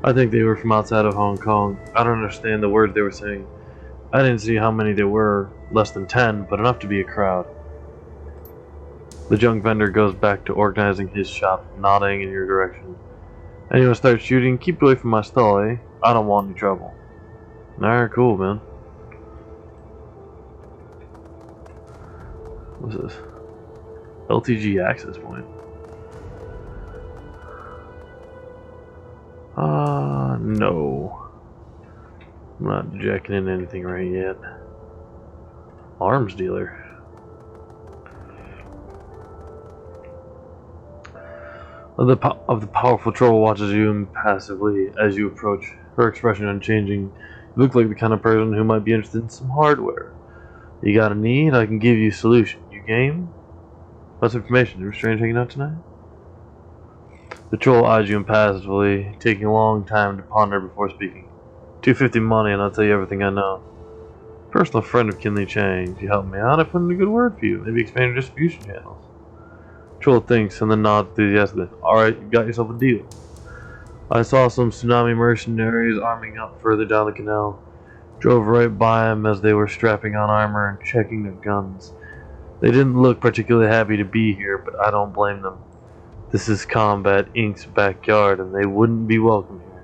I think they were from outside of Hong Kong. I don't understand the words they were saying. I didn't see how many there were, less than 10, but enough to be a crowd. The young vendor goes back to organizing his shop, nodding in your direction. Anyone starts shooting, keep away from my stall, eh? I don't want any trouble. Alright, cool, man. What's this? LTG access point. No. I'm not jacking in anything right yet. Arms dealer. The powerful troll watches you impassively as you approach, her expression unchanging. You look like the kind of person who might be interested in some hardware. You got a need? I can give you a solution. You game? What's information? You were strange hanging out tonight? The troll eyes you impassively, taking a long time to ponder before speaking. $250 money and I'll tell you everything I know. Personal friend of Kinley Chang. If you help me out, I put in a good word for you. Maybe expand your distribution channels. Troll thinks and then nods enthusiastically. Alright, you got yourself a deal. I saw some tsunami mercenaries arming up further down the canal. Drove right by them as they were strapping on armor and checking their guns. They didn't look particularly happy to be here, but I don't blame them. This is Combat Inc.'s backyard and they wouldn't be welcome here.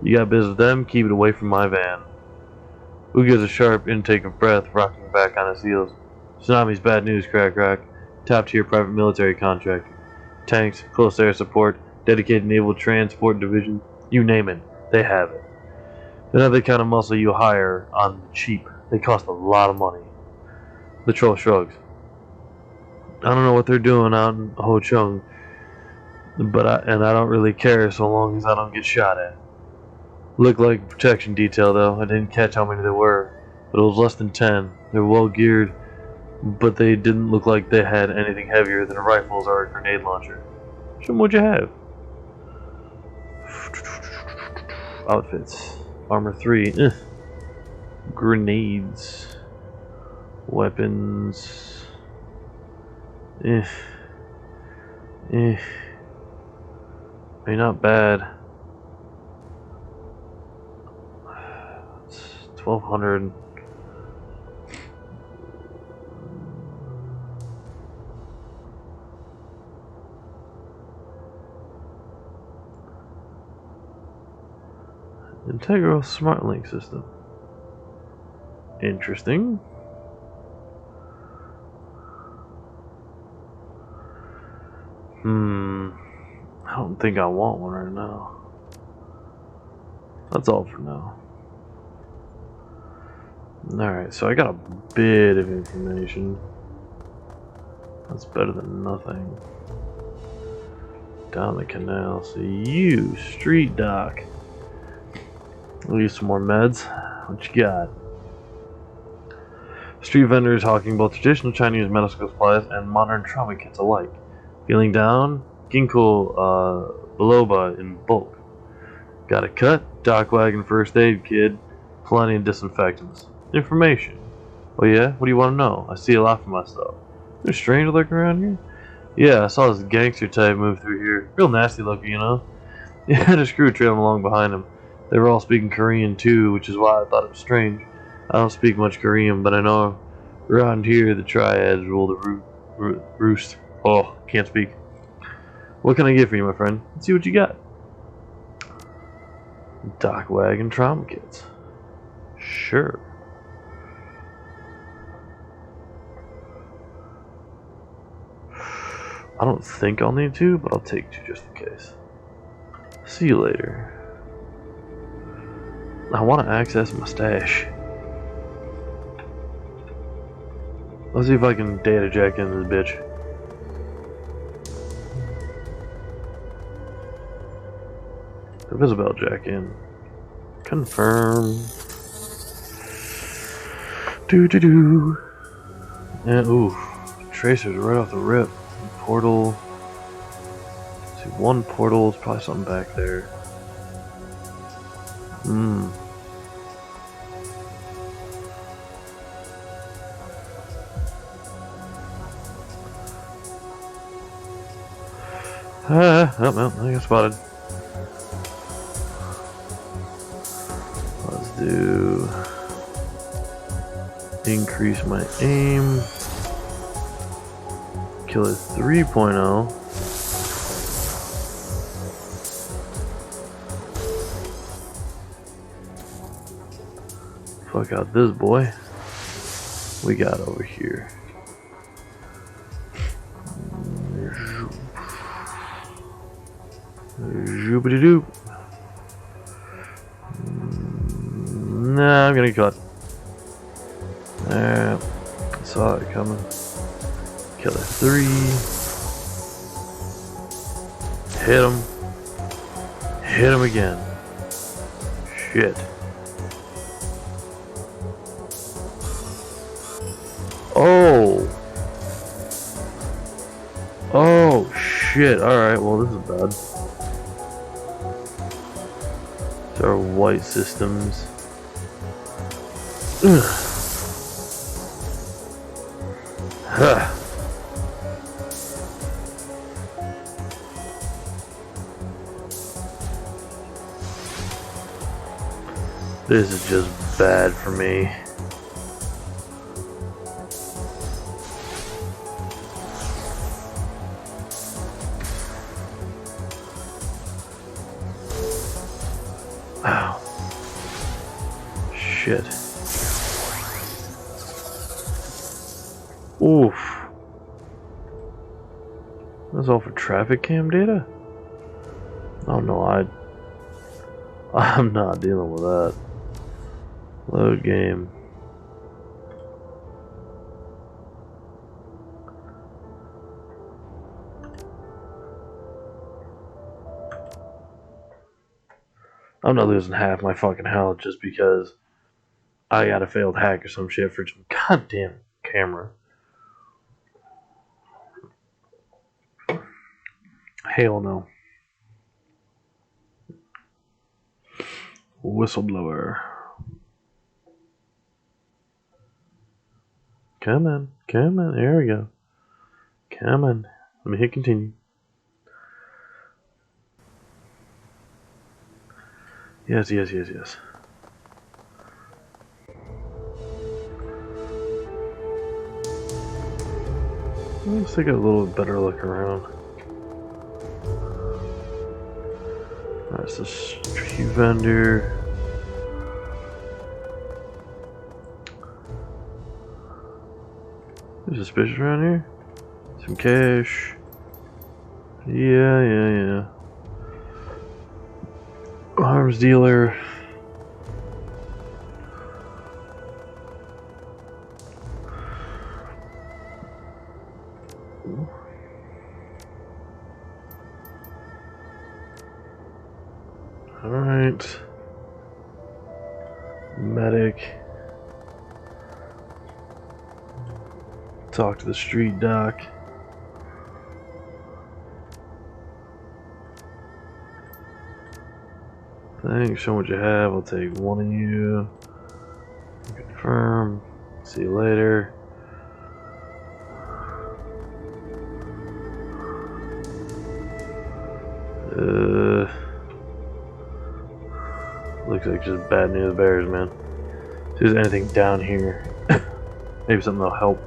You got business with them, keep it away from my van. Who gives a sharp intake of breath, rocking back on his heels. Tsunami's bad news, Crack. Top-tier private military contract. Tanks, close air support, dedicated naval transport division, you name it, they have it. They're not the kind of muscle you hire on the cheap. They cost a lot of money. The troll shrugs. I don't know what they're doing out in Ho Chung, but I don't really care so long as I don't get shot at. Looked like a protection detail though. I didn't catch how many there were, but it was less than 10. They were well geared, but they didn't look like they had anything heavier than rifles or a grenade launcher. Show them what you have. Outfits. Armor 3. Grenades. Weapons. I mean, not bad. It's 1200. Integral Smart Link system. Interesting. I don't think I want one right now. That's all for now. Alright, so I got a bit of information. That's better than nothing. Down the canal. So you, street doc. We'll use some more meds. What you got? Street vendors hawking both traditional Chinese medical supplies and modern trauma kits alike. Feeling down? Ginkgo biloba in bulk. Got a cut? Dock wagon first aid kit. Plenty of disinfectants. Information. Oh yeah? What do you want to know? I see a lot for myself. There's a stranger lurking around here? Yeah, I saw this gangster type move through here. Real nasty looking, you know? He had a screw trailing along behind him. They were all speaking Korean too, which is why I thought it was strange. I don't speak much Korean, but I know around here the triads rule the roost. Oh, can't speak. What can I get for you, my friend? Let's see what you got. Dock wagon trauma kits. Sure. I don't think I'll need to, but I'll take two just in case. See you later. I want to access my stash. Let's see if I can data jack in this bitch. Isabel jack in. Confirm. Do. And ooh, tracers right off the rip. Portal. Let's see, one portal is probably something back there. Oh, well, I got spotted. do increase my aim. Killer 3.0. Fuck out this boy. We got over here. Zoopity doop. Nah, I'm gonna cut. Saw it coming. Killer 3. Hit him. Hit him again. Shit. Oh. Oh shit. Alright, well this is bad. These are white systems. Huh. This is just bad for me. Ow. Shit. Oof. That's all for traffic cam data? Oh no, I'm not dealing with that. Load game. I'm not losing half my fucking health just because I got a failed hack or some shit for some goddamn camera. Hell no. Whistleblower. Come on, come on, there we go. Come on, let me hit continue. Yes, yes, yes, yes. Let's take a little better look around. That's the street vendor. There's suspicious around here. Some cash. Yeah. Arms dealer. Alright. Medic. Talk to the street doc. Thanks, show what you have. I'll take one of you. Confirm. See you later. Looks like just bad news bears, man. If there's anything down here, maybe something that'll help.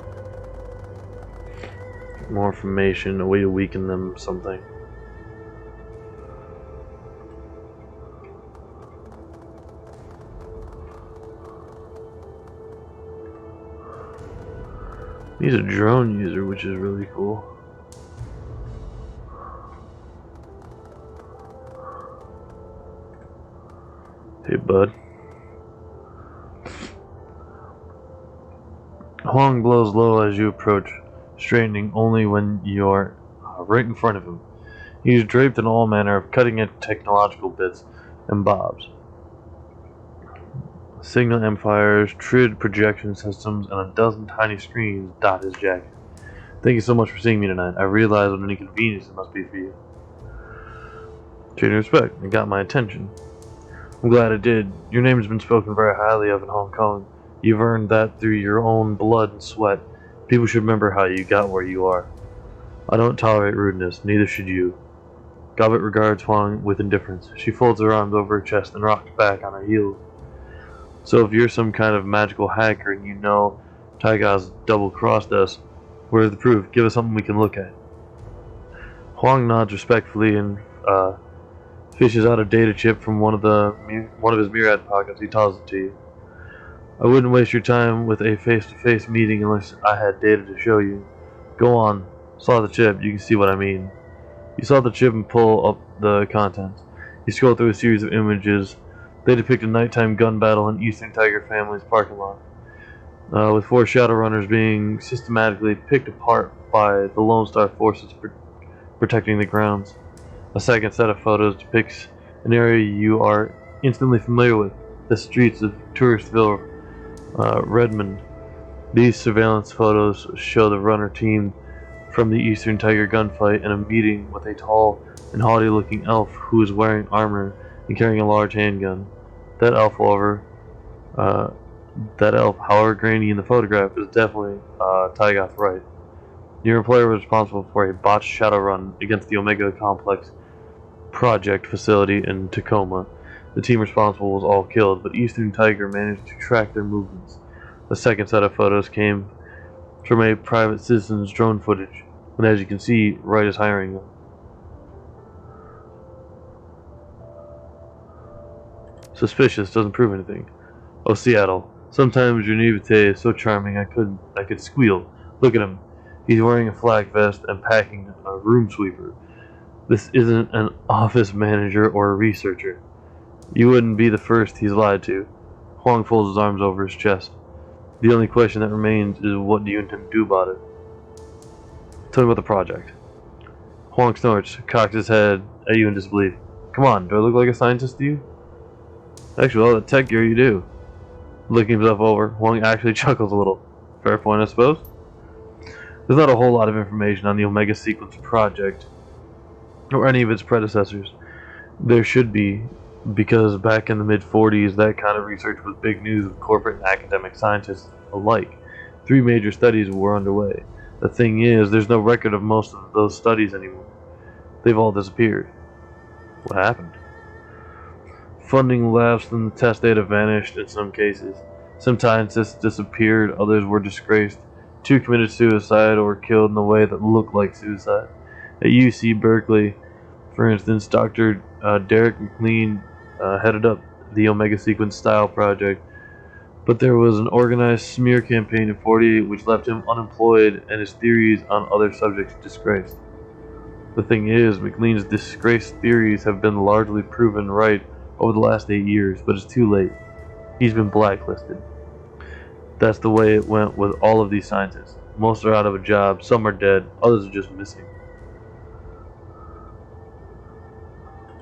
More information, a way to weaken them, something. He's a drone user, which is really cool. Hey, bud. Huang blows low as you approach, straightening only when you are right in front of him. He is draped in all manner of cutting-edge technological bits and bobs. Signal amplifiers, TRID projection systems, and a dozen tiny screens dot his jacket. Thank you so much for seeing me tonight. I realize what an inconvenience it must be for you. Treating respect, it got my attention. I'm glad it did. Your name has been spoken very highly of in Hong Kong. You've earned that through your own blood and sweat. People should remember how you got where you are. I don't tolerate rudeness, neither should you. Gobbet regards Huang with indifference. She folds her arms over her chest and rocks back on her heels. So if you're some kind of magical hacker and you know Tyga's double-crossed us, where's the proof? Give us something we can look at. Huang nods respectfully and fishes out a data chip from one of his myriad pockets. He tosses it to you. I wouldn't waste your time with a face-to-face meeting unless I had data to show you. Go on. Saw the chip. You can see what I mean. You saw the chip and pull up the contents. You scroll through a series of images. They depict a nighttime gun battle in Eastern Tiger Family's parking lot, with 4 Shadowrunners being systematically picked apart by the Lone Star forces protecting the grounds. A second set of photos depicts an area you are instantly familiar with, the streets of Touristville, Redmond. These surveillance photos show the runner team from the Eastern Tiger gunfight in a meeting with a tall and haughty-looking elf who is wearing armor and carrying a large handgun. That elf, however grainy in the photograph, is definitely Tygoth Wright. Your employer was responsible for a botched shadow run against the Omega Complex project facility in Tacoma. The team responsible was all killed, but Eastern Tiger managed to track their movements. The second set of photos came from a private citizen's drone footage, and as you can see, Wright is hiring them. Suspicious, doesn't prove anything. Oh, Seattle. Sometimes your naivete is so charming I could squeal. Look at him. He's wearing a flak vest and packing a room sweeper. This isn't an office manager or a researcher. You wouldn't be the first he's lied to. Huang folds his arms over his chest. The only question that remains is what do you intend to do about it? Tell me about the project. Huang snorts, cocks his head at you in disbelief. Come on, do I look like a scientist to you? Actually, all that tech gear you do. Looking himself over, Huang actually chuckles a little. Fair point, I suppose. There's not a whole lot of information on the Omega Sequence project, or any of its predecessors. There should be, because back in the mid-40s, that kind of research was big news with corporate and academic scientists alike. 3 major studies were underway. The thing is, there's no record of most of those studies anymore. They've all disappeared. What happened? Funding lapsed and the test data vanished in some cases. Some scientists disappeared, others were disgraced. 2 committed suicide or were killed in a way that looked like suicide. At UC Berkeley, for instance, Dr. Derek McLean headed up the Omega Sequence Style project, but there was an organized smear campaign in '48 which left him unemployed and his theories on other subjects disgraced. The thing is, McLean's disgraced theories have been largely proven right over the last 8 years, but it's too late. He's been blacklisted. That's the way it went with all of these scientists. Most are out of a job, some are dead, others are just missing.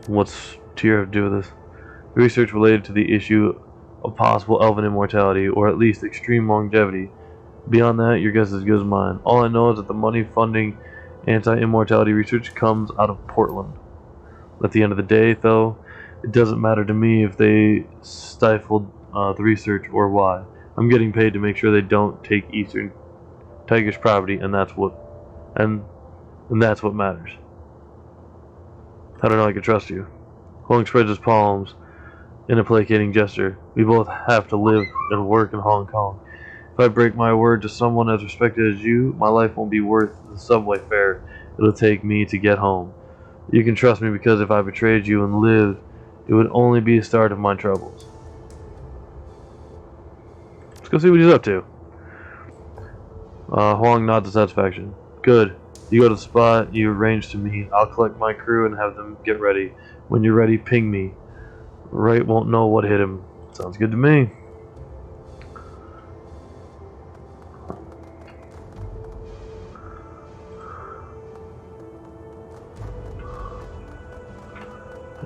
What's Tyr have to do with this? Research related to the issue of possible elven immortality, or at least extreme longevity. Beyond that, your guess is as good as mine. All I know is that the money funding anti-immortality research comes out of Portland. At the end of the day, though, it doesn't matter to me if they stifled the research or why. I'm getting paid to make sure they don't take Eastern Tiger's property, and that's what matters. I don't know I can trust you. Huang spreads his palms in a placating gesture. We both have to live and work in Hong Kong. If I break my word to someone as respected as you, my life won't be worth the subway fare it'll take me to get home. You can trust me because if I betrayed you and lived, it would only be the start of my troubles. Let's go see what he's up to. Huang nods in satisfaction. Good. You go to the spot you arrange to meet. I'll collect my crew and have them get ready. When you're ready, ping me. Wright won't know what hit him. Sounds good to me.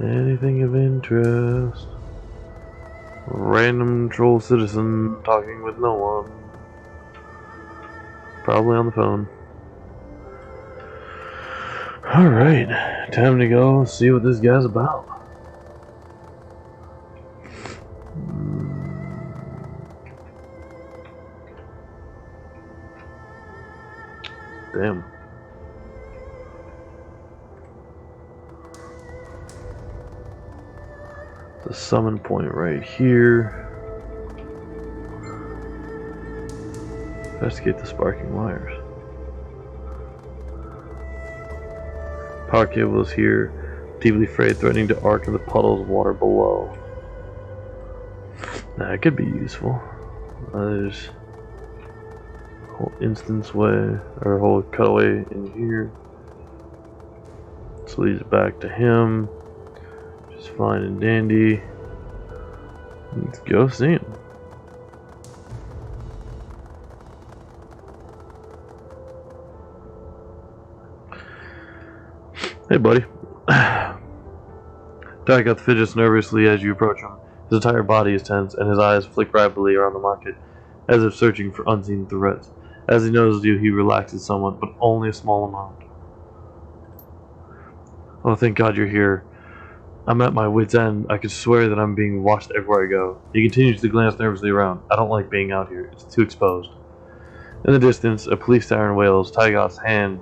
Anything of interest? Random troll citizen talking with no one. Probably on the phone. Alright, time to go see what this guy's about. Damn. The summon point right here. Investigate the sparking wires. Power cable is here, deeply frayed, threatening to arc in the puddles of water below. Now, it could be useful. There's a whole instance way, or a whole cutaway in here. This leads back to him. Just fine and dandy. Let's go see him. Hey, buddy. Tygoth fidgets nervously as you approach him. His entire body is tense, and his eyes flick rapidly around the market, as if searching for unseen threats. As he notices you, he relaxes somewhat, but only a small amount. Oh, thank God you're here. I'm at my wit's end. I could swear that I'm being watched everywhere I go. He continues to glance nervously around. I don't like being out here. It's too exposed. In the distance, a police siren wails. Tygoth's hand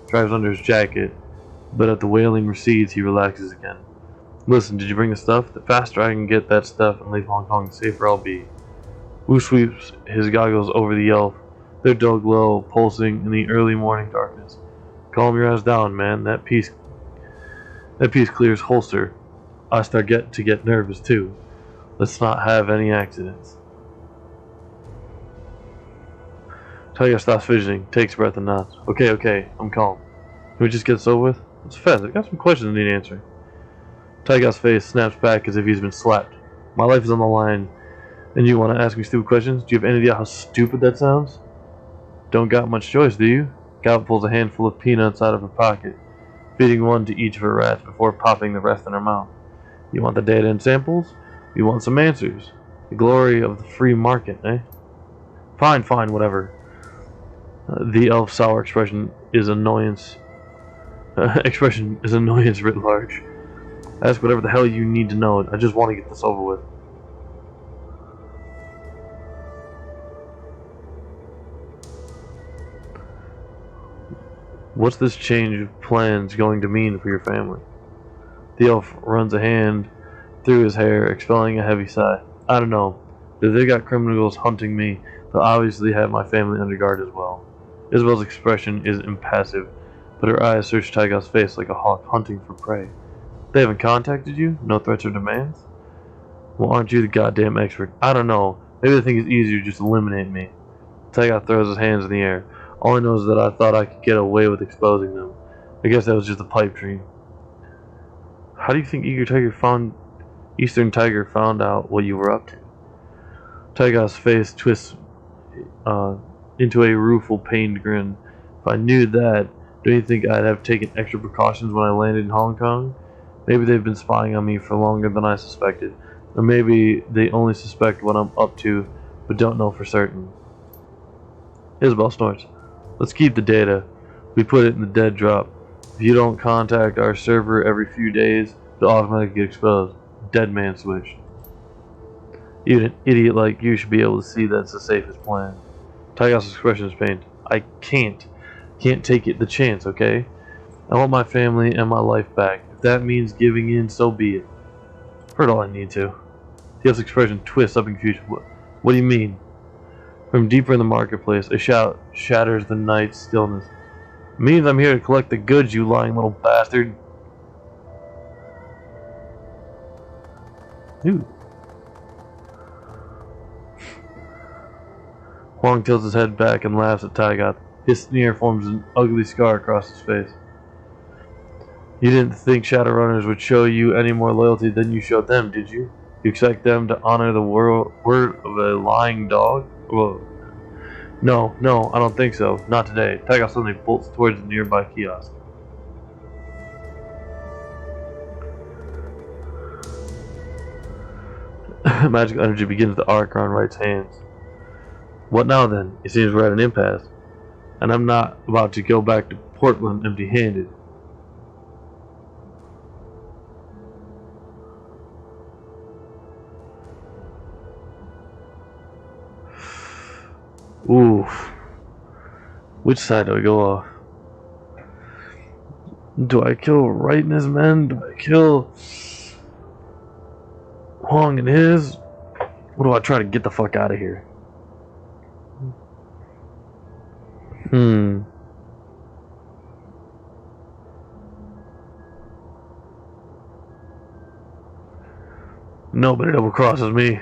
drives under his jacket, but as the wailing recedes, he relaxes again. Listen, did you bring the stuff? The faster I can get that stuff and leave Hong Kong, the safer I'll be. Wu sweeps his goggles over the elf, their dull glow pulsing in the early morning darkness. Calm your ass down, man. That piece clears holster. I start to get nervous too. Let's not have any accidents. Tiger stops fidgeting, takes a breath and nods. Okay, I'm calm. Can we just get this over with? It's fast. I've got some questions I need answering. Tygoth's face snaps back as if he's been slapped. My life is on the line, and you want to ask me stupid questions? Do you have any idea how stupid that sounds? Don't got much choice, do you? Gal pulls a handful of peanuts out of her pocket, feeding one to each of her rats before popping the rest in her mouth. You want the data and samples? You want some answers. The glory of the free market, eh? Fine, whatever. The elf's sour expression is annoyance writ large. Ask whatever the hell you need to know. I just want to get this over with. What's this change of plans going to mean for your family? The elf runs a hand through his hair, expelling a heavy sigh. I don't know. If they got criminals hunting me, they'll obviously have my family under guard as well. Isabel's expression is impassive, but her eyes search Tygoth's face like a hawk hunting for prey. They haven't contacted you? No threats or demands? Well, aren't you the goddamn expert? I don't know. Maybe they think it's easier to just eliminate me. Tygoth throws his hands in the air. All I know is that I thought I could get away with exposing them. I guess that was just a pipe dream. How do you think Eastern Tiger found out what you were up to? Tygoth's face twists into a rueful, pained grin. If I knew that, don't you think I'd have taken extra precautions when I landed in Hong Kong? Maybe they've been spying on me for longer than I suspected. Or maybe they only suspect what I'm up to, but don't know for certain. Isabel snorts. Let's keep the data. We put it in the dead drop. If you don't contact our server every few days, it'll automatically get exposed. Dead man switch. Even an idiot like you should be able to see that's the safest plan. Tygoth's expression is pained. I can't take the chance, okay? I want my family and my life back. If that means giving in, so be it. Heard all I need to. The elf's expression twists up in confusion. What do you mean? From deeper in the marketplace, a shout shatters the night's stillness. It means I'm here to collect the goods, you lying little bastard. Ooh. Huang tilts his head back and laughs at Tygoth. His sneer forms an ugly scar across his face. You didn't think Shadowrunners would show you any more loyalty than you showed them, did you? You expect them to honor the word of a lying dog? Well, no, I don't think so. Not today. Tygoth suddenly bolts towards the nearby kiosk. Magical energy begins to arc around Wright's hands. What now then? It seems we're at an impasse. And I'm not about to go back to Portland empty-handed. Ooh. Which side do I go off? Do I kill Wright and his men? Do I kill Huang and his? Or do I try to get the fuck out of here? Nobody double crosses me.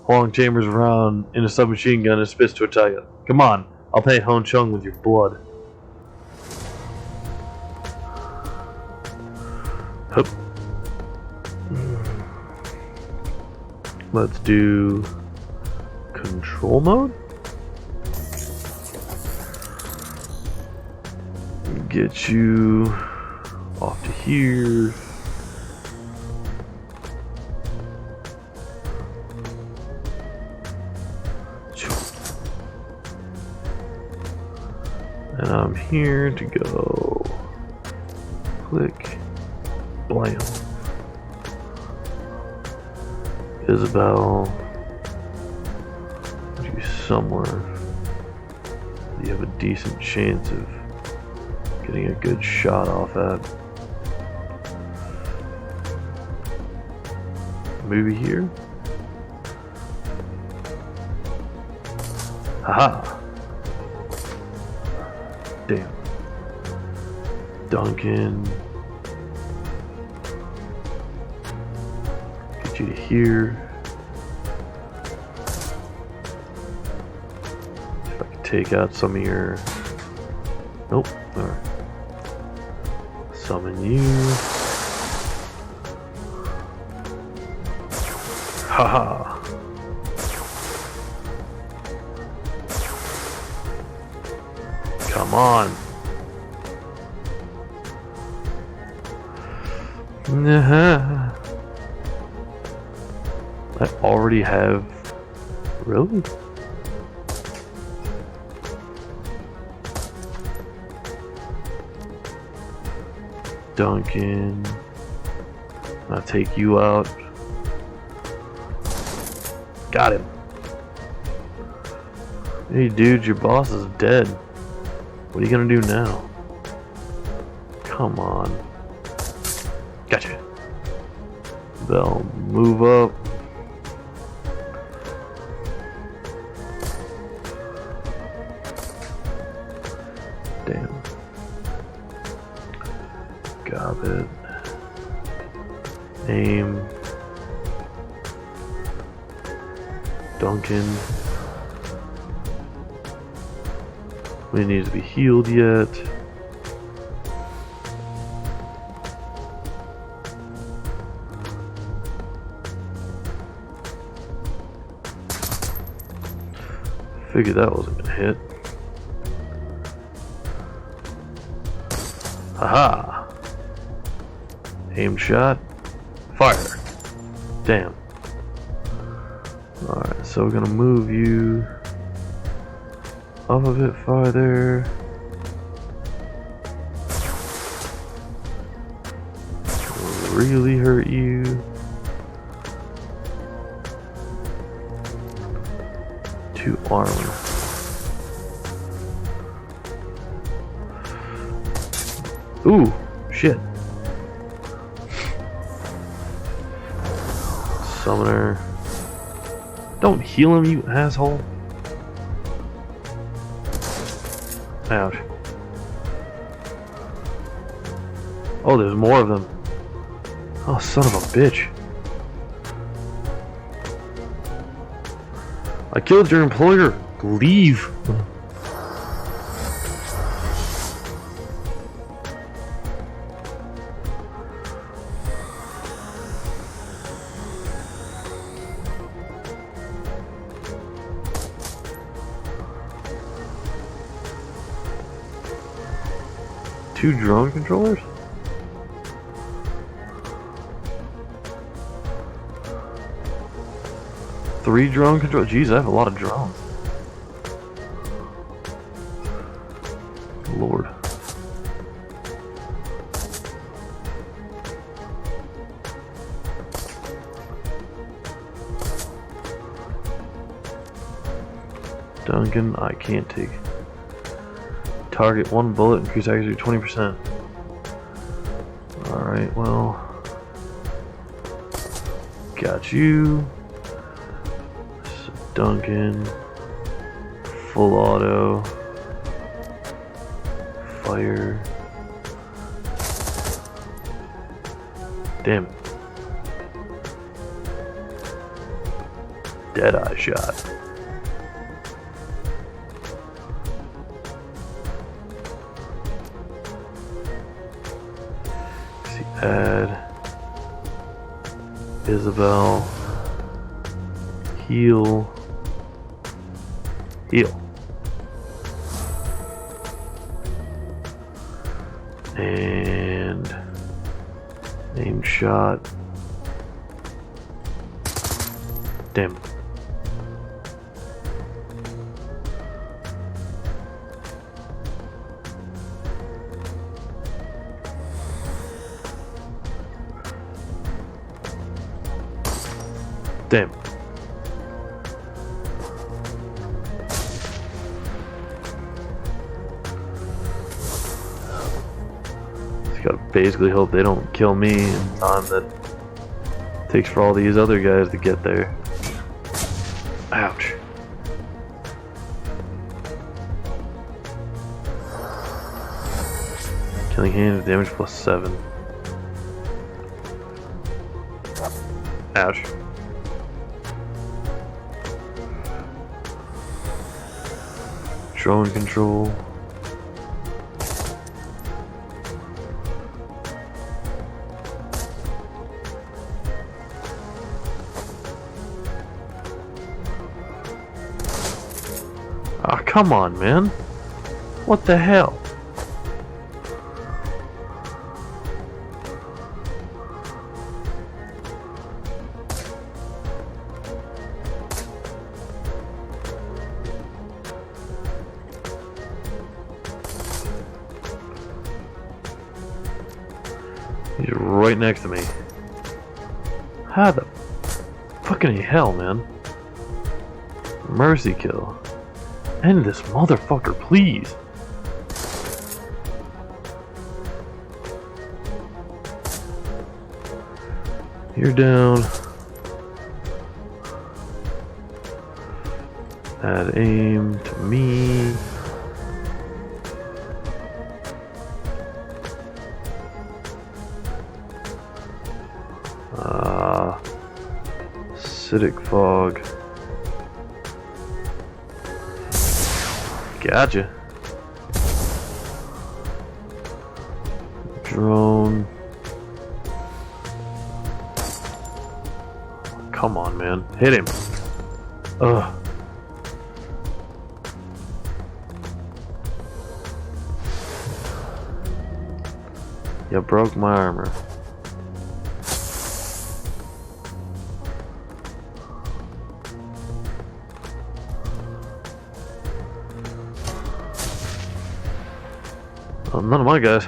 Long chambers around in a submachine gun and spits to attack it. Come on, I'll pay Hon Chung with your blood. Hup. Let's do control mode. Get you off to here. And I'm here to go. Click. Blam. Isabel. Put you somewhere. You have a decent chance of getting a good shot off at. Maybe here? Haha! Damn. Duncan. Get you to here. If I can take out some of your... Nope. Alright. Summon you. Haha. Come on. I already have... Really? Duncan. I'll take you out. Got him. Hey dude, your boss is dead. What are you gonna do now? Come on. Gotcha. They'll move up. Damn. Got it. Aim. Duncan. We need to be healed yet. Figured that wasn't gonna hit. Haha! Aim shot. Fire. Damn. Alright, so we're gonna move you up a bit farther. Really hurt you. To armor. Ooh, shit. Summoner. Don't heal him, you asshole. Ouch. Oh, there's more of them. Oh, son of a bitch. I killed your employer. Leave. Two drone controllers? Three drone controllers? Jeez, I have a lot of drones. Lord. Duncan, I can't take. Target one bullet, increase accuracy 20%. Alright, well. Got you. So Duncan. Full auto. fire. Damn. Deadeye shot. See, add Isabel. Heal. And aim shot. Damn. Damn. Gotta basically hope they don't kill me in time that it takes for all these other guys to get there. Ouch. Killing hand damage +7. Ouch. Drone control. Ah, come on, man. What the hell? He's right next to me. How the fucking hell, man? Mercy kill. End this motherfucker, please. You're down. Add aim to me. Acidic fog. Gotcha. Drone. Come on, man. Hit him. Ugh. You broke my armor. None of my guys.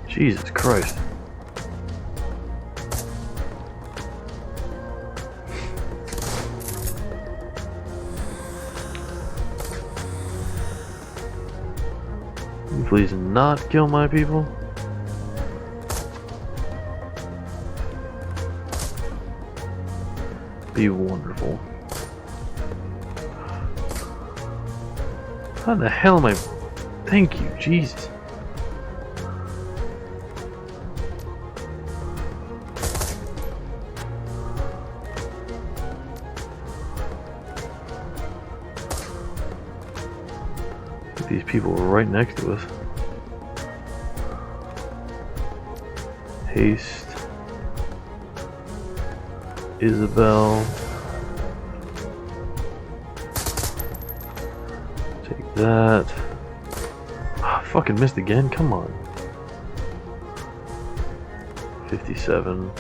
Jesus Christ. Can you please not kill my people? Be wonderful. How the hell am I? Thank you, Jesus. These people were right next to us. Haste. Isabel. That. Oh, fucking missed again? Come on. 57.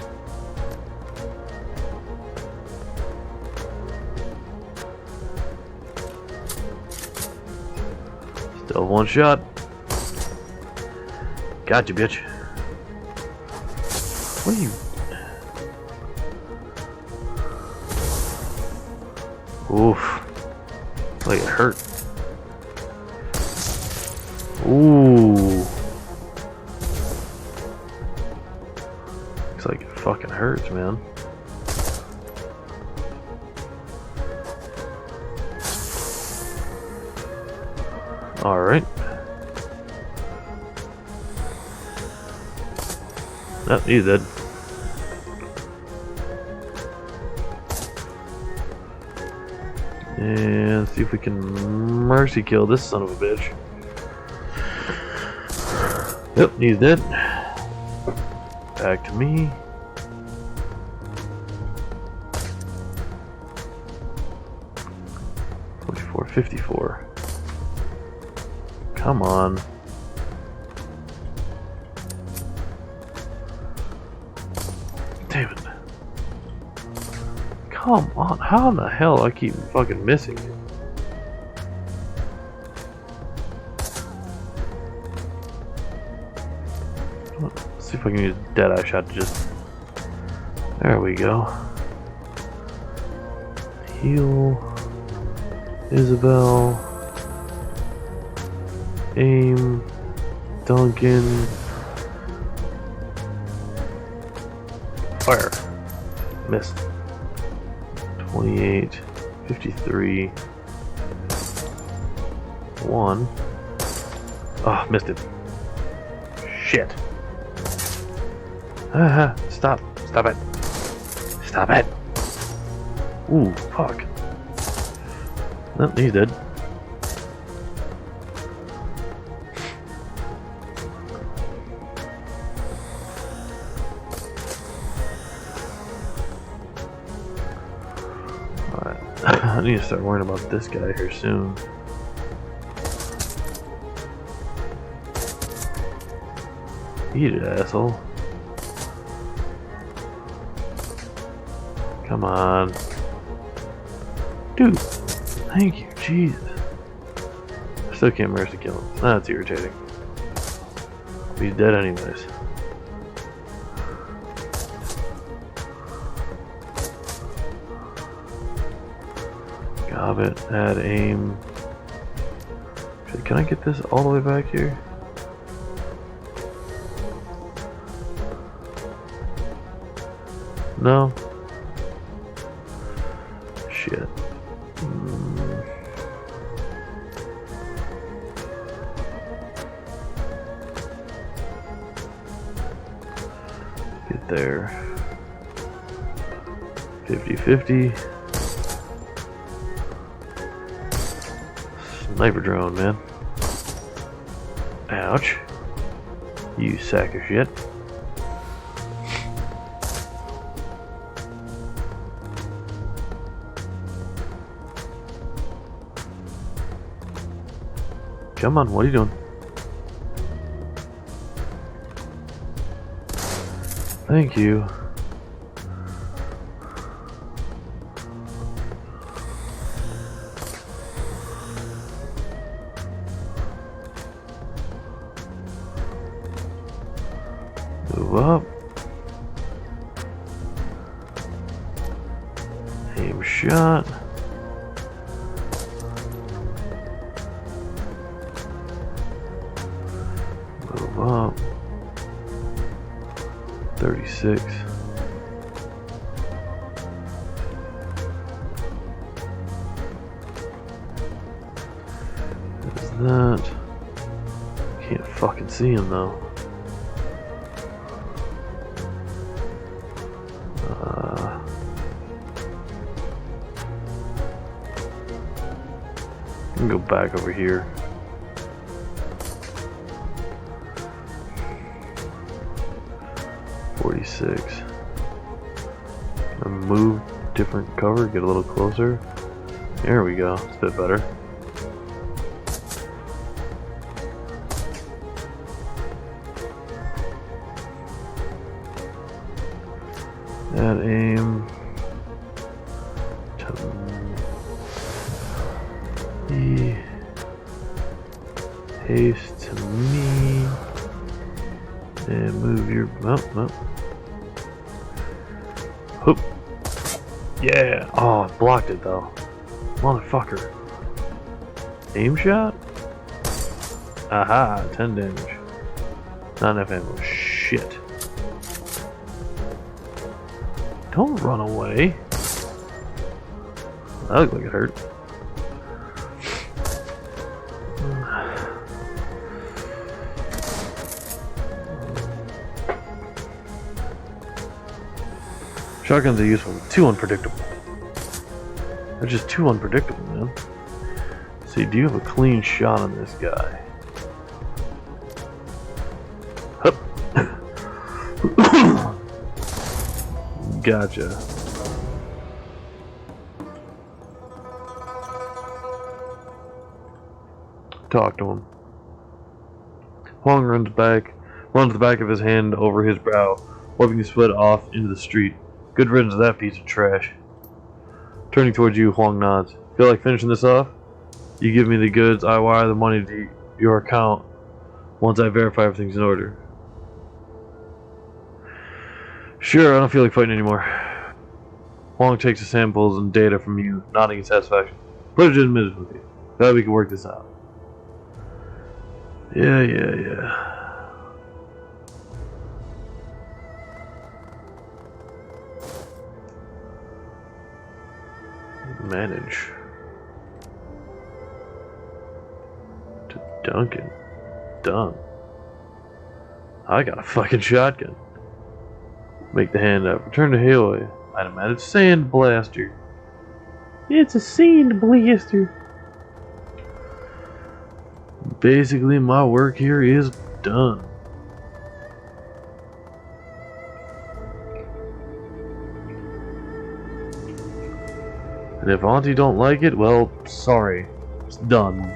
Still one shot. Gotcha, bitch. What are you? Oof. Like it hurt. Ooh. Looks like it fucking hurts, man. Alright. Oh, he's dead. And see if we can mercy kill this son of a bitch. Yep, he's dead. Back to me. $44.54. Come on. Damn it. Come on. How in the hell do I keep fucking missing it? Let's see if I can use a Deadeye shot to just... There we go. Heal. Isabel. Aim. Duncan. Fire. Missed. 28. 53. 1. Ah, missed it. Shit. Stop. Stop it. Stop it. Ooh, fuck. No, he's dead. Alright. I need to start worrying about this guy here soon. Eat it, asshole. Come on. Dude, thank you, Jesus. I still can't mercy kill him. That's irritating. He's dead anyways. Gobbet, add aim. Actually, can I get this all the way back here? No? Shit. Get there. 50-50. Sniper drone, man. Ouch. You sack of shit. Come on, what are you doing? Thank you. Move up. Aim shot. Move up. 36. There's that. Can't fucking see him though. I can go back over here. Move different cover, get a little closer. There we go, it's a bit better. Add aim. E. Haste to me. And move your... Oh. Hoop. Yeah. Oh, I blocked it though. Motherfucker. Aim shot? Aha, 10 damage. Not enough ammo. Shit. Don't run away. That looked like it hurt. Shotguns are useful, too unpredictable. They're just too unpredictable, man. See, do you have a clean shot on this guy? Hup. Gotcha. Talk to him. Huang runs the back of his hand over his brow, wiping the sweat off into the street. Good riddance to that piece of trash. Turning towards you, Huang nods. Feel like finishing this off? You give me the goods, I wire the money to your account once I verify everything's in order. Sure, I don't feel like fighting anymore. Huang takes the samples and data from you, nodding in satisfaction. Pleasure to meet with you. Glad we can work this out. Yeah. Manage. To Duncan. Done. I got a fucking shotgun. Make the hand up. Return to Haloy. Item added. Sand blaster. It's a sand blaster. Basically, my work here is done. And if Auntie don't like it, well, sorry. It's done.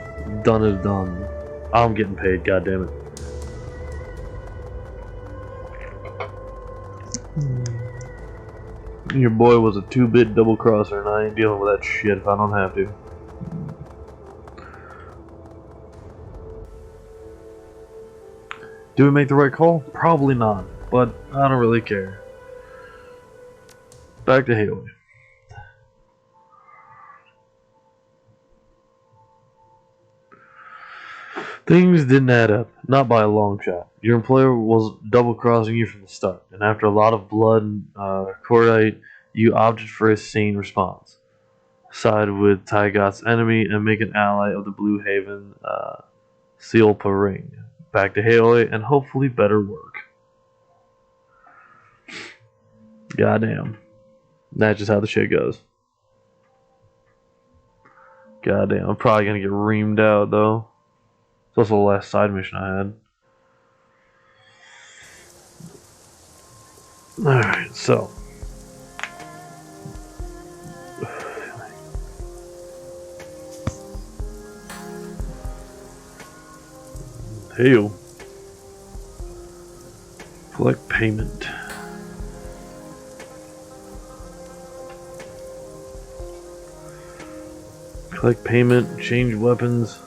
Done is done. I'm getting paid, goddammit. Your boy was a 2-bit double crosser, and I ain't dealing with that shit if I don't have to. Do we make the right call? Probably not, but I don't really care. Back to Haloy. Things didn't add up, not by a long shot. Your employer was double-crossing you from the start, and after a lot of blood and cordite, you opted for a sane response. Side with Tygot's enemy and make an ally of the Blue Haven Sealpa Ring. Back to Haloy and hopefully better work. Goddamn. That's just how the shit goes. Goddamn, I'm probably gonna get reamed out though. It's also the last side mission I had. Alright, so. Heal. Collect payment. Collect payment, change weapons.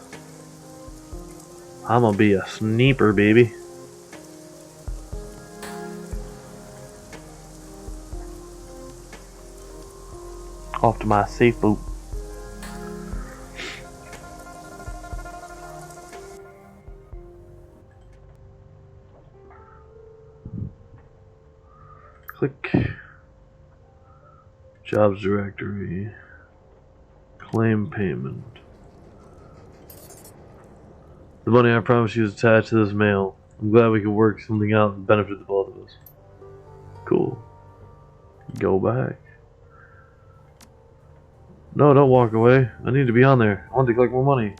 I'm gonna be a sniper, baby. Off to my safe boat. Click. Jobs directory. Claim payment. The money I promised you is attached to this mail. I'm glad we could work something out and benefit the both of us. Cool. Go back. No, don't walk away. I need to be on there. I want to collect more money.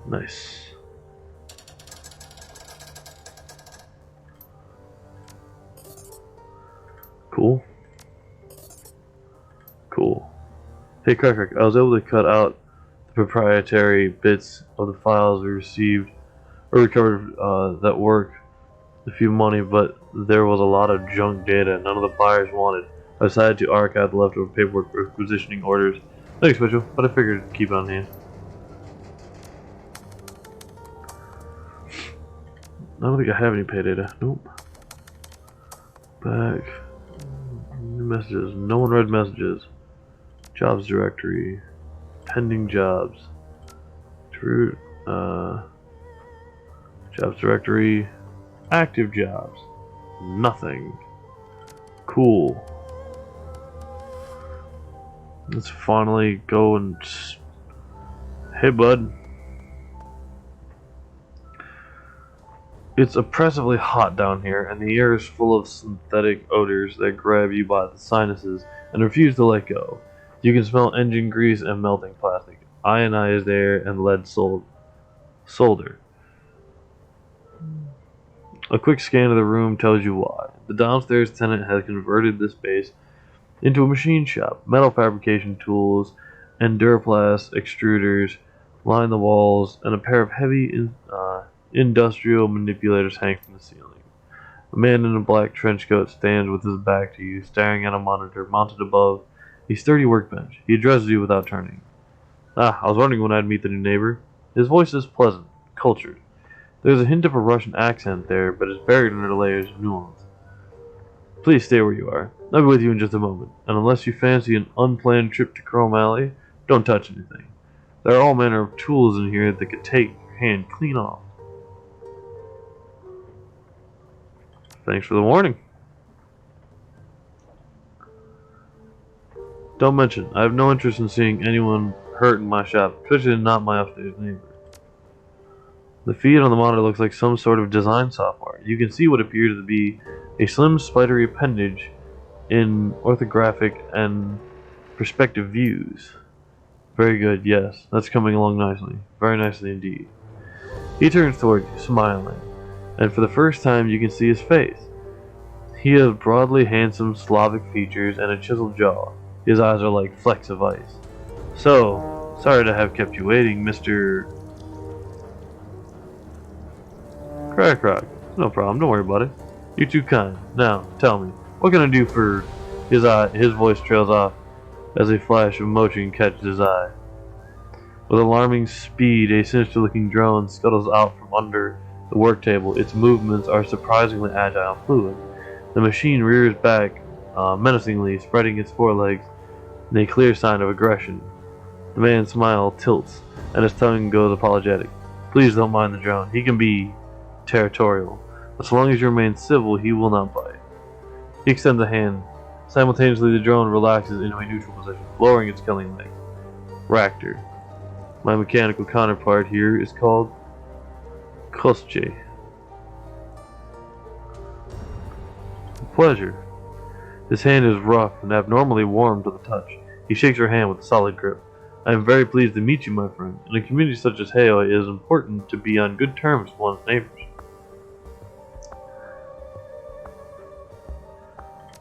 Nice. Cool. Cool. Hey, XCrackrok, I was able to cut out the proprietary bits of the files we received or recovered that work a few money, but there was a lot of junk data none of the buyers wanted. I decided to archive the leftover paperwork for requisitioning orders. Nothing special, but I figured to keep it on hand. I don't think I have any pay data. Nope. Back. New messages. No one read messages. Jobs directory. Pending jobs. True. Jobs directory. Active jobs. Nothing. Cool. Let's finally go and... Hey, bud. It's oppressively hot down here, and the air is full of synthetic odors that grab you by the sinuses and refuse to let go. You can smell engine grease and melting plastic, ionized air, and lead solder. A quick scan of the room tells you why. The downstairs tenant has converted this space into a machine shop. Metal fabrication tools and Duraplast extruders line the walls, and a pair of heavy industrial manipulators hang from the ceiling. A man in a black trench coat stands with his back to you, staring at a monitor mounted above a sturdy workbench. He addresses you without turning. Ah, I was wondering when I'd meet the new neighbor. His voice is pleasant, cultured. There's a hint of a Russian accent there, but it's buried under layers of nuance. Please stay where you are. I'll be with you in just a moment, and unless you fancy an unplanned trip to Chrome Alley, don't touch anything. There are all manner of tools in here that could take your hand clean off. Thanks for the warning. Don't mention, I have no interest in seeing anyone hurt in my shop, especially not my upstairs neighbor. The feed on the monitor looks like some sort of design software. You can see what appears to be a slim spidery appendage in orthographic and perspective views. Very good, yes. That's coming along nicely. Very nicely indeed. He turns toward you, smiling, and for the first time you can see his face. He has broadly handsome Slavic features and a chiseled jaw. His eyes are like flecks of ice. So, sorry to have kept you waiting, Mr. XCrackrok. No problem, don't worry about it. You're too kind. Now, tell me, what can I do for... His voice trails off as a flash of motion catches his eye. With alarming speed, a sinister-looking drone scuttles out from under the work table. Its movements are surprisingly agile and fluid. The machine rears back menacingly, spreading its forelegs in a clear sign of aggression. The man's smile tilts, and his tongue goes apologetic. Please don't mind the drone. He can be territorial, but so long as you remain civil, he will not bite. He extends a hand. Simultaneously, the drone relaxes into a neutral position, lowering its killing legs. Ractor. My mechanical counterpart here is called Kostje. Pleasure. His hand is rough and abnormally warm to the touch. He shakes your hand with a solid grip. I am very pleased to meet you, my friend. In a community such as Hale, it is important to be on good terms with one's neighbors.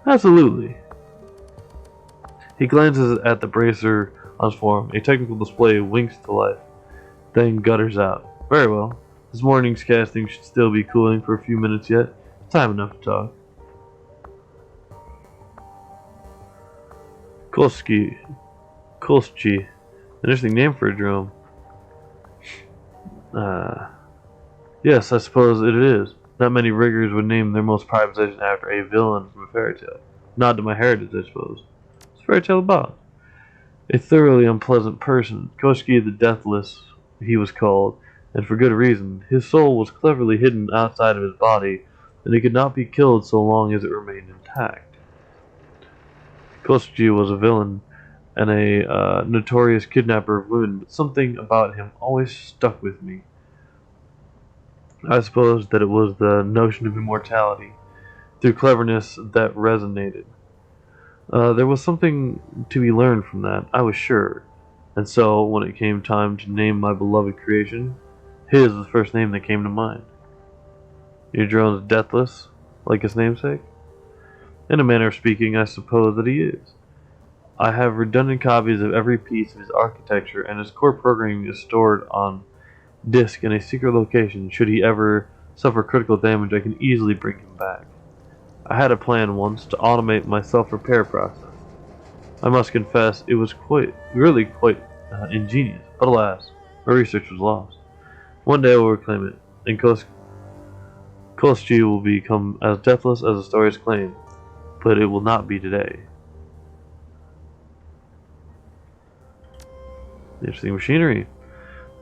Absolutely. He glances at the bracer on his forearm. A technical display winks to life, then gutters out. Very well. This morning's casting should still be cooling for a few minutes yet. Time enough to talk. Kostje. Interesting name for a drone. Yes, I suppose it is. Not many riggers would name their most prized possession after a villain from a fairy tale. Nod to my heritage, I suppose. What's a fairy tale about? A thoroughly unpleasant person. Koshki the Deathless, he was called, and for good reason. His soul was cleverly hidden outside of his body, and he could not be killed so long as it remained intact. Koshki was a villain and a notorious kidnapper of women, but something about him always stuck with me. I suppose that it was the notion of immortality, through cleverness, that resonated. There was something to be learned from that, I was sure, and so, when it came time to name my beloved creation, his was the first name that came to mind. Your drone's deathless, like his namesake? In a manner of speaking, I suppose that he is. I have redundant copies of every piece of his architecture, and his core programming is stored on disk in a secret location. Should he ever suffer critical damage, I can easily bring him back. I had a plan once to automate my self-repair process. I must confess, it was really quite ingenious, but alas, my research was lost. One day I will reclaim it, and Kostji will become as deathless as the stories claim, but it will not be today. Interesting machinery.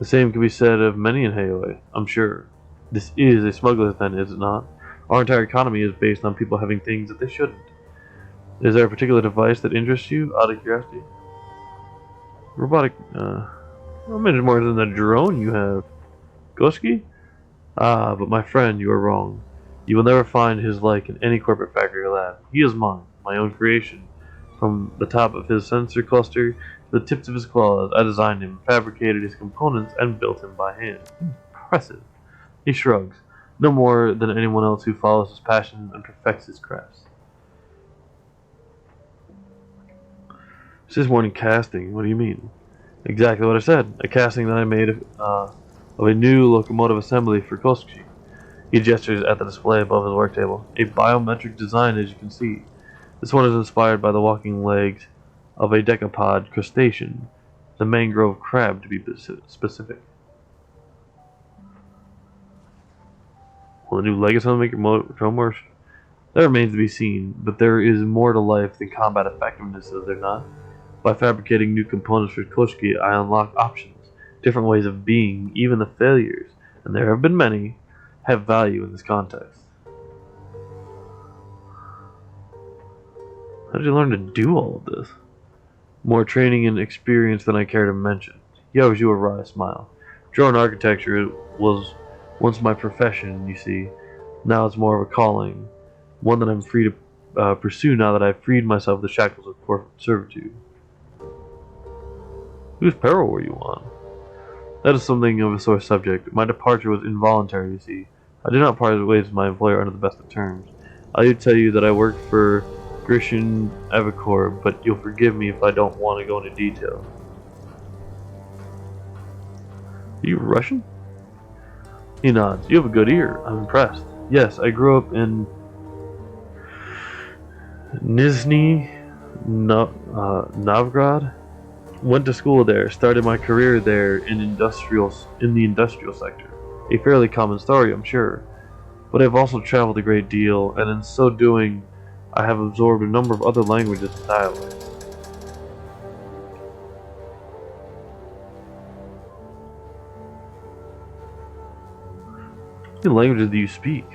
The same can be said of many in Hayway, I'm sure. This is a smuggler's den, is it not? Our entire economy is based on people having things that they shouldn't. Is there a particular device that interests you, out of curiosity? Robotic, I mentioned more than the drone you have. Goski? Ah, but my friend, you are wrong. You will never find his like in any corporate factory or lab. He is mine, my own creation. From the top of his sensor cluster to the tips of his claws, I designed him, fabricated his components, and built him by hand. Impressive. He shrugs. No more than anyone else who follows his passion and perfects his crafts. It's just morning casting. What do you mean? Exactly what I said. A casting that I made of a new locomotive assembly for Koski. He gestures at the display above his work table. A biometric design, as you can see. This one is inspired by the walking legs of a decapod crustacean, the mangrove crab to be specific. Will the new leg assembly make your drone worse? That remains to be seen, but there is more to life than combat effectiveness, is there not? By fabricating new components for Koshki, I unlock options, different ways of being, even the failures, and there have been many, have value in this context. How did you learn to do all of this? More training and experience than I care to mention. He owes you a wry smile. Drone architecture was once my profession, you see. Now it's more of a calling, one that I'm free to pursue now that I've freed myself of the shackles of corporate servitude. Whose peril were you on? That is something of a sore subject. My departure was involuntary, you see. I did not part ways with my employer under the best of terms. I do tell you that I worked for Grisham Avicor, but you'll forgive me if I don't want to go into detail. Are you Russian? He nods. You have a good ear. I'm impressed. Yes, I grew up in Nizhny Novgorod. Went to school there, started my career there in the industrial sector. A fairly common story, I'm sure. But I've also traveled a great deal, and in so doing, I have absorbed a number of other languages and dialects. How many languages do you speak?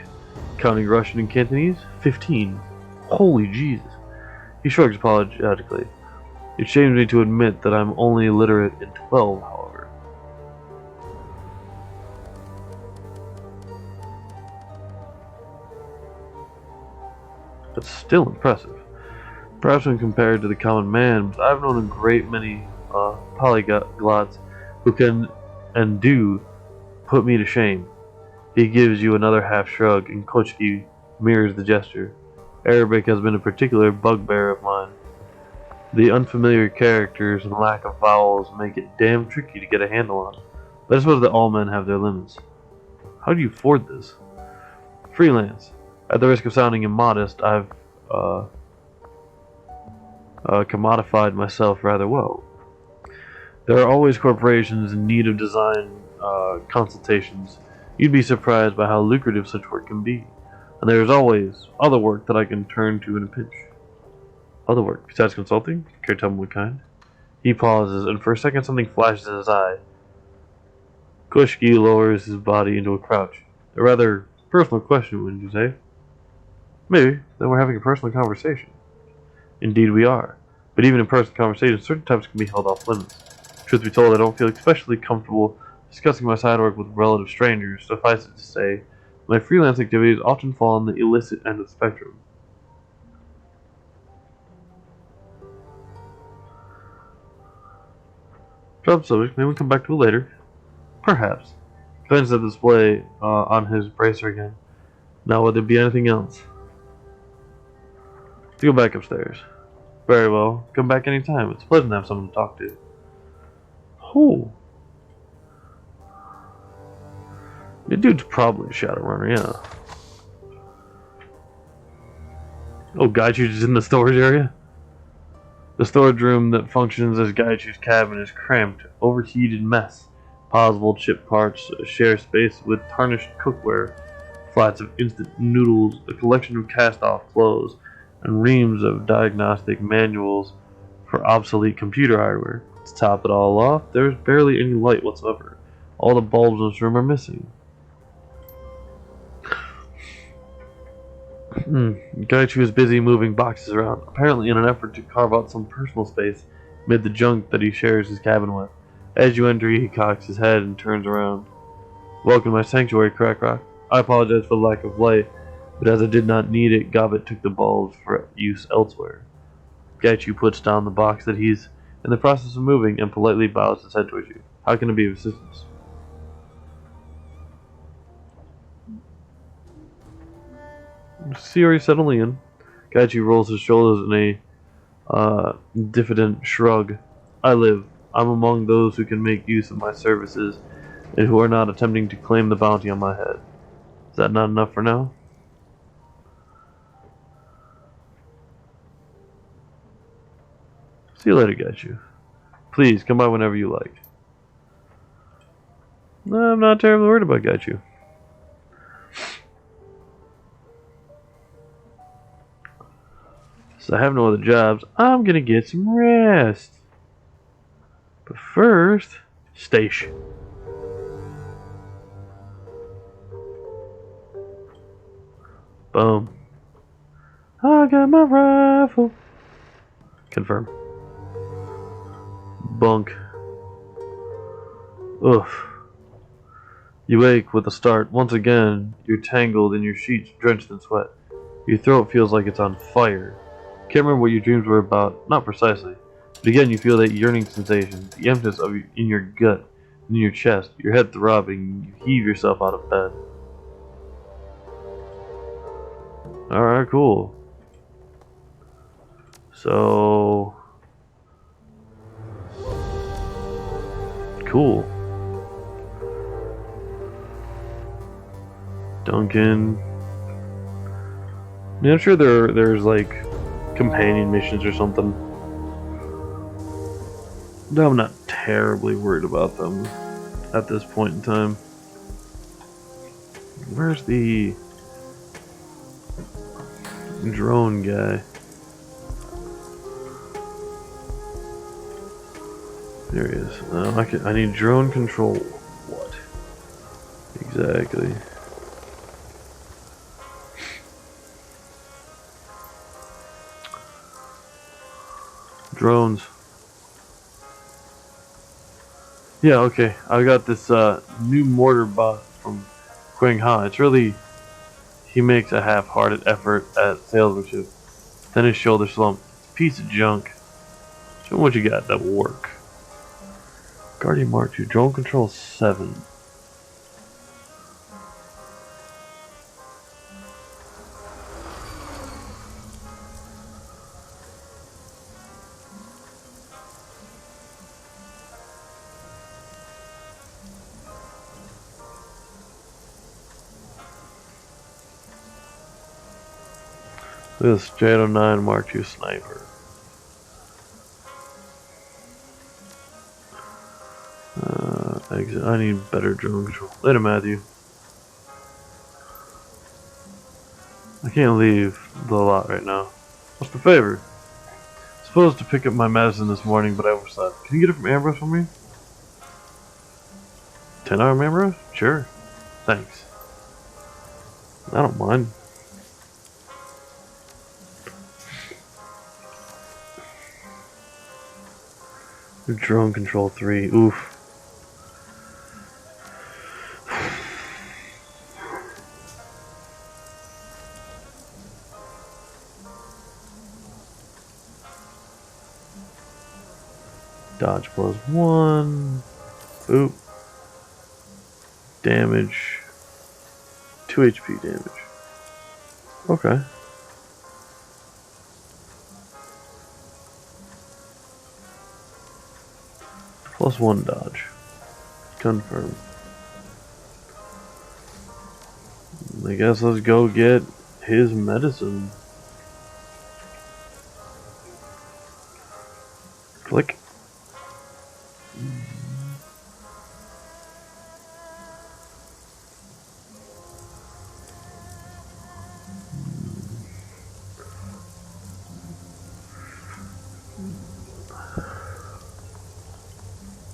Counting Russian and Cantonese? 15. Holy Jesus. He shrugs apologetically. It shames me to admit that I'm only literate in 12, however. That's still impressive. Perhaps when compared to the common man, but I've known a great many polyglots who can and do put me to shame. He gives you another half shrug, and Kochki mirrors the gesture. Arabic has been a particular bugbear of mine. The unfamiliar characters and lack of vowels make it damn tricky to get a handle on. But I suppose that all men have their limits. How do you afford this? Freelance. At the risk of sounding immodest, I've commodified myself rather well. There are always corporations in need of design consultations. You'd be surprised by how lucrative such work can be. And there is always other work that I can turn to in a pinch. Other work, besides consulting? Care to tell me what kind? He pauses, and for a second something flashes in his eye. Kushki lowers his body into a crouch. A rather personal question, wouldn't you say? Maybe. Then we're having a personal conversation. Indeed we are. But even in personal conversations, certain types can be held off limits. Truth be told, I don't feel especially comfortable discussing my side work with relative strangers. Suffice it to say, my freelance activities often fall on the illicit end of the spectrum. Drop subject, maybe we'll come back to it later. Perhaps. Depends on the display on his bracer again. Now, would there be anything else? Let's go back upstairs. Very well. Come back anytime. It's pleasant to have someone to talk to. Oh. The dude's probably a Shadowrunner, yeah. Oh, Gaichu's in the storage area? The storage room that functions as Gaichu's cabin is cramped, overheated mess. Piles of old chip parts share space with tarnished cookware, flats of instant noodles, a collection of cast-off clothes, and reams of diagnostic manuals for obsolete computer hardware. To top it all off, there's barely any light whatsoever. All the bulbs in this room are missing. Gaichu is busy moving boxes around, apparently in an effort to carve out some personal space amid the junk that he shares his cabin with. As you enter, he cocks his head and turns around. Welcome to my sanctuary, XCrackrok. I apologize for the lack of light, but as I did not need it, Gobbet took the bulbs for use elsewhere. Gaichu puts down the box that he's in the process of moving and politely bows his head towards you. How can I be of assistance? Siri settling in. Gaichu rolls his shoulders in a diffident shrug. I'm among those who can make use of my services and who are not attempting to claim the bounty on my head. Is that not enough for now? See you later, Gaichu. Please, come by whenever you like. No, I'm not terribly worried about Gaichu. So I have no other jobs. I'm gonna get some rest. But first, station. Boom. I got my rifle. Confirm. Bunk. Oof. You wake with a start. Once again, you're tangled in your sheets, drenched in sweat. Your throat feels like it's on fire. Can't remember what your dreams were about, not precisely. But again, you feel that yearning sensation, the emptiness in your gut, in your chest, your head throbbing. You heave yourself out of bed. Alright, cool. So... cool. Duncan. Yeah, I'm sure there's like companion missions or something. No, I'm not terribly worried about them at this point in time. Where's the drone guy? There he is. I need drone control. What? Exactly. Drones. Yeah, okay. I got this new mortar bot from Quang Ha. It's really... he makes a half-hearted effort at salesmanship. Then his shoulder slump. Piece of junk. Show me what you got that will work. Guardian Mark II. Drone control 7. This J09 Mark II sniper. Exit. I need better drone control. Later, Matthew. I can't leave the lot right now. What's the favor? Supposed to pick up my medicine this morning, but I overslept. Can you get it from Ambrose for me? 10-hour Ambrose? Sure. Thanks. I don't mind. Drone control 3. Oof. Dodge +1. Oop. Damage. 2 HP damage. Okay. +1 dodge. Confirm. I guess let's go get his medicine. Click.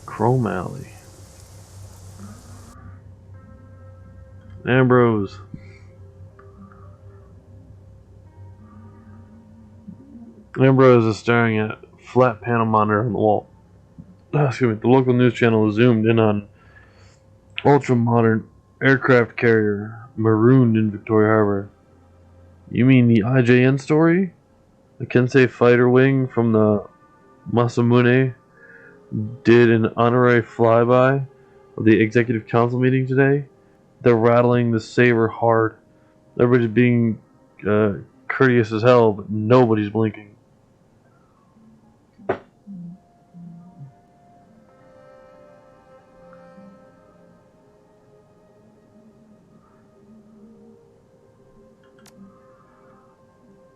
Chrome Alley. Ambrose. Ambrose is staring at a flat panel monitor on the wall. Excuse me. The local news channel is zoomed in on ultra modern aircraft carrier marooned in Victoria Harbor. You mean the IJN story? The Kensei fighter wing from the Masamune did an honorary flyby of the executive council meeting today. They're rattling the saber hard. Everybody's being courteous as hell, but nobody's blinking.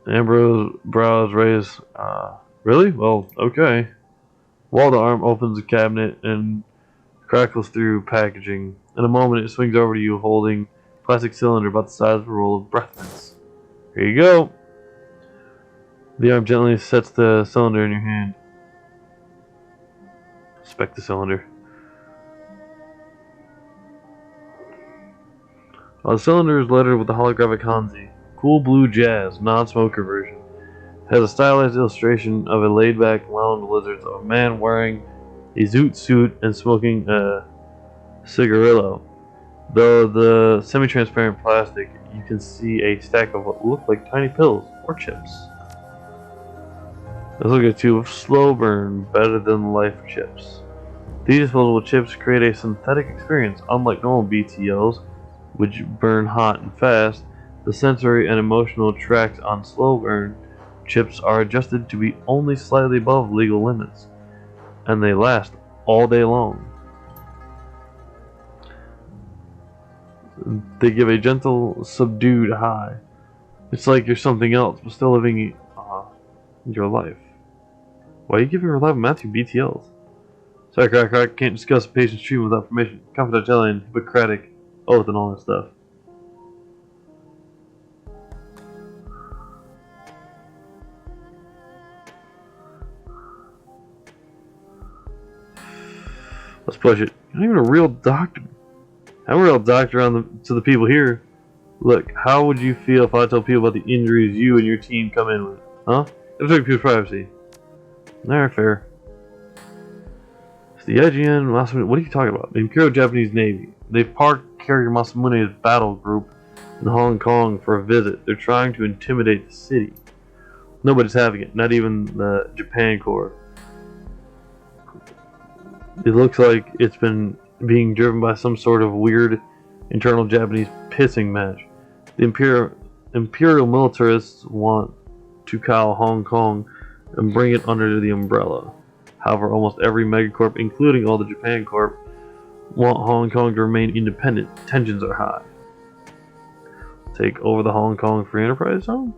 Ambrose's brows raise. Really? Well, okay. Waldo arm opens the cabinet and crackles through packaging. In a moment, it swings over to you holding a plastic cylinder about the size of a roll of breath mints. Here you go. The arm gently sets the cylinder in your hand. Inspect the cylinder. The cylinder is lettered with the holographic Hanzi. Cool blue jazz, non-smoker version. Has a stylized illustration of a laid-back lounge lizard of a man wearing a zoot suit and smoking a cigarillo. Though the semi-transparent plastic, you can see a stack of what look like tiny pills or chips. Let's look at a tube of slow burn, better than life chips. These disposable chips create a synthetic experience, unlike normal BTLs, which burn hot and fast. The sensory and emotional tracks on slow burn chips are adjusted to be only slightly above legal limits, and they last all day long. They give a gentle, subdued high. It's like you're something else, but still living your life. Why are you giving your life Matthew BTLs? Sorry, XCrackrok, can't discuss a patient's treatment without permission. Confidentiality and Hippocratic oath and all that stuff. Let's push it. You're not even a real doctor. I'm a real doctor to the people here. Look, how would you feel if I told people about the injuries you and your team come in with? Huh? It'll take people's privacy. Alright, fair. It's the IGN Masamune. What are you talking about? The Imperial Japanese Navy. They've parked Carrier Masamune's battle group in Hong Kong for a visit. They're trying to intimidate the city. Nobody's having it, not even the Japan Corps. It looks like it's been being driven by some sort of weird internal Japanese pissing match. The imperial militarists want to cow Hong Kong and bring it under the umbrella. However, almost every megacorp, including all the Japan Corp, want Hong Kong to remain independent. Tensions are high. Take over the Hong Kong Free Enterprise Zone?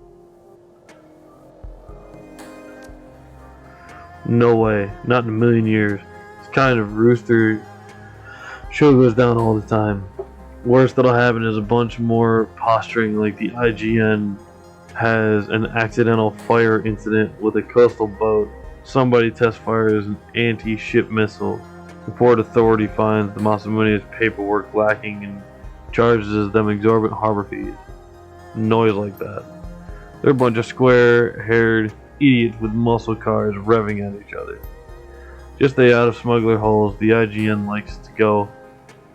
No way. Not in a million years. Kind of rooster show goes down all the time. Worst that'll happen is a bunch more posturing like the IGN has an accidental fire incident with a coastal boat. Somebody test fires an anti-ship missile. The Port Authority finds the Masamune's paperwork lacking and charges them exorbitant harbor fees. Noise like that. They're a bunch of square-haired idiots with muscle cars revving at each other. Just stay out of smuggler holes. The IGN likes to go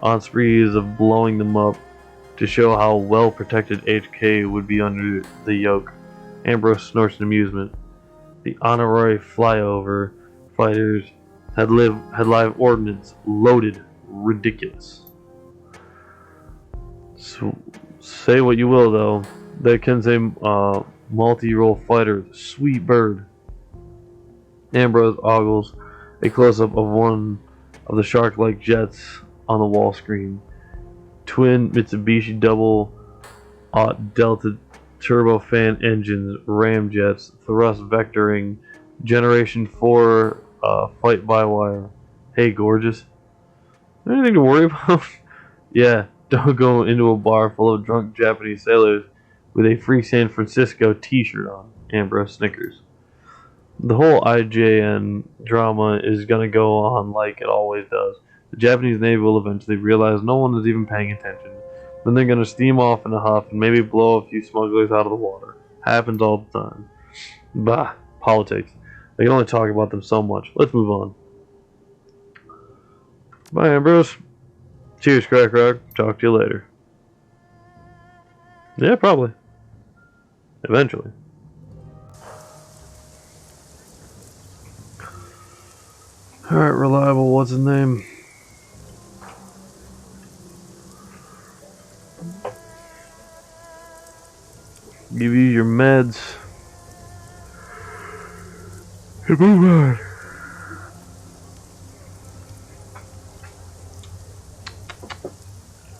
on sprees of blowing them up to show how well protected HK would be under the yoke. Ambrose snorts in amusement. The honorary flyover fighters had live ordnance loaded. Ridiculous. So, say what you will though, that Kensei multi-role fighter, sweet bird. Ambrose ogles a close-up of one of the shark-like jets on the wall screen. Twin Mitsubishi double-aught Delta turbofan engines, ramjets, thrust vectoring, Generation 4 fight-by-wire. Hey, gorgeous. Anything to worry about? Yeah, don't go into a bar full of drunk Japanese sailors with a Free San Francisco t-shirt on. Ambrose snickers. The whole IJN drama is going to go on like it always does. The Japanese Navy will eventually realize no one is even paying attention. Then they're going to steam off in a huff and maybe blow a few smugglers out of the water. Happens all the time. Bah, politics. They can only talk about them so much. Let's move on. Bye, Ambrose. Cheers, XCrackrok. Talk to you later. Yeah, probably. Eventually. Alright, reliable, what's his name? Give you your meds. And move on.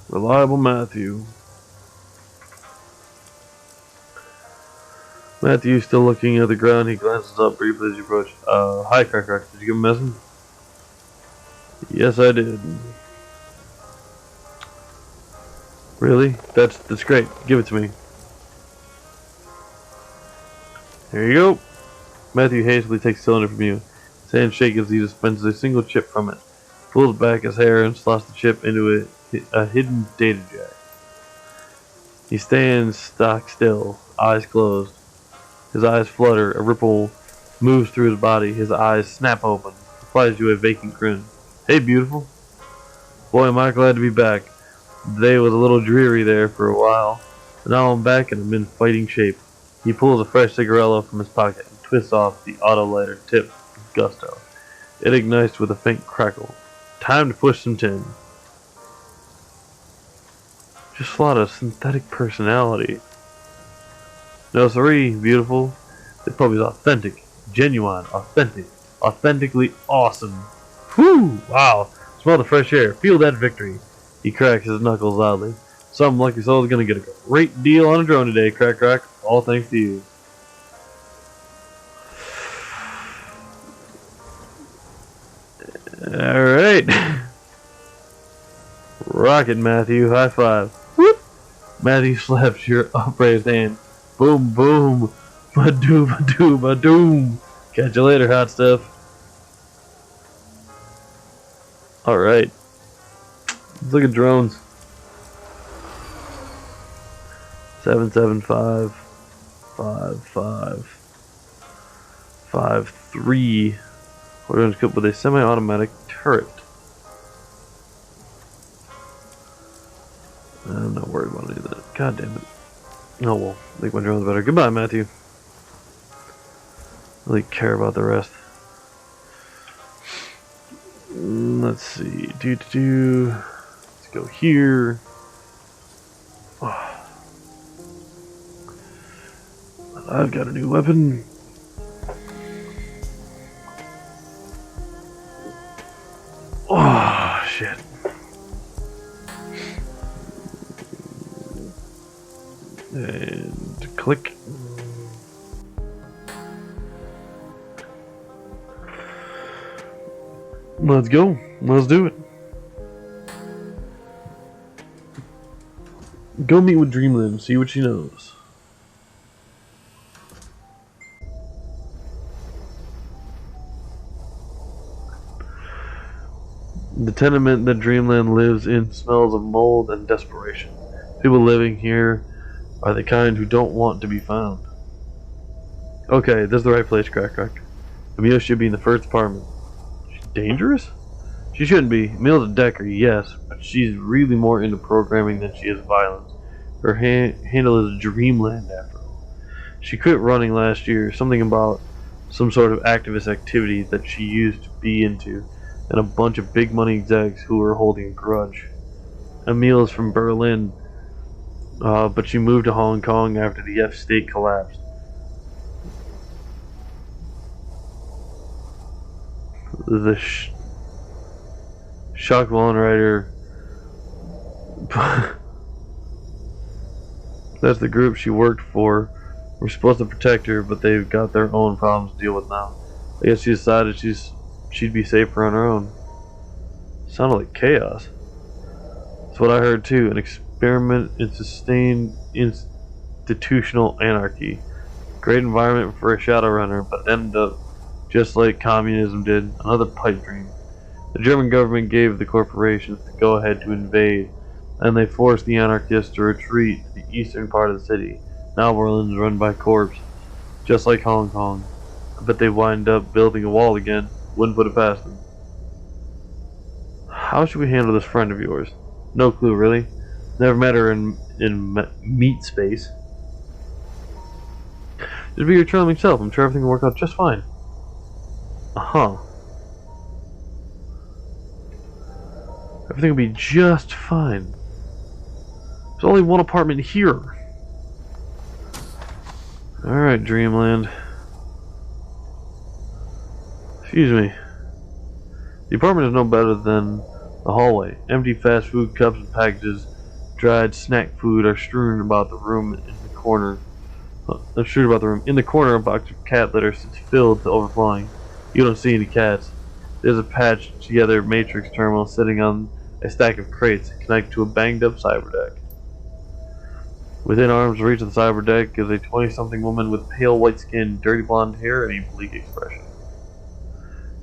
Reliable Matthew. Matthew still looking at the ground. He glances up briefly as you approach. Hi, XCrackrok. Did you give him a message? Yes, I did. Really? That's great. Give it to me. There you go. Matthew hastily takes the cylinder from you. His hand shakes as he dispenses a single chip from it. Pulls back his hair and slots the chip into a hidden data jack. He stands stock still, eyes closed. His eyes flutter, a ripple moves through his body, his eyes snap open. He flies you a vacant grin. Hey, beautiful. Boy, am I glad to be back. The day was a little dreary there for a while, but now I'm back and I'm in fighting shape. He pulls a fresh cigarello from his pocket and twists off the auto lighter tip with gusto. It ignites with a faint crackle. Time to push some tin. Just a lot of synthetic personality. No, sorry, beautiful. This puppy's authentic, genuine, authentically awesome. Whew! Wow! Smell the fresh air. Feel that victory. He cracks his knuckles loudly. Some lucky soul is gonna get a great deal on a drone today, XCrackrok. All thanks to you. Alright. Rocket, Matthew. High five. Whoop! Matthew slaps your upraised hand. Boom, boom. Ba-doom, ba-doom, ba-doom. Catch you later, hot stuff. Alright. Let's look at drones. 775-5553. Drones equipped with a semi-automatic turret. I'm not worried about any of that. God damn it. Oh well, I think my drone's better. Goodbye, Matthew. I really care about the rest. Let's see. Let's go here. Oh. I've got a new weapon. Oh shit. And click. Let's go. Let's do it. Go meet with Dreamland, see what she knows. The tenement that Dreamland lives in smells of mold and desperation. People living here are the kind who don't want to be found. Okay, this is the right place, XCrackrok. Emil should be in the first apartment. She's dangerous? She shouldn't be. Emil's a decker, yes, but she's really more into programming than she is violence. Her handle is Dreamland, after all. She quit running last year, something about some sort of activist activity that she used to be into, and a bunch of big money execs who were holding a grudge. Emil is from Berlin, but she moved to Hong Kong after the F state collapsed. The shock writer. That's the group she worked for. We're supposed to protect her, but they've got their own problems to deal with now. I guess she decided she'd be safer on her own. Sounded like chaos. That's what I heard too. An experiment in sustained institutional anarchy. Great environment for a Shadowrunner, but ended up just like communism did. Another pipe dream. The German government gave the corporations the go-ahead to invade, and they forced the anarchists to retreat to the eastern part of the city. Now Berlin's run by corps, just like Hong Kong. I bet they wind up building a wall again. Wouldn't put it past them. How should we handle this friend of yours? No clue, really. Never met her in meat space. Just be your charming self. I'm sure everything will work out just fine. Uh-huh. Everything will be just fine. There's only one apartment here. Alright, Dreamland. Excuse me. The apartment is no better than the hallway. Empty fast food cups and packages, dried snack food are strewn about the room in the corner. In the corner, a box of cat litter sits filled to overflowing. You don't see any cats. There's a patched together matrix terminal sitting on a stack of crates connected to a banged up cyber deck. Within arm's reach of the cyber deck is a 20-something woman with pale white skin, dirty blonde hair, and a bleak expression.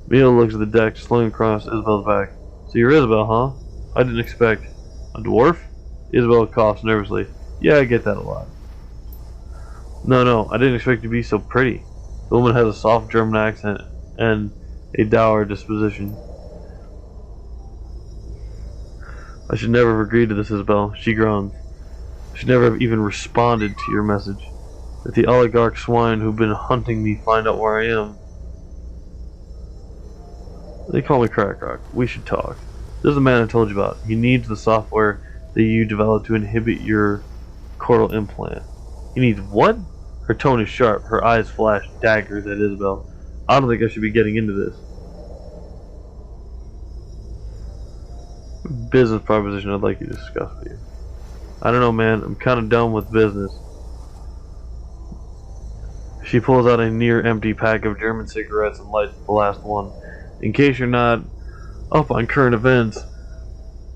Mia looks at the deck, slowing across Isabel's back. So you're Isabel, huh? I didn't expect. A dwarf? Isabel coughs nervously. Yeah, I get that a lot. No, I didn't expect you to be so pretty. The woman has a soft German accent and a dour disposition. I should never have agreed to this, Isabel. She groans. I should never have even responded to your message. If the oligarch swine who've been hunting me find out where I am... They call me XCrackrok. We should talk. This is the man I told you about. He needs the software that you developed to inhibit your chordal implant. He needs what? Her tone is sharp. Her eyes flash daggers at Isabel. I don't think I should be getting into this. Business proposition I'd like you to discuss with you. I don't know, man. I'm kind of done with business. She pulls out a near-empty pack of German cigarettes and lights the last one. In case you're not up on current events,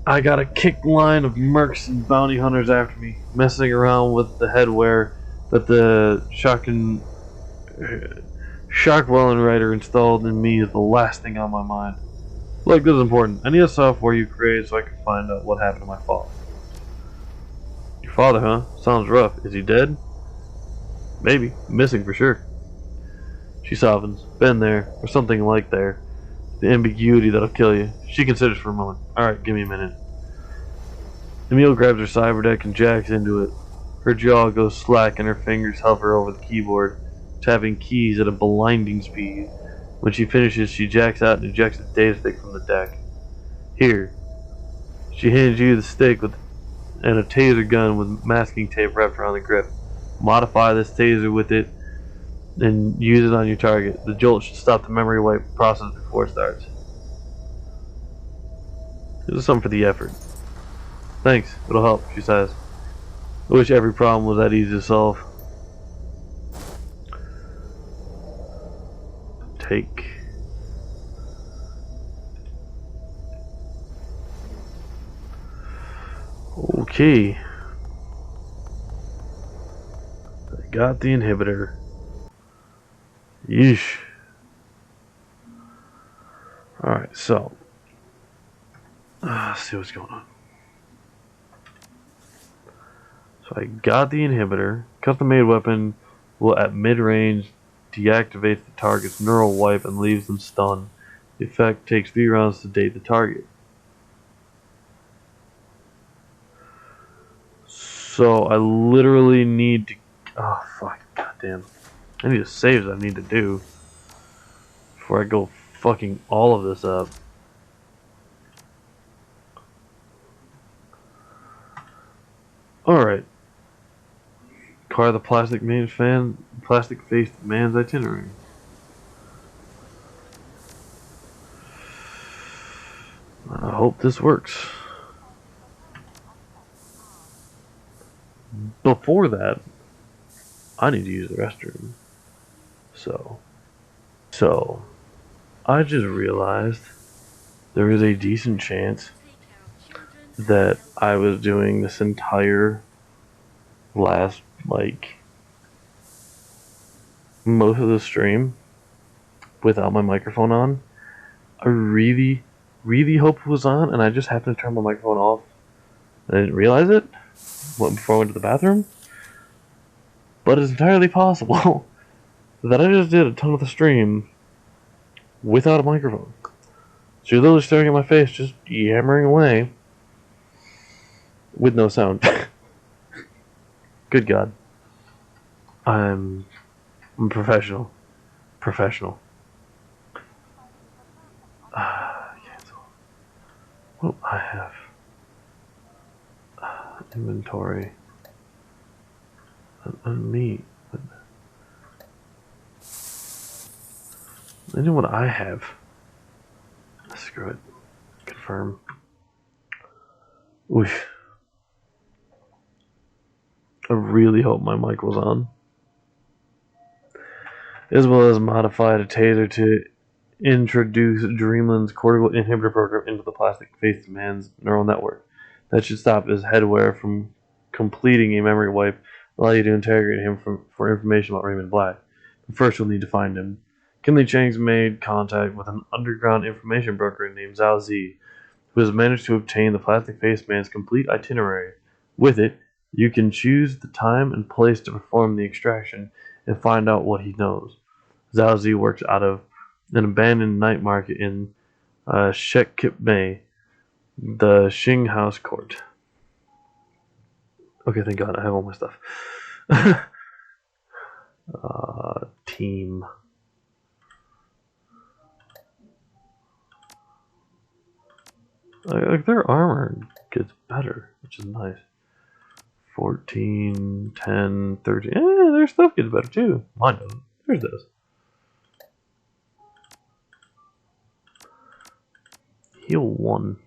I got a kick line of mercs and bounty hunters after me, messing around with the headwear that the Shockwellen writer installed in me is the last thing on my mind. Look, this is important. I need a software you created so I can find out what happened to my father. Your father, huh? Sounds rough. Is he dead? Maybe. Missing for sure. She softens. Been there, or something like there. The ambiguity that'll kill you. She considers for a moment. Alright, give me a minute. Emile grabs her cyber deck and jacks into it. Her jaw goes slack and her fingers hover over the keyboard, tapping keys at a blinding speed. When she finishes, she jacks out and ejects the data stick from the deck. Here. She hands you the stick and a taser gun with masking tape wrapped around the grip. Modify this taser with it and use it on your target. The jolt should stop the memory wipe process before it starts. This is something for the effort. Thanks, it'll help, she says. I wish every problem was that easy to solve. Take. Okay. I got the inhibitor. Yeesh. Alright, so. Let's see what's going on. So I got the inhibitor. Custom-made weapon will at mid-range deactivate the target's neural wipe and leaves them stunned. The effect takes 3 rounds to date the target. So I literally need to... Oh, fuck. Goddamn. I need to save that I need to do before I go fucking all of this up. Alright. Car the plastic-faced man's itinerary. I hope this works. Before that, I need to use the restroom. So, I just realized there is a decent chance that I was doing this entire last, most of the stream without my microphone on. I really, really hope it was on, and I just happened to turn my microphone off. I didn't realize it before I went to the bathroom. But it's entirely possible that I just did a ton of the stream without a microphone. So you're literally staring at my face, just yammering away. with no sound. Good God. I'm professional. Professional. Cancel. What do I have? Inventory. Me. I know what I have. Screw it. Confirm. Oof. I really hope my mic was on. As well as modified a taser to introduce Dreamland's cortical inhibitor program into the plastic-faced man's neural network. That should stop his headwear from completing a memory wipe, allow you to interrogate him for information about Raymond Black. But first, you'll need to find him. Kinley Chang's made contact with an underground information broker named Zhao Zi, who has managed to obtain the plastic-faced man's complete itinerary. With it, you can choose the time and place to perform the extraction and find out what he knows. Zhao Zi works out of an abandoned night market in Shekip-Mei, the Xing House Court. Okay, thank God, I have all my stuff. Team. Like their armor gets better, which is nice. 14, 10, 13. Their stuff gets better too. Mine doesn't. Theirs does. Heal 1.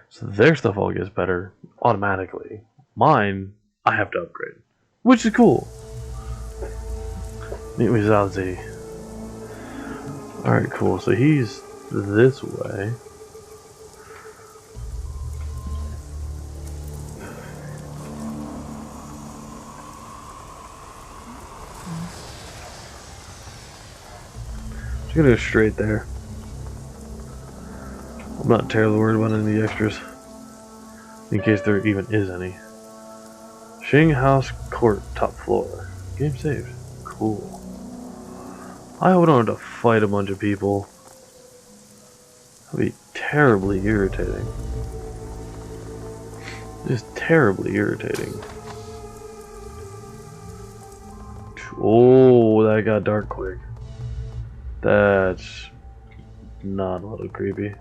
So their stuff all gets better automatically. Mine, I have to upgrade, which is cool. Meet me Zhao Zi. Alright, cool. So he's this way. Just gonna go straight there. I'm not terribly worried about any of the extras, in case there even is any. Xing House Court, top floor. Game saved. Cool. I don't have to fight a bunch of people. That'd be terribly irritating. Just terribly irritating. Oh, that got dark quick. That's not a little creepy.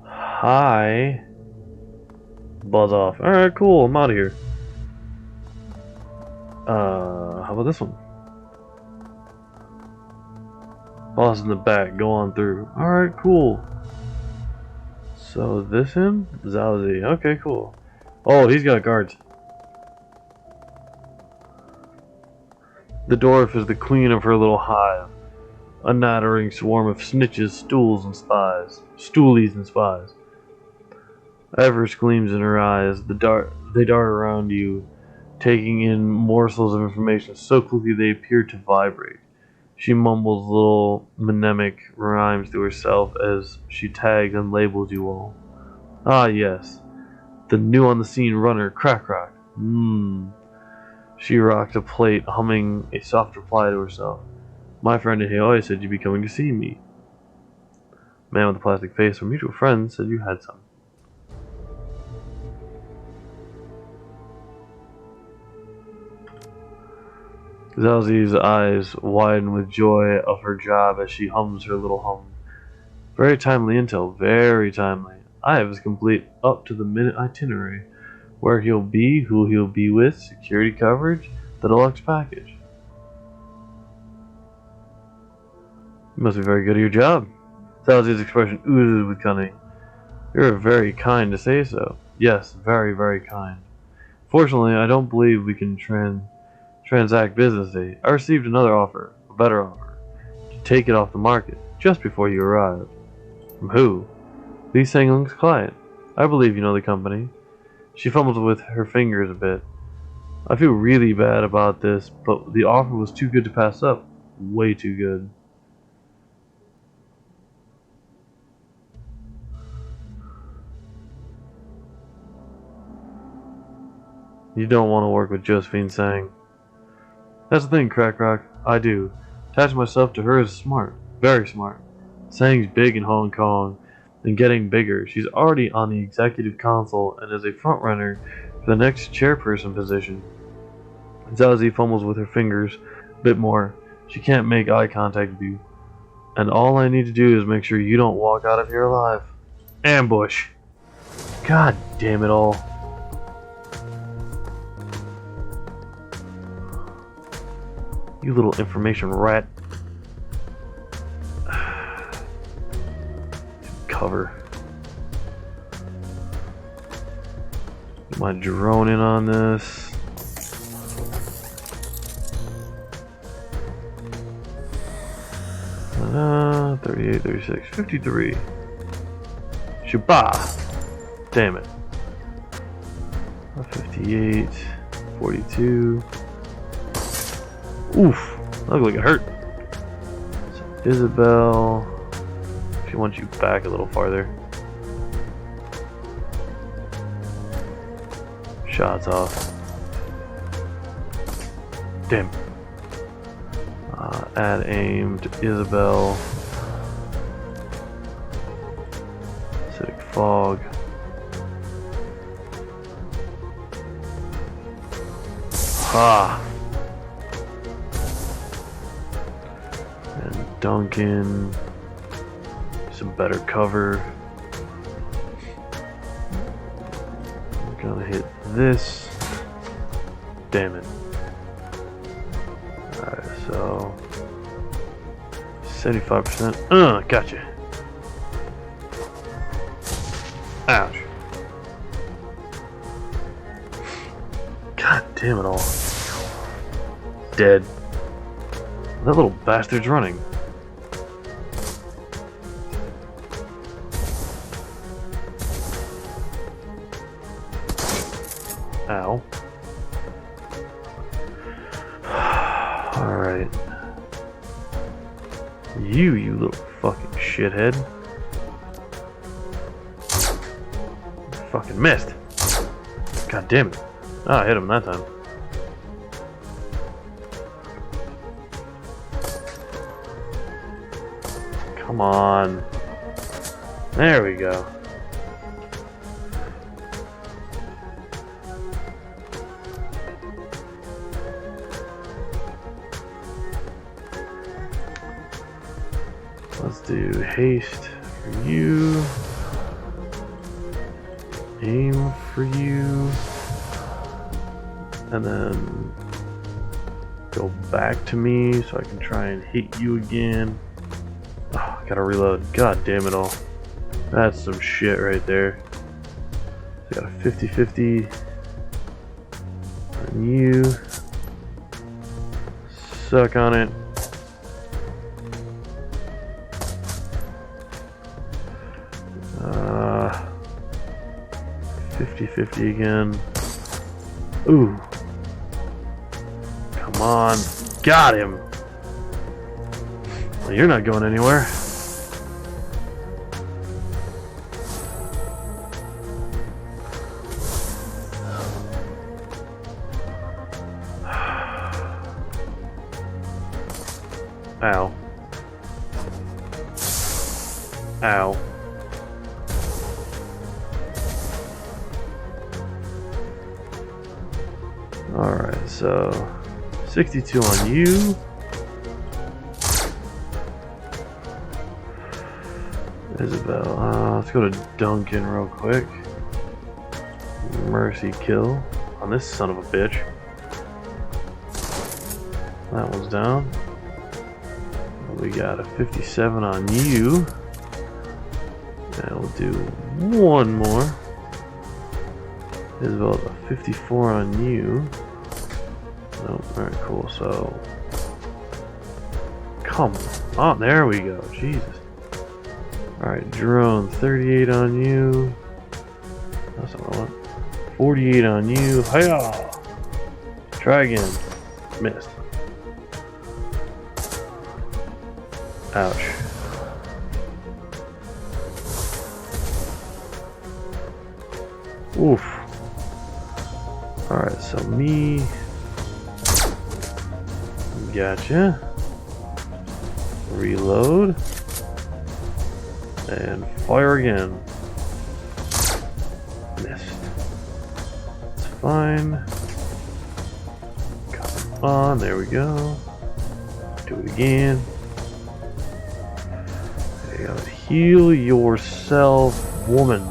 Hi. Buzz off. Alright, cool. I'm out of here. How about this one? Boss in the back. Go on through. Alright, cool. So, this him? Zhao Zi. Okay, cool. Oh, he's got guards. The dwarf is the queen of her little hive. A nattering swarm of snitches, stools, and spies. Stoolies and spies. Avarice gleams in her eyes. They dart around you, taking in morsels of information so quickly they appear to vibrate. She mumbles little mnemonic rhymes to herself as she tags and labels you all. Ah, yes. The new on the scene runner, XCrackrok. She rocked a plate, humming a soft reply to herself. My friend Aoi said you'd be coming to see me. Man with the plastic face, our mutual friend, said you had some. Zhao Zi's eyes widen with joy of her job as she hums her little hum. Very timely intel, very timely. I have his complete up-to-the-minute itinerary. Where he'll be, who he'll be with, security coverage, the deluxe package. You must be very good at your job. Zhao Zi's expression oozes with cunning. You're very kind to say so. Yes, very, very kind. Fortunately, I don't believe we can transact business today. I received another offer, a better offer, to take it off the market, just before you arrived. From who? Li Sangling's client. I believe you know the company. She fumbles with her fingers a bit. I feel really bad about this, but the offer was too good to pass up. Way too good. You don't want to work with Josephine Sang. That's the thing, XCrackrok. I do. Attaching myself to her is smart. Very smart. Sang's big in Hong Kong and getting bigger. She's already on the executive council and is a frontrunner for the next chairperson position. Zazie fumbles with her fingers a bit more. She can't make eye contact with you. And all I need to do is make sure you don't walk out of here alive. Ambush. God damn it all. You little information rat. Cover. Get my drone in on this. 38, 36, 53. Shabba! Damn it. 58, 42. Oof! That looked like it hurt. So Isabel. She wants you back a little farther. Shots off. Damn. Add aim to Isabel. Acidic fog. Ha! And Duncan. Some better cover. I'm gonna hit this. Damn it. Alright, so 75%. Gotcha. Ouch. God damn it all. Dead. That little bastard's running. Ow. Alright. You little fucking shithead. Fucking missed. God damn it. Ah, I hit him that time. Come on. There we go. Let's do haste for you. Aim for you. And then go back to me so I can try and hit you again. Oh, gotta reload. God damn it all. That's some shit right there. So got a 50-50 on you. Suck on it. Uh, 50-50 again. Ooh. Come on. Got him. Well, you're not going anywhere. Ow. Ow. Alright, so 62 on you. Isabel. Let's go to Duncan real quick. Mercy kill on this son of a bitch. That one's down. We got a 57 on you. And we'll do one more. Isabel, a 54 on you. Nope, alright, cool. So, come on, there we go. Jesus. Alright, drone, 38 on you. That's not what I want. 48 on you. Hiya! Try again. Missed. Ouch. Oof. Alright, so me. Gotcha. Reload. And fire again. Missed. It's fine. Come on, there we go. Do it again. There you go. Heal yourself, woman.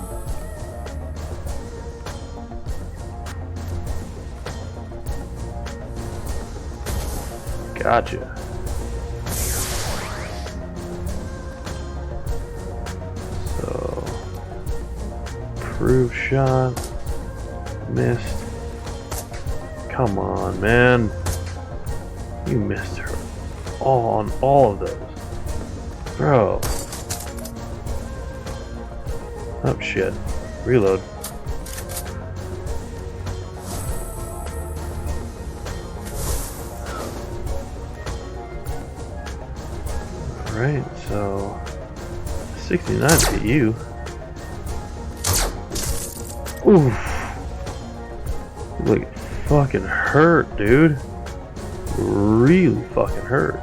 Gotcha. So, proof shot. Missed. Come on, man. You missed her. On all of those. Bro. Oh shit. Reload. Alright, so 69 to you. Oof. Like fucking hurt, dude. Really fucking hurt.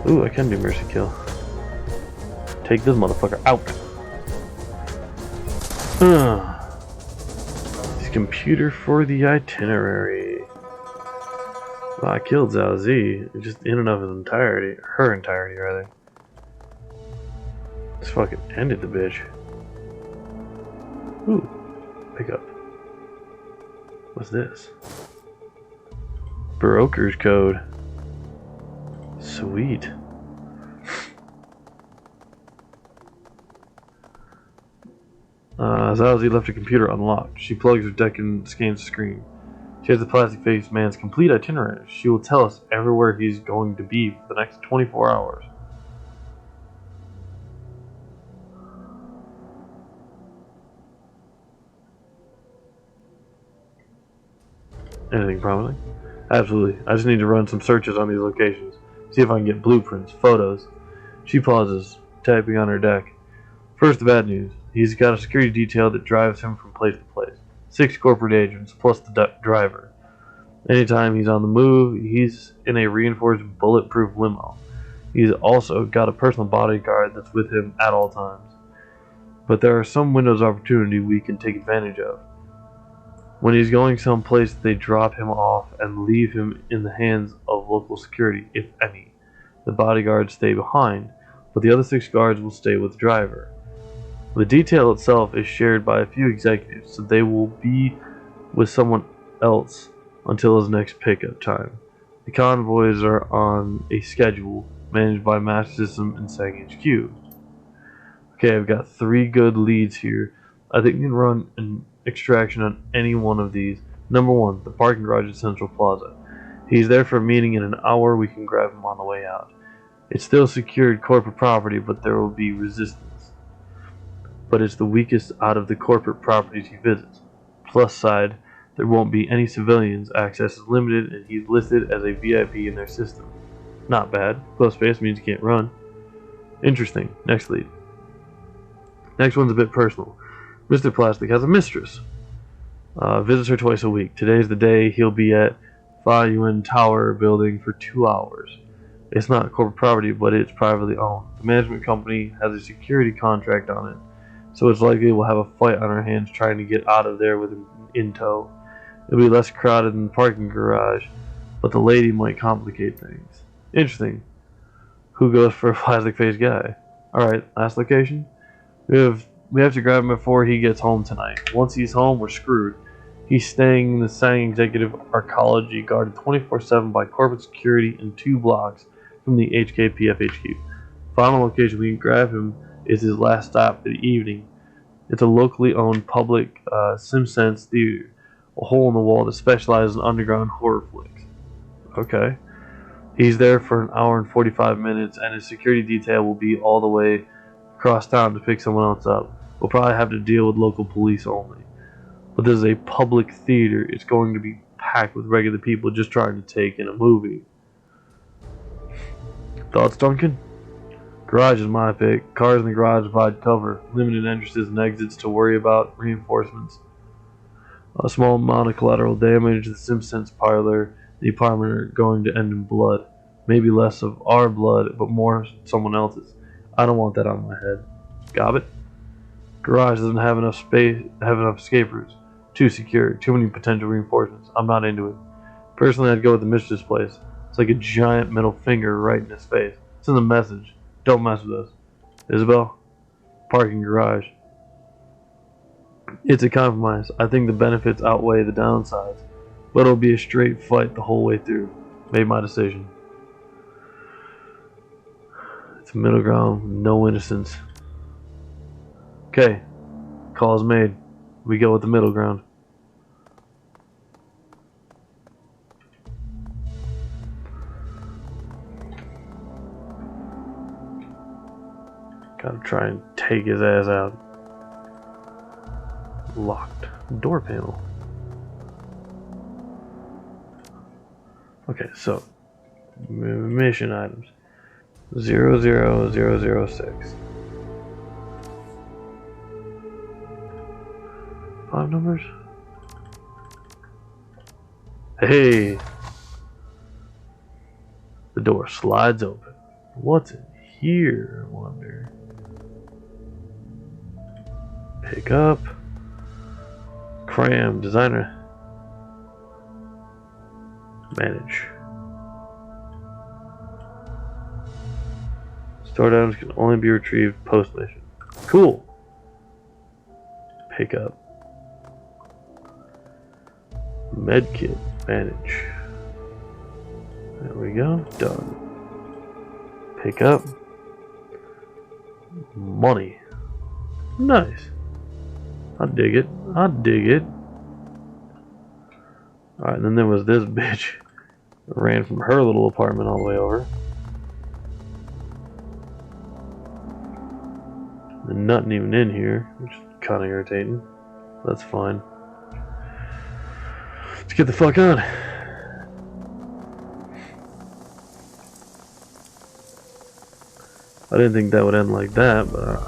Ooh, I can do mercy kill. Take this motherfucker out. This computer for the itinerary. Well, I killed Zhao Z, just in and of his entirety, her entirety rather. Just fucking ended the bitch. Ooh, pick up. What's this? Broker's code. Sweet. Zhao Z left her computer unlocked. She plugs her deck and scans the screen. She has the plastic-faced man's complete itinerary. She will tell us everywhere he's going to be for the next 24 hours. Anything promising? Absolutely. I just need to run some searches on these locations. See if I can get blueprints, photos. She pauses, typing on her deck. First, the bad news. He's got a security detail that drives him from place to place. 6 corporate agents, plus the driver. Anytime he's on the move, he's in a reinforced bulletproof limo. He's also got a personal bodyguard that's with him at all times. But there are some windows of opportunity we can take advantage of. When he's going someplace, they drop him off and leave him in the hands of local security, if any. The bodyguards stay behind, but the other 6 guards will stay with the driver. The detail itself is shared by a few executives, so they will be with someone else until his next pickup time. The convoys are on a schedule managed by Master System and SAG HQ. Okay, I've got 3 good leads here. I think we can run an extraction on any one of these. Number 1, the parking garage at Central Plaza. He's there for a meeting in an hour. We can grab him on the way out. It's still secured corporate property, but there will be resistance. But it's the weakest out of the corporate properties he visits. Plus side, there won't be any civilians. Access is limited, and he's listed as a VIP in their system. Not bad. Close space means you can't run. Interesting. Next lead. Next one's a bit personal. Mr. Plastic has a mistress. Visits her twice a week. Today's the day he'll be at Fa Yuen Tower building for 2 hours. It's not corporate property, but it's privately owned. The management company has a security contract on it, so it's likely we'll have a fight on our hands trying to get out of there with him in tow. It'll be less crowded than the parking garage, but the lady might complicate things. Interesting. Who goes for a plastic-faced guy? Alright, last location. We have to grab him before he gets home tonight. Once he's home, we're screwed. He's staying in the Sang Executive Arcology, guarded 24/7 by corporate security in 2 blocks from the HKPF HQ. Final location we can grab him is his last stop for the evening. It's a locally owned public SimSense theater, a hole in the wall that specializes in underground horror flicks. Okay. He's there for an hour and 45 minutes, and his security detail will be all the way across town to pick someone else up. We'll probably have to deal with local police only. But this is a public theater. It's going to be packed with regular people just trying to take in a movie. Thoughts, Duncan? Garage is my pick. Cars in the garage provide cover, limited entrances and exits to worry about, reinforcements. A small amount of collateral damage, the Simpsons parlor, the apartment are going to end in blood. Maybe less of our blood, but more someone else's. I don't want that on my head. Got it? Garage doesn't have enough space, have enough escape routes. Too secure, too many potential reinforcements. I'm not into it. Personally, I'd go with the mistress place. It's like a giant middle finger right in his face. It's in the message. Don't mess with us. Isabel? Parking garage. It's a compromise. I think the benefits outweigh the downsides. But it'll be a straight fight the whole way through. Made my decision. It's a middle ground, no innocence. Okay. Call is made. We go with the middle ground. Gotta try and take his ass out. Locked door panel. Okay, so mission items 00006. 5 numbers. Hey, the door slides open. What's in here, I wonder? Pick up. Cram, designer. Manage. Stored items can only be retrieved post mission. Cool. Pick up. Medkit, manage. There we go, done. Pick up. Money. Nice. I dig it. I dig it. Alright, and then there was this bitch that ran from her little apartment all the way over. And nothing even in here, which is kind of irritating. That's fine. Let's get the fuck on. I didn't think that would end like that, but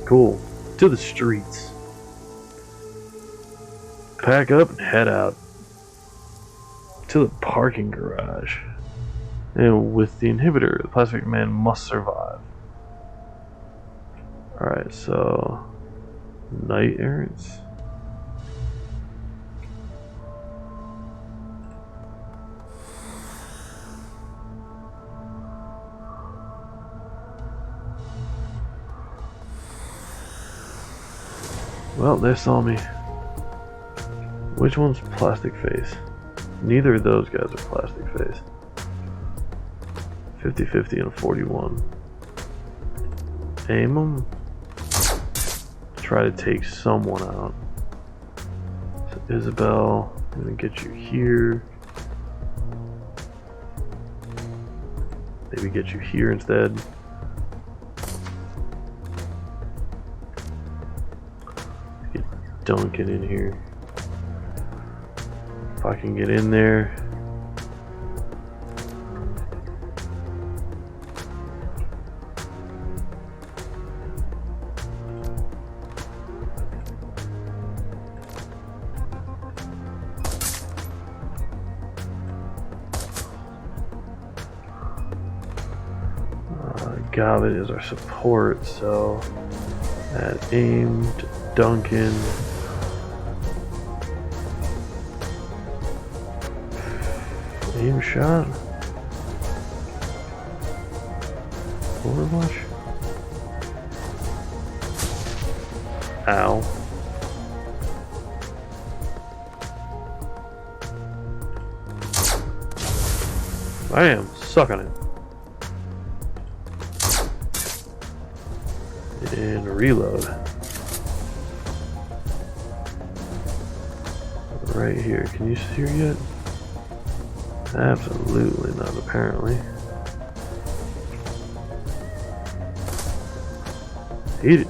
cool. To the streets. Pack up and head out. To the parking garage. And with the inhibitor, the plastic man must survive. Alright, so night errands. Well, they saw me. Which one's plastic face? Neither of those guys are plastic face. 50-50 and 41. Aim them. Try to take someone out. So Isabel, I'm gonna get you here. Maybe get you here instead. Get Duncan in here. If I can get in there. Gavin is our support, so add aim to Duncan. Aim shot. Overwatch. Ow. Bam, suck on it. And reload. Right here. Can you see her yet? Absolutely not, apparently. Eat it.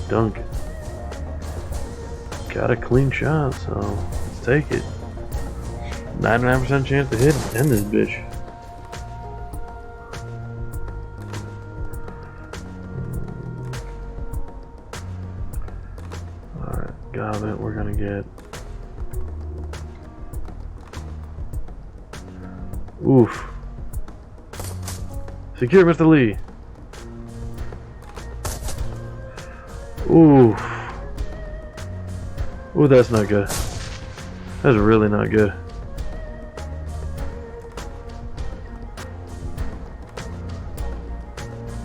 Dunk it. Got a clean shot, so let's take it. 99% chance to hit and end this bitch. gobbet we're gonna get. Oof. Secure, Mr. Lee. Oof. Ooh, that's not good. That's really not good.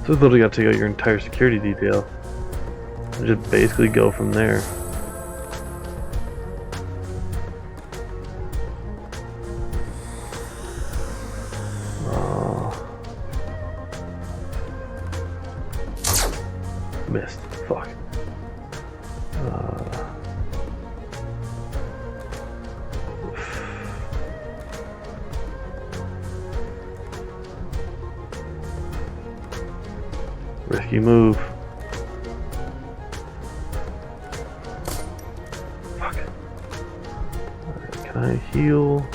So it's literally got to take out your entire security detail and just basically go from there. Missed. Fuck. Risky move. Fuck. Alright, can I heal?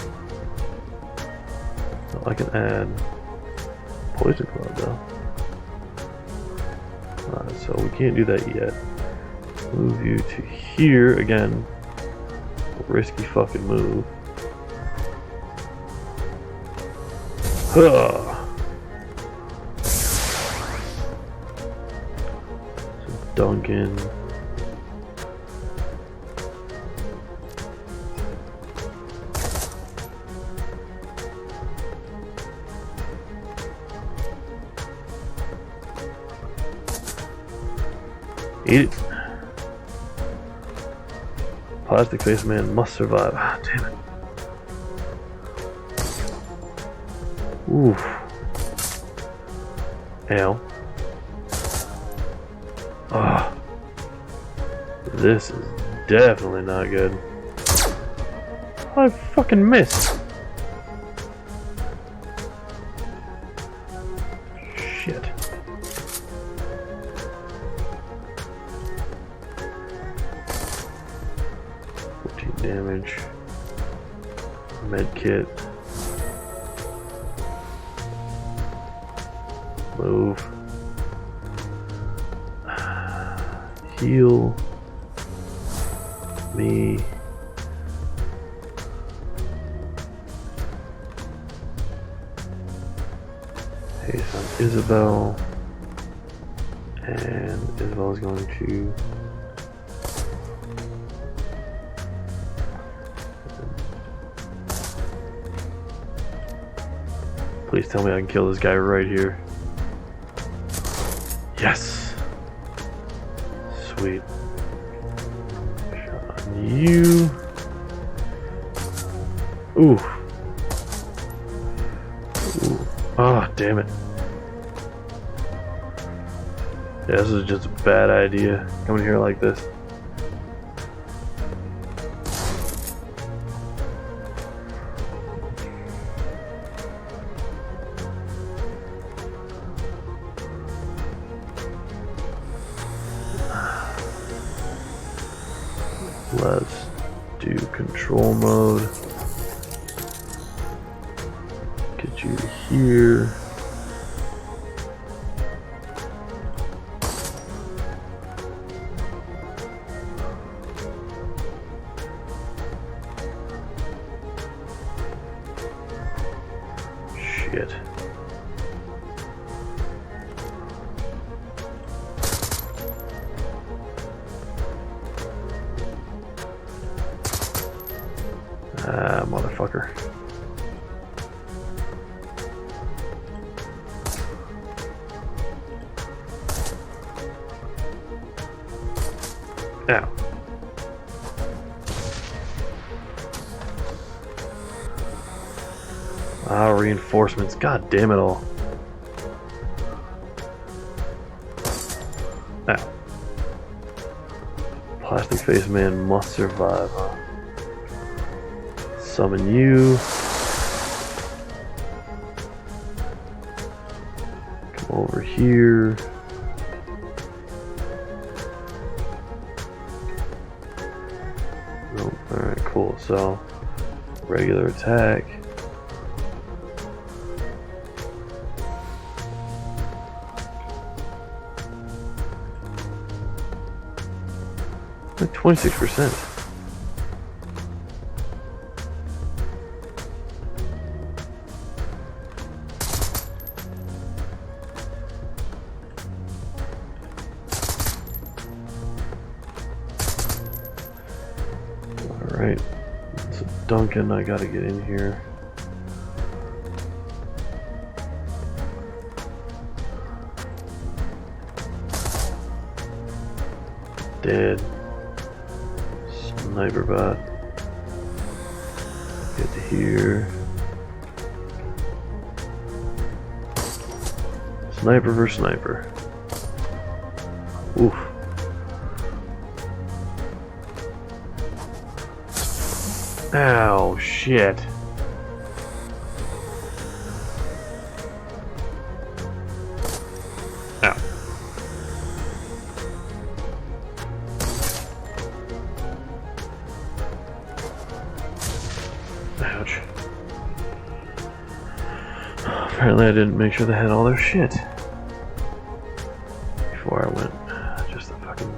Oh, I can add poison cloud though. Alright, so we can't do that yet. Move you to here again. Risky fucking move. Huh. Duncan. Eat it. Plastic face man must survive. Ah, damn it. Oof. Ow. Ah. This is definitely not good. I fucking missed. Shit. Damage. Med kit. Move. Heal. Me. Hey, son, Isabel. And Isabel is going to. Please tell me I can kill this guy right here. Yes! Sweet. Shot on you. Ooh. Ooh. Ah, oh, damn it. Yeah, this is just a bad idea. Coming here like this. Let's do control mode. Get you here. Shit. Ah, motherfucker. Ow. Ah, reinforcements. God damn it all. Ow. Plastic face man must survive, huh? Summon you. Come over here. Nope. Alright, cool. So, regular attack. Like 26%. Alright. So Duncan, I gotta get in here. Dead. Sniper bot. Get to here. Sniper versus sniper. Oof. Ow, shit. Ow. Ouch. Apparently I didn't make sure they had all their shit before I went. Just a fucking...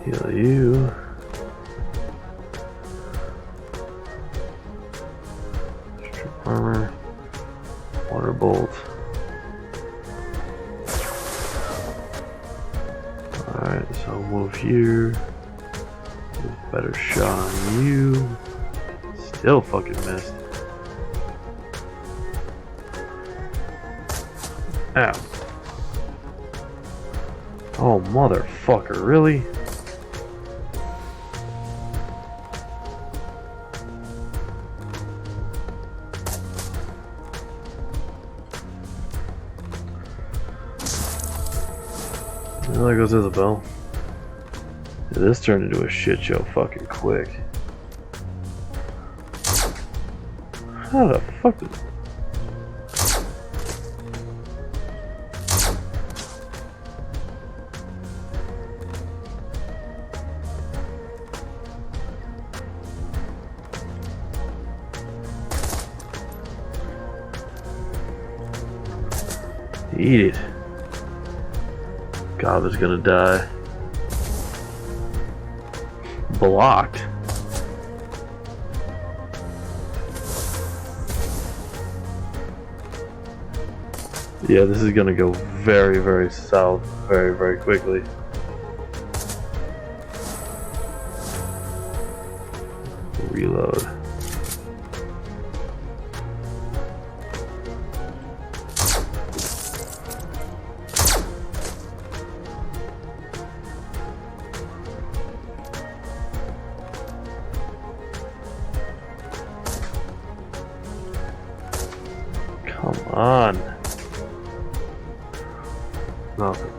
Heal you. Strip armor. Water bolt. Alright, so I'll move here. Get a better shot on you. Still fucking missed. Ow. Oh, motherfucker, really? Well, there goes Isabel. Yeah, this turned into a shit show fucking quick. How the fuck did... Eat it. God is gonna die. Blocked. Yeah, this is gonna go very, very south very, very quickly. Reload. Come on. Nothing.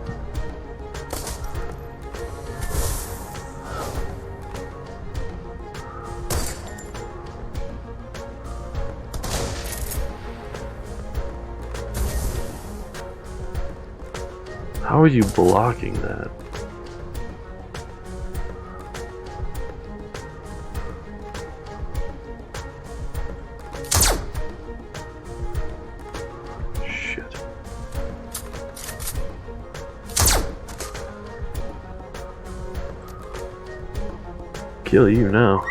How are you blocking that? Kill you now.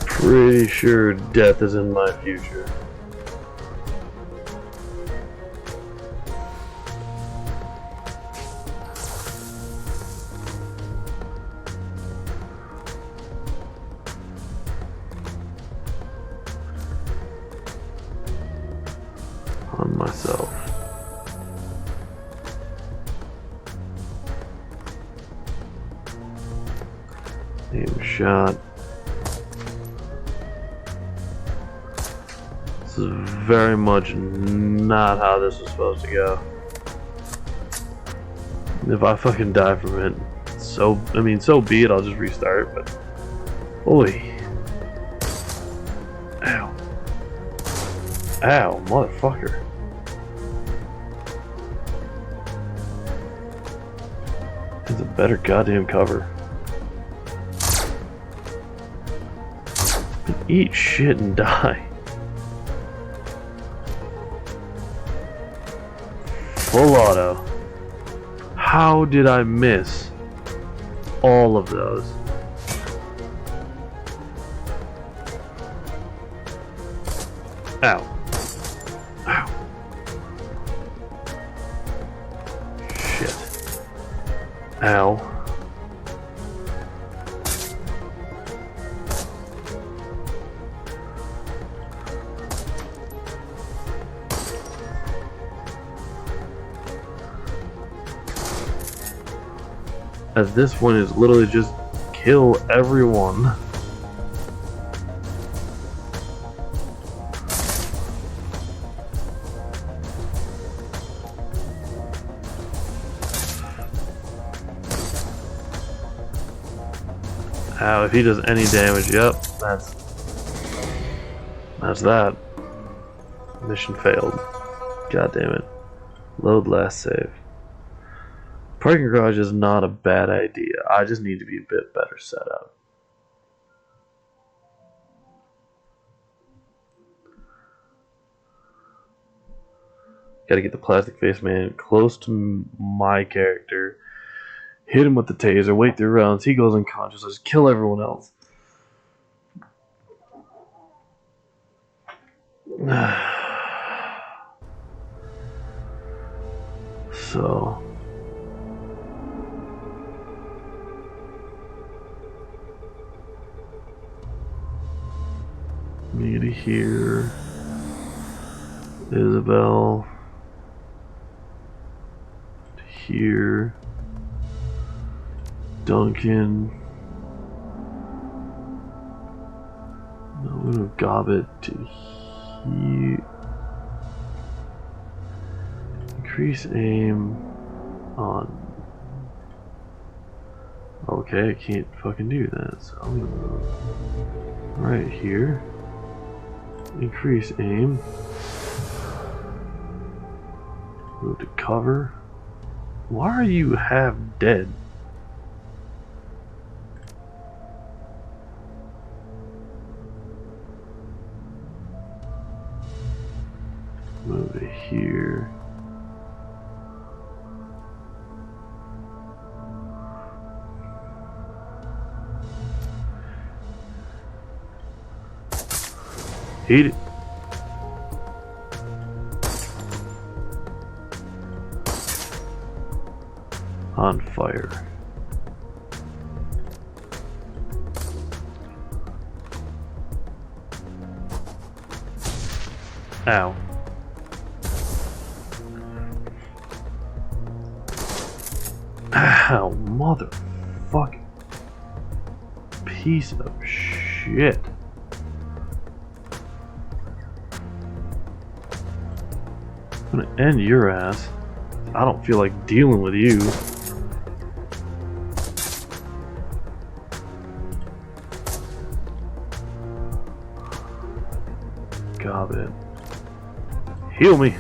Pretty sure death is in my future. Aim shot. This is very much not how this was supposed to go. If I fucking die from it, so be it. I'll just restart. But, oi, ow, ow, motherfucker. It's a better goddamn cover. Eat shit and die. Full auto. How did I miss all of those? Ow. Ow. Shit. Ow. As this one is literally just kill everyone. Ow, if he does any damage, yep, that's that. Mission failed. God damn it. Load last save. Parking garage is not a bad idea. I just need to be a bit better set up. Gotta get the plastic face man close to my character. Hit him with the taser, wait 3 rounds, he goes unconscious, just kill everyone else. So me to here. Isabel to here. Duncan. No, I'm gonna gob it to here. Increase aim on. Okay, I can't fucking do that, so I'm gonna move right here. Increase aim. Move to cover. Why are you half dead? Move it here. Heat it. On fire. Ow. Ow, motherfucking piece of shit. I'm gonna end your ass. I don't feel like dealing with you. Gob it. Heal me.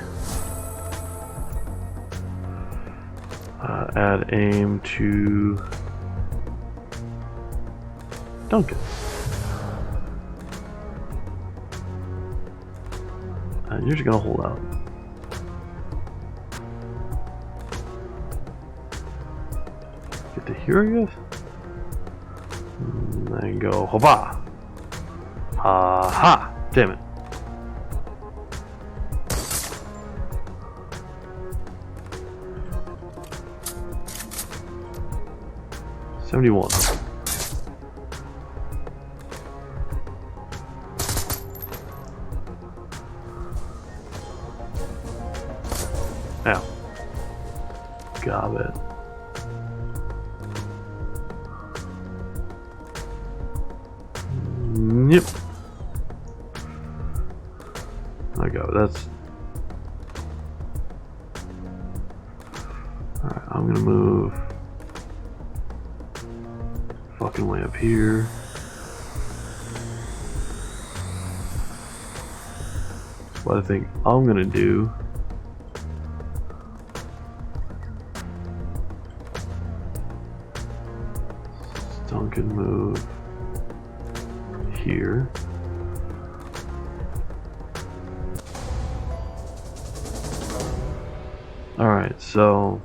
Add aim to Duncan. And you're just gonna hold out. Get the hero, and then go hoba. Ha! Damn it. $71. Ow. Gob it. Yep. I go. That's. Alright, I'm gonna move. Fucking way up here. What I think I'm gonna do. Duncan move here. Alright, so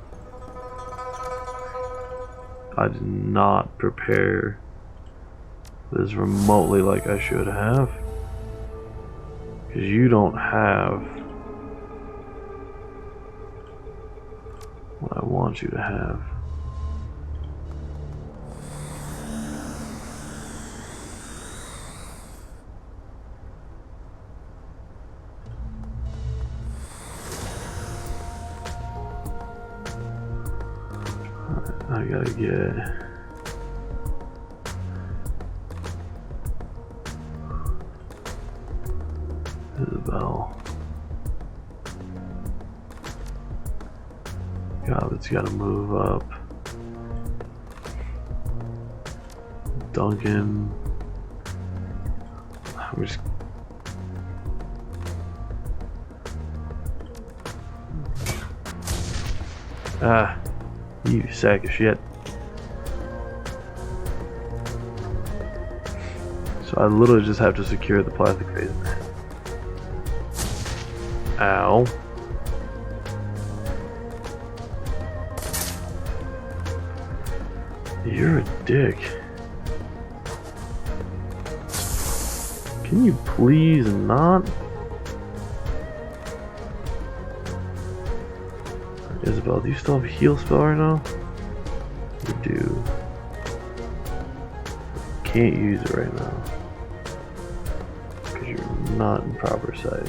I did not prepare this remotely like I should have, because you don't have what I want you to have. I gotta get Isabel. God, it's gotta move up. Duncan. I'm just. Ah. You sack of shit. So I literally just have to secure the plastic phase in there. Ow. You're a dick. Can you please not? Isabel, do you still have a heal spell right now? You do. Can't use it right now. Because you're not in proper sight.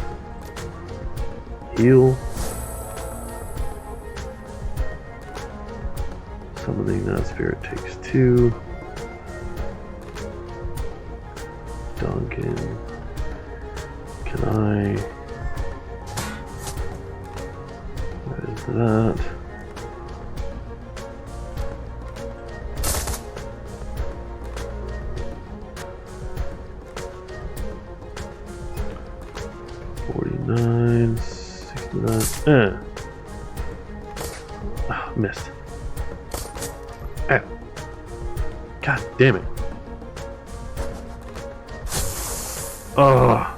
Heal. Summoning that spirit takes 2. Duncan. Can I... that. $49, $69. Ah, missed. Ow. God damn it. Oh.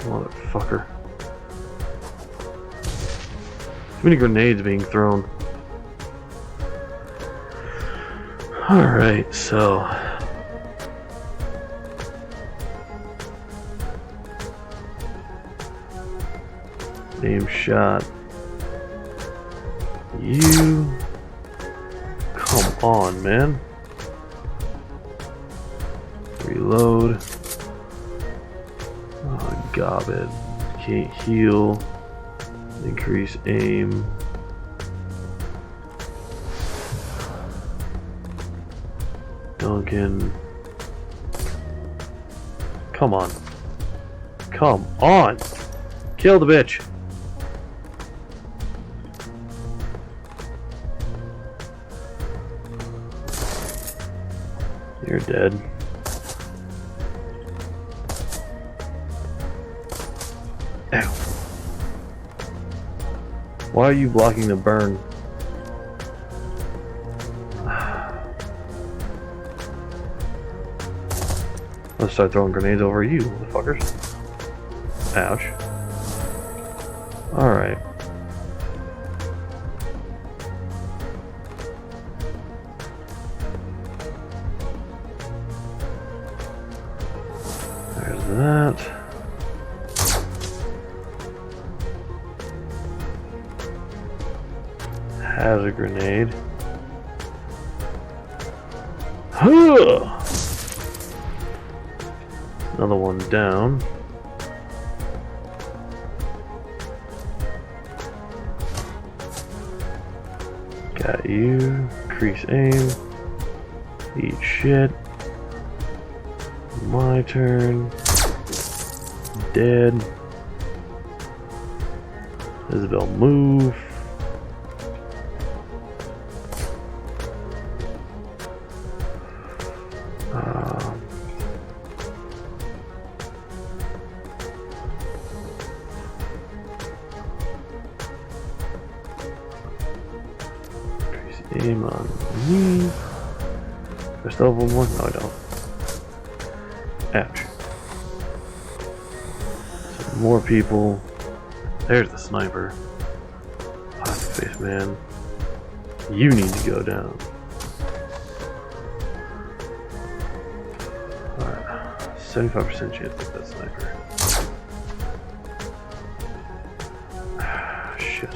Motherfucker. Too many grenades being thrown. Alright, so aim shot. You come on, man. Reload. Oh, garbage. Can't heal. Increase aim. Duncan. Come on. Come on! Kill the bitch! You're dead. Ow. Why are you blocking the burn? Let's start throwing grenades over you, motherfuckers. Ouch. Alright. There's that. Has a grenade. Huh! Another one down. Got you. Increase aim. Eat shit. My turn. Dead. Isabel, move. Aim on me. Do I still have one more? No, I don't. Ouch. Some more people. There's the sniper. Plastic face man. You need to go down. Alright. 75% chance to get that sniper. Shit.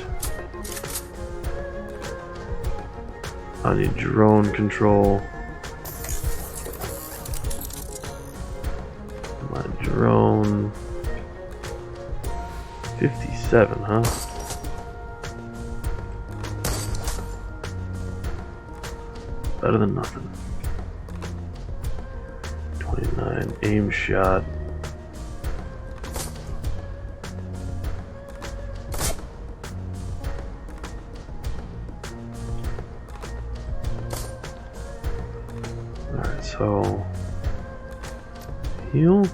I need drone control. My drone. 57, huh? Better than nothing. 29, aim shot. Alright, so heal.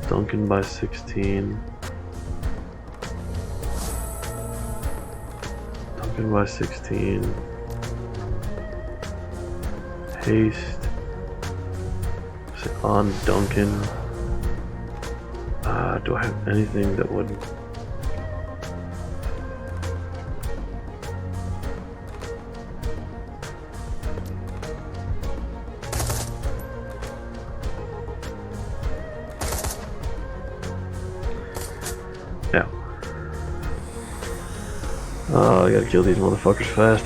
Duncan by 16. Duncan by 16. Haste. On Duncan. Do I have anything that would... Yeah. Oh, I gotta kill these motherfuckers fast.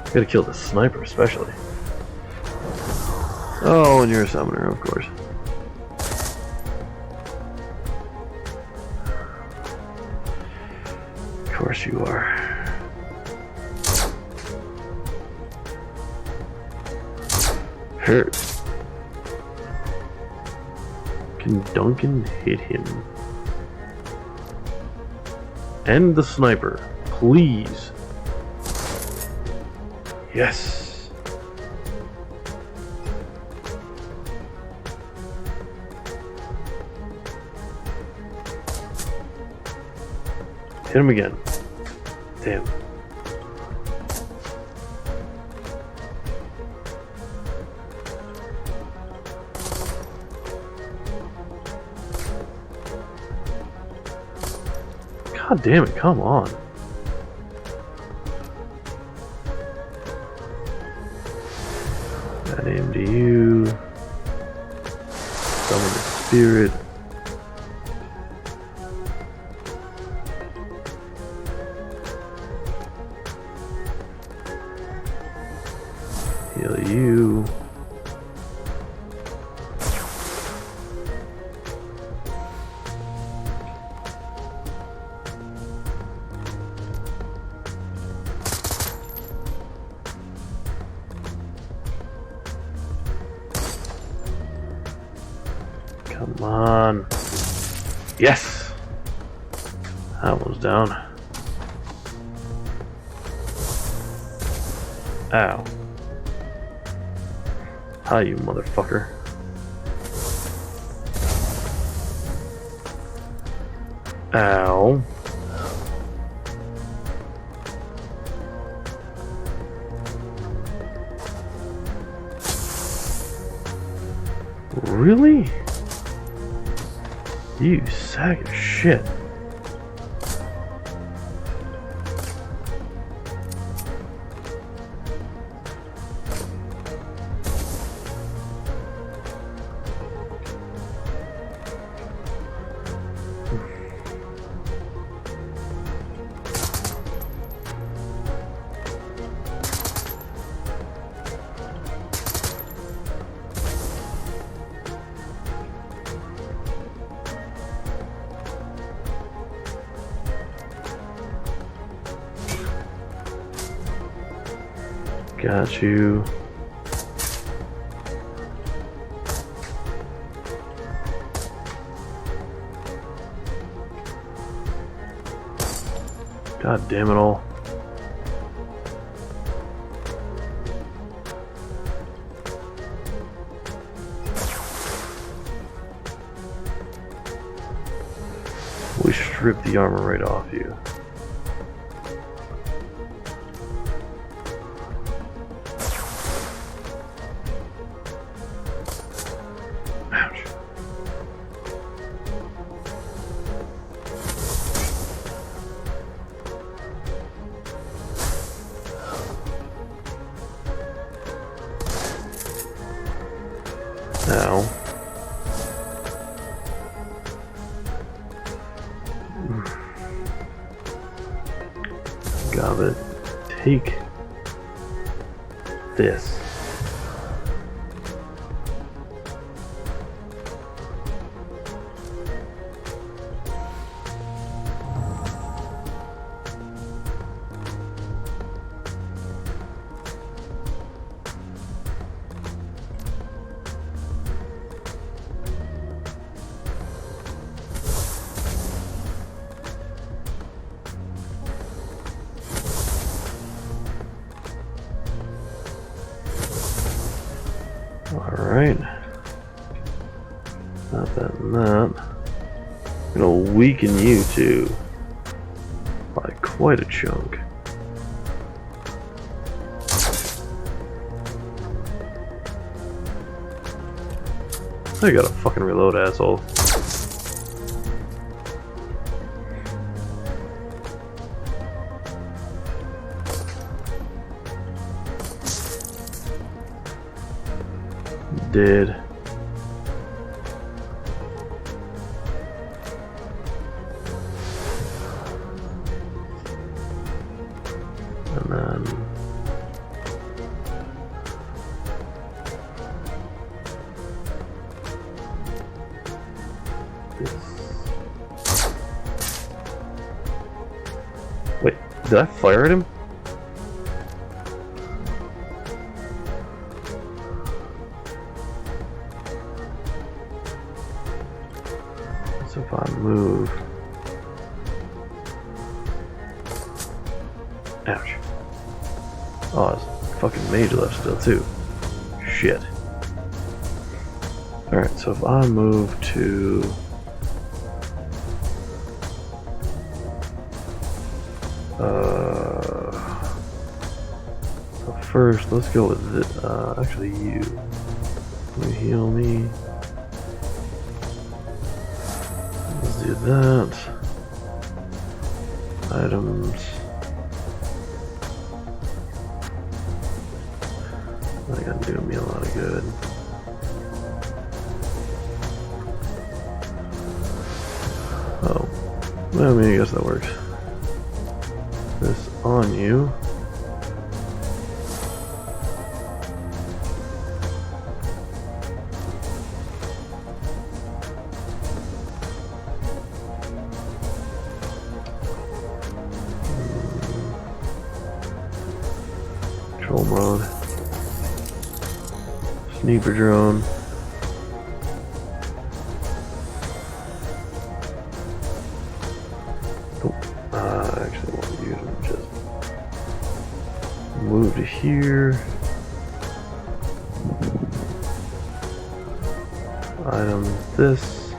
Gotta kill the sniper especially. Oh, and you're a summoner, of course. Of course you are. Hurt. Can Duncan hit him? And the sniper, please. Yes. Hit him again. Damn. God damn it, come on. That aim to you. Summon the spirit. Heal you. Come on. Yes! That one's down. Ow. Hi, you motherfucker. Ow. Really? You sack of shit. Got you. God damn it all. We strip the armor right off you. Ouch. Now. Gotta take this. Alright. Not that and that. I'm gonna weaken you two by quite a chunk. I gotta fucking reload, asshole. Dead. And then this. Wait, did I fire at him? So if I move, ouch. Oh, there's fucking mage left still too. Shit. Alright, so if I move to so first let's go with this. Actually you. Can you heal me? Let's do that. Items. That's gonna do me a lot of good. Oh, well, I mean, I guess that works. This on you. Control mode. Sniper drone. Actually, I want to use them. Just move to here. Item this.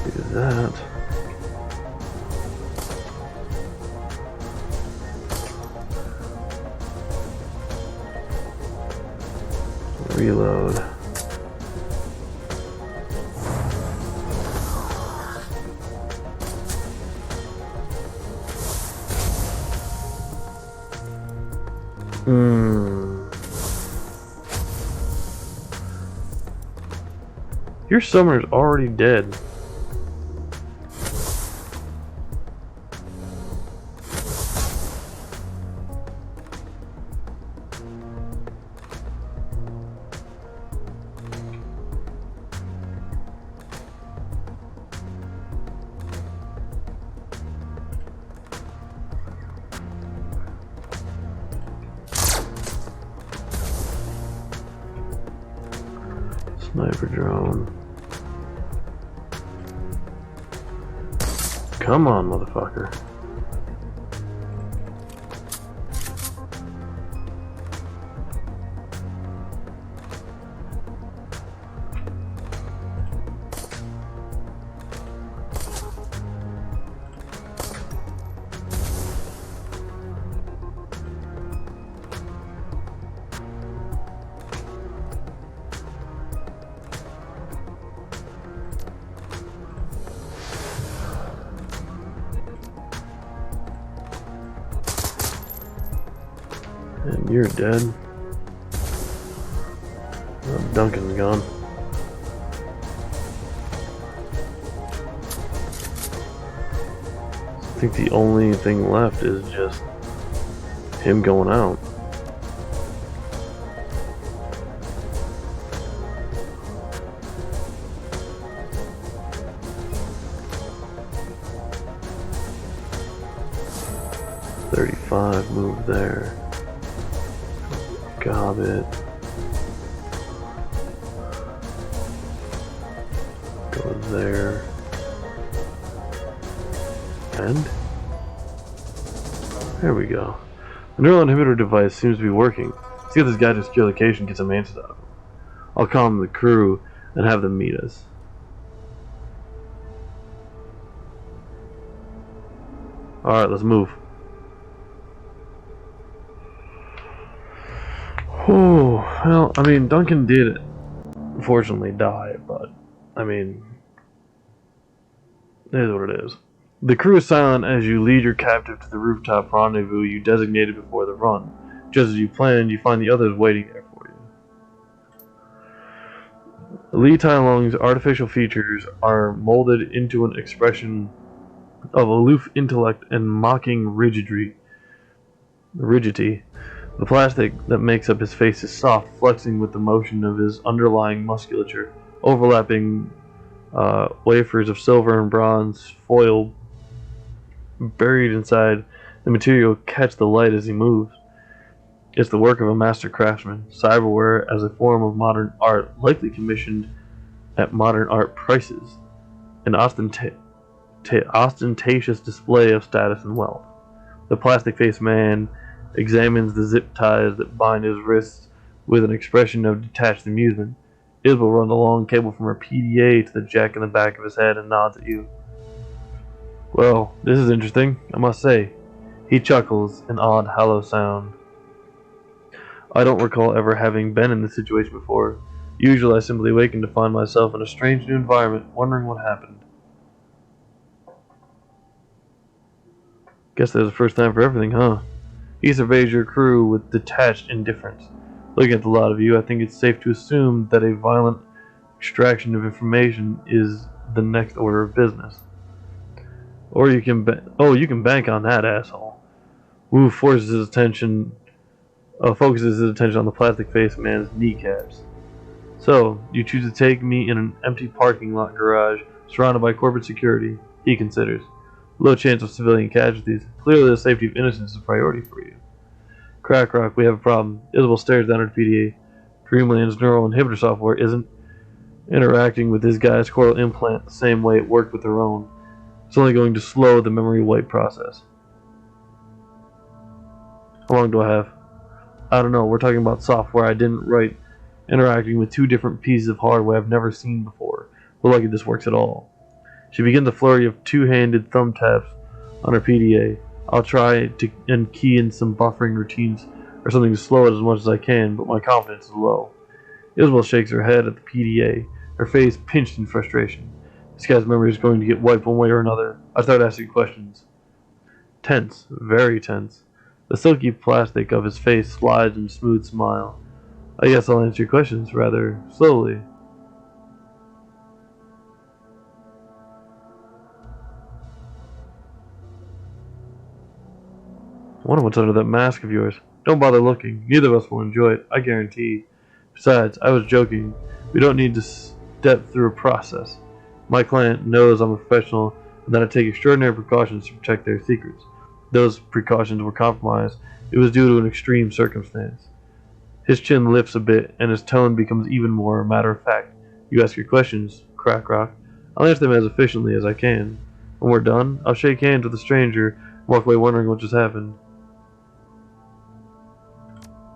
Do that. Reload. Your summoner's already dead. Sniper drone. Come on, motherfucker. And you're dead. Oh, Duncan's gone. I think the only thing left is just him going out. .35 move there. Gobbit. Go there. And there we go. The neural inhibitor device seems to be working. Let's get this guy to secure location and get some answers out of him. I'll calm the crew and have them meet us. Alright, let's move. Oh, well, I mean, Duncan did unfortunately die, but, I mean, it is what it is. The crew is silent as you lead your captive to the rooftop rendezvous you designated before the run. Just as you planned, you find the others waiting there for you. Lee Tai-Lung's artificial features are molded into an expression of aloof intellect and mocking rigidity. The plastic that makes up his face is soft, flexing with the motion of his underlying musculature. Overlapping wafers of silver and bronze foil buried inside the material catch the light as he moves. It's the work of a master craftsman. Cyberware as a form of modern art, likely commissioned at modern art prices. An ostentatious display of status and wealth. The plastic-faced man examines the zip ties that bind his wrists with an expression of detached amusement. Isabel runs a long cable from her PDA to the jack in the back of his head and nods at you. Well, this is interesting, I must say. He chuckles, an odd, hollow sound. I don't recall ever having been in this situation before. Usually I simply awaken to find myself in a strange new environment, wondering what happened. Guess there's a first time for everything, huh? He surveys your crew with detached indifference. Looking at the lot of you, I think it's safe to assume that a violent extraction of information is the next order of business. Or you can you can bank on that, asshole. Wu focuses his attention on the plastic-faced man's kneecaps. So, you choose to take me in an empty parking lot garage surrounded by corporate security, he considers. Low chance of civilian casualties. Clearly the safety of innocence is a priority for you. XCrackrok, we have a problem. Isabel stares down at PDA. Dreamland's neural inhibitor software isn't interacting with this guy's coral implant the same way it worked with her own. It's only going to slow the memory wipe process. How long do I have? I don't know, we're talking about software I didn't write, interacting with two different pieces of hardware I've never seen before. We're lucky this works at all. She begins a flurry of two-handed thumb taps on her PDA. I'll try to key in some buffering routines or something to slow it as much as I can, but my confidence is low. Isabel shakes her head at the PDA, her face pinched in frustration. This guy's memory is going to get wiped one way or another. I start asking questions. Tense, very tense. The silky plastic of his face slides in a smooth smile. I guess I'll answer your questions rather slowly. I wonder what's under that mask of yours. Don't bother looking. Neither of us will enjoy it, I guarantee. Besides, I was joking. We don't need to step through a process. My client knows I'm a professional and that I take extraordinary precautions to protect their secrets. Those precautions were compromised. It was due to an extreme circumstance. His chin lifts a bit and his tone becomes even more matter-of-fact. You ask your questions, XCrackrok. I'll answer them as efficiently as I can. When we're done, I'll shake hands with the stranger and walk away wondering what just happened.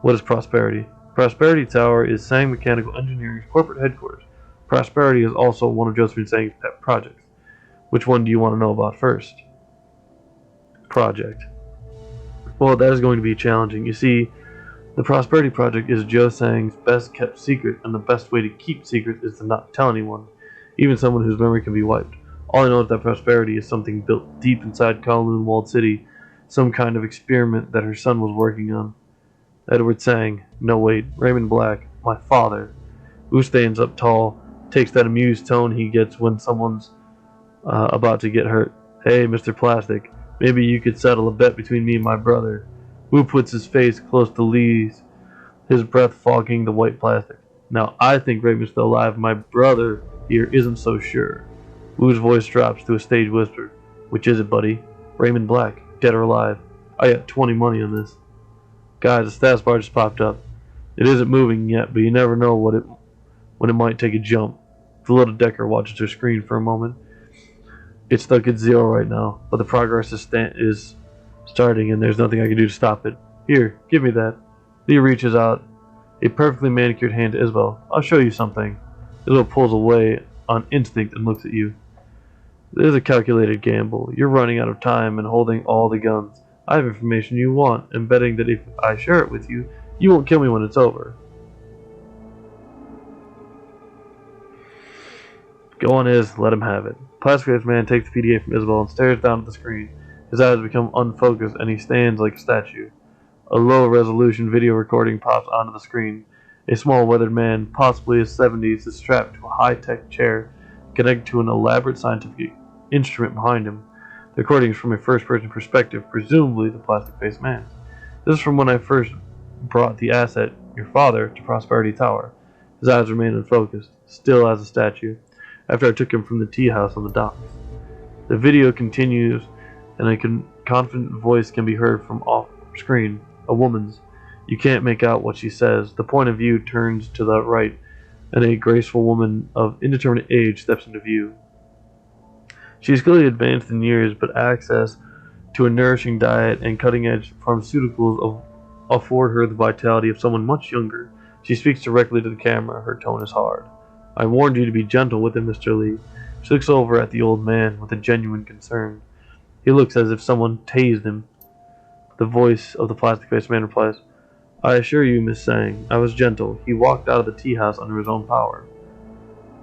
What is Prosperity? Prosperity Tower is Sang Mechanical Engineering's corporate headquarters. Prosperity is also one of Josephine Sang's pet projects. Which one do you want to know about first? Project. Well, that is going to be challenging. You see, the Prosperity Project is Joe Sang's best kept secret, and the best way to keep secrets is to not tell anyone, even someone whose memory can be wiped. All I know is that Prosperity is something built deep inside Kowloon Walled City, some kind of experiment that her son was working on. Edward Sang. No, wait. Raymond Black. My father. Who stands up tall, takes that amused tone he gets when someone's about to get hurt. Hey, Mr. Plastic, maybe you could settle a bet between me and my brother. Wu puts his face close to Lee's, his breath fogging the white plastic. Now, I think Raymond's still alive. My brother here isn't so sure. Wu's voice drops to a stage whisper. Which is it, buddy? Raymond Black, dead or alive? I got 20 money on this. Guys, the status bar just popped up. It isn't moving yet, but you never know when it might take a jump. The little Decker watches her screen for a moment. It's stuck at 0 right now, but the progress is starting, and there's nothing I can do to stop it. Here, give me that. Lee reaches out a perfectly manicured hand to Isabel. I'll show you something. Isabel pulls away on instinct and looks at you. This is a calculated gamble. You're running out of time and holding all the guns. I have information you want, and betting that if I share it with you, you won't kill me when it's over. Go on, let him have it. Plastic-faced man takes the PDA from Isabel and stares down at the screen. His eyes become unfocused, and he stands like a statue. A low-resolution video recording pops onto the screen. A small, weathered man, possibly his 70s, is strapped to a high-tech chair connected to an elaborate scientific instrument behind him. The recording is from a first-person perspective, presumably the plastic-faced man's. This is from when I first brought the asset, your father, to Prosperity Tower. His eyes remain unfocused, still as a statue, after I took him from the tea house on the docks. The video continues, and a confident voice can be heard from off-screen, a woman's. You can't make out what she says. The point of view turns to the right, and a graceful woman of indeterminate age steps into view. She is clearly advanced in years, but access to a nourishing diet and cutting-edge pharmaceuticals afford her the vitality of someone much younger. She speaks directly to the camera. Her tone is hard. I warned you to be gentle with him, Mr. Lee. She looks over at the old man with a genuine concern. He looks as if someone tased him. The voice of the plastic-faced man replies, I assure you, Miss Sang, I was gentle. He walked out of the tea house under his own power.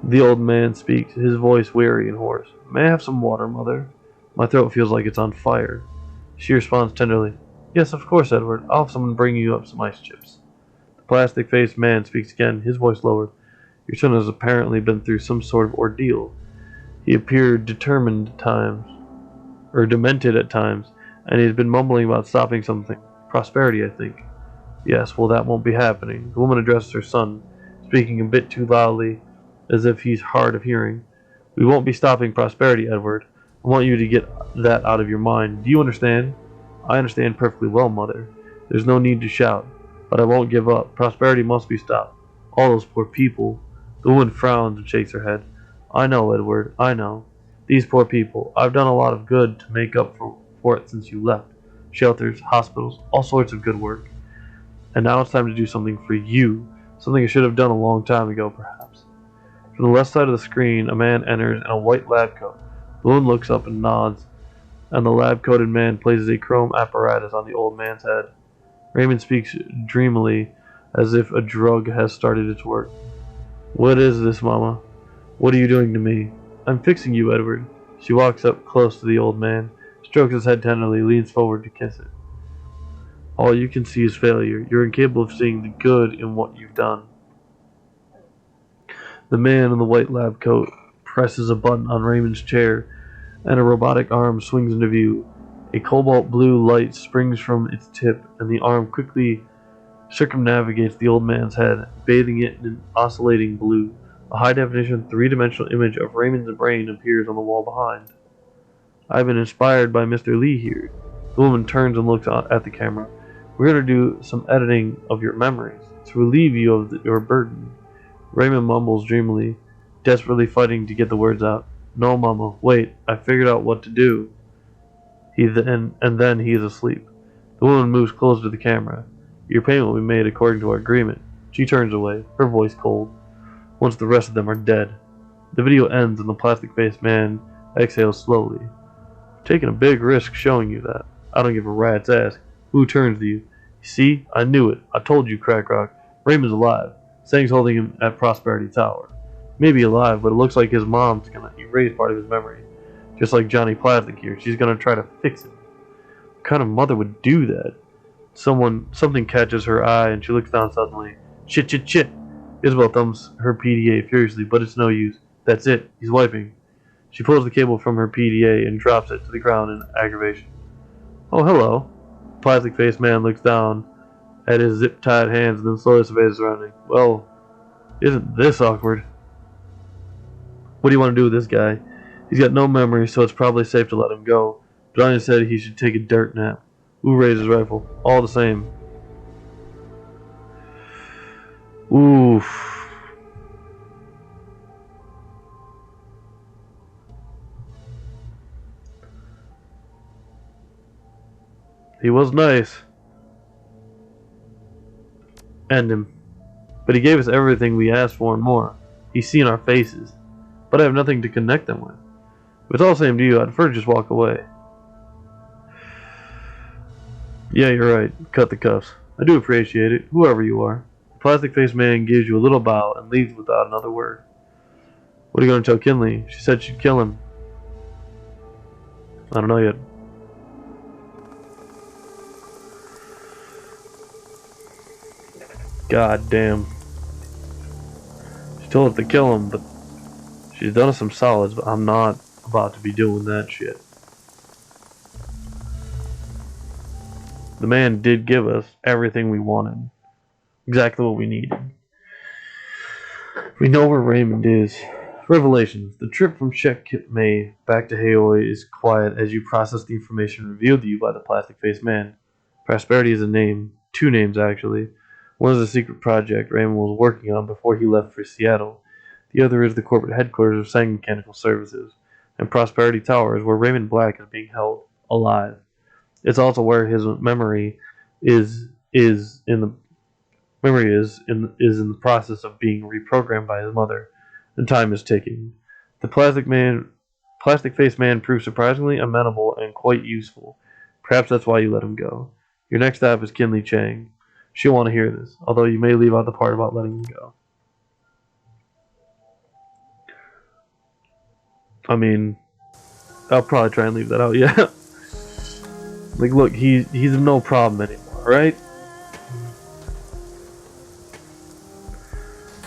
The old man speaks, his voice weary and hoarse. May I have some water, mother? My throat feels like it's on fire. She responds tenderly, Yes, of course, Edward. I'll have someone bring you up some ice chips. The plastic-faced man speaks again, his voice lowered. Your son has apparently been through some sort of ordeal. He appeared demented at times, and he has been mumbling about stopping something. Prosperity, I think. Yes, well, that won't be happening. The woman addresses her son, speaking a bit too loudly, as if he's hard of hearing. We won't be stopping Prosperity, Edward. I want you to get that out of your mind. Do you understand? I understand perfectly well, Mother. There's no need to shout, but I won't give up. Prosperity must be stopped. All those poor people. The woman frowns and shakes her head. I know, Edward, I know. These poor people. I've done a lot of good to make up for it since you left. Shelters, hospitals, all sorts of good work. And now it's time to do something for you. Something I should have done a long time ago, perhaps. From the left side of the screen, a man enters in a white lab coat. The woman looks up and nods, and the lab-coated man places a chrome apparatus on the old man's head. Raymond speaks dreamily, as if a drug has started its work. What is this, Mama? What are you doing to me? I'm fixing you, Edward. She walks up close to the old man, strokes his head tenderly, leans forward to kiss it. All you can see is failure. You're incapable of seeing the good in what you've done. The man in the white lab coat presses a button on Raymond's chair, and a robotic arm swings into view. A cobalt blue light springs from its tip, and the arm quickly circumnavigates the old man's head, bathing it in an oscillating blue. A high-definition, three-dimensional image of Raymond's brain appears on the wall behind. I've been inspired by Mr. Lee here. The woman turns and looks at the camera. We're going to do some editing of your memories to relieve you of your burden. Raymond mumbles dreamily. desperately fighting to get the words out. No, Mama, wait, I figured out what to do. Then he is asleep. The woman moves closer to the camera. Your payment will be made according to our agreement. She turns away, her voice cold. Once the rest of them are dead. The video ends and the plastic-faced man exhales slowly. I'm taking a big risk showing you that. I don't give a rat's ass who turns to you. You see, I knew it. I told you, XCrackrok. Raymond's alive. Sang's holding him at Prosperity Tower. Maybe alive, but it looks like his mom's gonna erase part of his memory. Just like Johnny Plastic here, she's gonna try to fix it. What kind of mother would do that? Something catches her eye and she looks down suddenly. Shit, shit, shit! Isabel thumbs her PDA furiously, but it's no use. That's it. He's wiping. She pulls the cable from her PDA and drops it to the ground in aggravation. Oh, hello. The plastic-faced man looks down at his zip-tied hands and then slowly surveys his surroundings. Well, isn't this awkward? What do you want to do with this guy? He's got no memory, so it's probably safe to let him go. Johnny said he should take a dirt nap. Who raised his rifle? All the same. Oof. He was nice. End him. But he gave us everything we asked for and more. He's seen our faces. But I have nothing to connect them with. If it's all the same to you, I'd prefer to just walk away. Yeah, you're right. Cut the cuffs. I do appreciate it, whoever you are. The plastic-faced man gives you a little bow and leaves without another word. What are you going to tell Kinley? She said she'd kill him. I don't know yet. God damn. She told us to kill him, but she's done us some solids, but I'm not about to be doing that shit. The man did give us everything we wanted. Exactly what we needed. We know where Raymond is. Revelations. The trip from Checkmate back to Haoi is quiet as you process the information revealed to you by the plastic-faced man. Prosperity is a name. 2 names, actually. One is a secret project Raymond was working on before he left for Seattle. The other is the corporate headquarters of Sang Mechanical Services. And Prosperity Tower is where Raymond Black is being held alive. It's also where his memory is in the process of being reprogrammed by his mother, and time is ticking. The plastic-faced man proved surprisingly amenable and quite useful. Perhaps that's why you let him go. Your next stop is Kinley Chang. She'll want to hear this, although you may leave out the part about letting him go. I mean, I'll probably try and leave that out, yeah. Like, look, he's no problem anymore, right?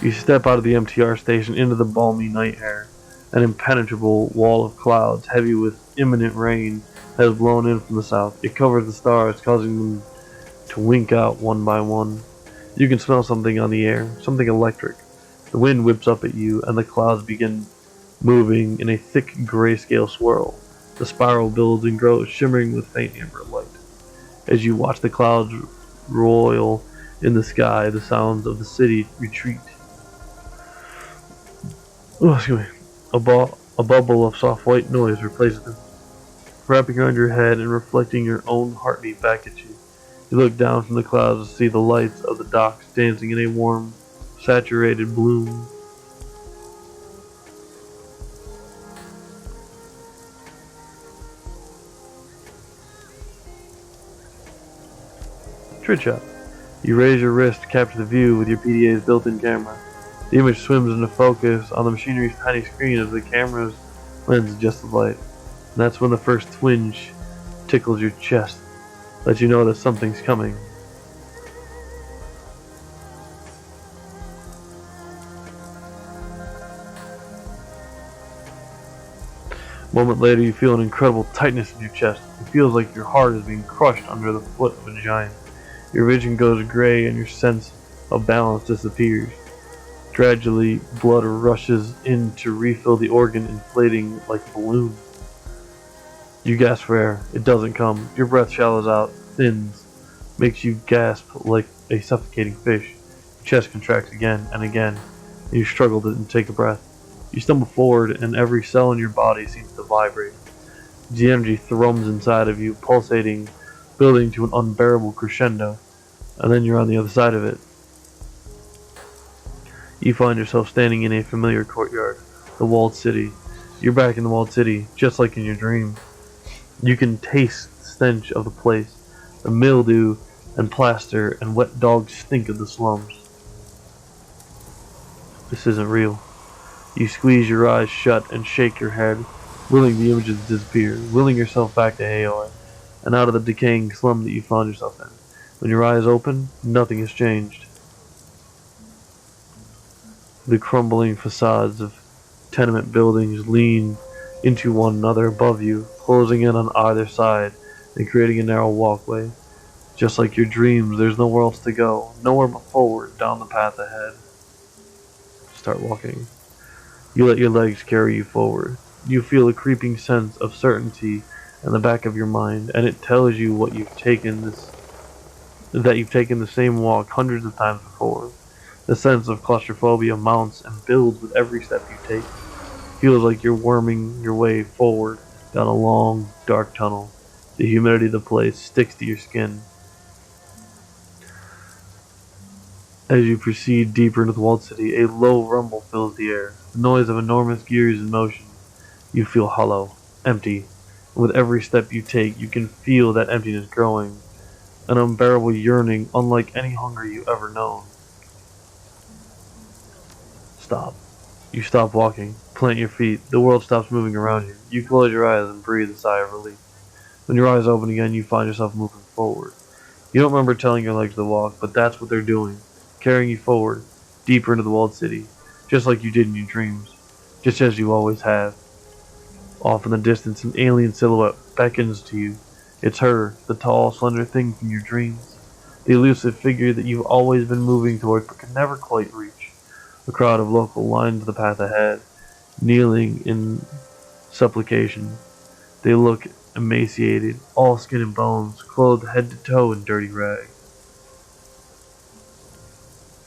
You step out of the MTR station into the balmy night air. An impenetrable wall of clouds, heavy with imminent rain, has blown in from the south. It covers the stars, causing them to wink out one by one. You can smell something on the air, something electric. The wind whips up at you, and the clouds begin moving in a thick grayscale swirl. The spiral builds and grows, shimmering with faint amber light. As you watch the clouds roil in the sky, the sounds of the city retreat. Oh, excuse me. A bubble of soft white noise replaces them, wrapping around your head and reflecting your own heartbeat back at you. You look down from the clouds to see the lights of the docks dancing in a warm, saturated bloom. Trick shot. You raise your wrist to capture the view with your PDA's built-in camera. The image swims into focus on the machinery's tiny screen as the camera's lens adjusts the light. And that's when the first twinge tickles your chest, lets you know that something's coming. A moment later, you feel an incredible tightness in your chest. It feels like your heart is being crushed under the foot of a giant. Your vision goes gray and your sense of balance disappears. Gradually, blood rushes in to refill the organ, inflating like a balloon. You gasp for air. It doesn't come. Your breath shallows out, thins, makes you gasp like a suffocating fish. Your chest contracts again and again, and you struggle to take a breath. You stumble forward, and every cell in your body seems to vibrate. The energy thrums inside of you, pulsating, building to an unbearable crescendo, and then you're on the other side of it. You find yourself standing in a familiar courtyard, the walled city. You're back in the walled city, just like in your dream. You can taste the stench of the place, the mildew and plaster and wet dog stink of the slums. This isn't real. You squeeze your eyes shut and shake your head, willing the images to disappear, willing yourself back to Aoi, and out of the decaying slum that you found yourself in. When your eyes open, nothing has changed. The crumbling facades of tenement buildings lean into one another above you, closing in on either side and creating a narrow walkway. Just like your dreams, there's nowhere else to go, nowhere but forward down the path ahead. Start walking. You let your legs carry you forward. You feel a creeping sense of certainty in the back of your mind, and it tells you that you've taken the same walk hundreds of times before. The sense of claustrophobia mounts and builds with every step you take. It feels like you're worming your way forward down a long, dark tunnel. The humidity of the place sticks to your skin. As you proceed deeper into the walled city, a low rumble fills the air, the noise of enormous gears in motion. You feel hollow, empty, and with every step you take, you can feel that emptiness growing, an unbearable yearning unlike any hunger you've ever known. Stop. You stop walking, plant your feet, the world stops moving around you. You close your eyes and breathe a sigh of relief. When your eyes open again, you find yourself moving forward. You don't remember telling your legs to walk, but that's what they're doing, carrying you forward, deeper into the walled city, just like you did in your dreams, just as you always have. Off in the distance, an alien silhouette beckons to you. It's her, the tall, slender thing from your dreams, the elusive figure that you've always been moving towards but could never quite reach. A crowd of local lines the path ahead, kneeling in supplication. They look emaciated, all skin and bones, clothed head to toe in dirty rags.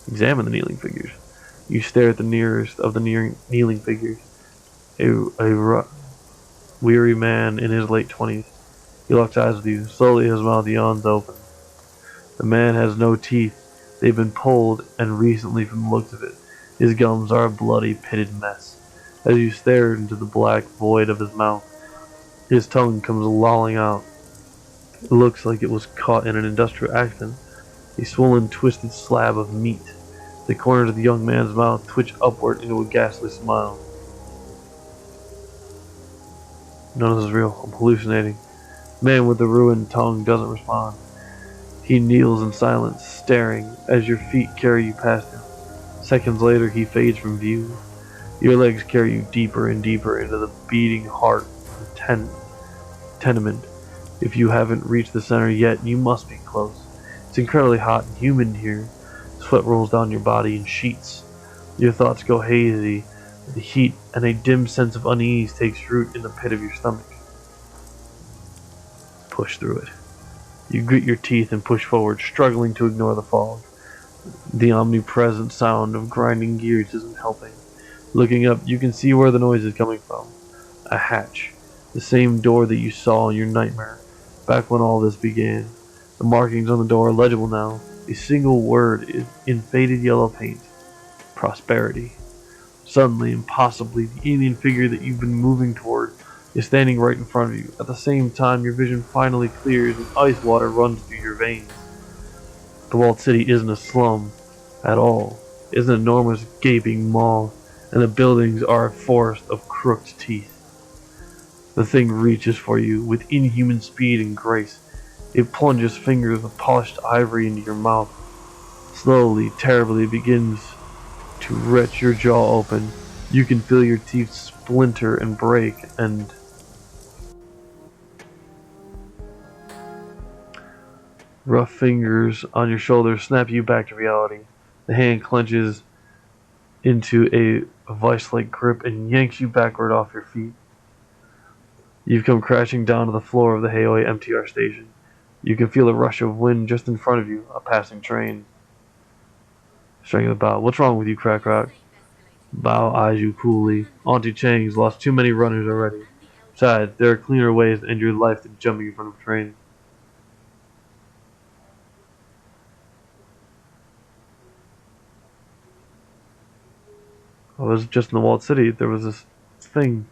Examine the kneeling figures. You stare at the nearest of the kneeling figures, a weary man in his late 20s. He locks eyes with you. Slowly his mouth yawns open. The man has no teeth. They've been pulled, and recently from the looks of it. His gums are a bloody, pitted mess. As you stare into the black void of his mouth, his tongue comes lolling out. It looks like it was caught in an industrial accident. A swollen, twisted slab of meat. The corners of the young man's mouth twitch upward into a ghastly smile. None of this is real. I'm hallucinating. The man with the ruined tongue doesn't respond. He kneels in silence, staring as your feet carry you past him. Seconds later, he fades from view. Your legs carry you deeper and deeper into the beating heart of the tenement. If you haven't reached the center yet, you must be close. It's incredibly hot and humid here. Sweat rolls down your body in sheets. Your thoughts go hazy. The heat and a dim sense of unease takes root in the pit of your stomach. Push through it. You grit your teeth and push forward, struggling to ignore the fog. The omnipresent sound of grinding gears isn't helping. Looking up, you can see where the noise is coming from. A hatch. The same door that you saw in your nightmare, back when all this began. The markings on the door are legible now. A single word is in faded yellow paint. Prosperity. Suddenly, impossibly, the alien figure that you've been moving toward is standing right in front of you. At the same time, your vision finally clears and ice water runs through your veins. The walled city isn't a slum at all. It's an enormous gaping maw, and the buildings are a forest of crooked teeth. The thing reaches for you with inhuman speed and grace. It plunges fingers of polished ivory into your mouth. Slowly, terribly, it begins to wrench your jaw open. You can feel your teeth splinter and break, and rough fingers on your shoulders snap you back to reality. The hand clenches into a vice-like grip and yanks you backward off your feet. You've come crashing down to the floor of the Haoi MTR station. You can feel a rush of wind just in front of you, a passing train. Stringing about. What's wrong with you, XCrackrok? Bao eyes you coolly. Auntie Chang's lost too many runners already. Besides, there are cleaner ways to end your life than jumping in front of a train. I was just in the walled city. There was this thing.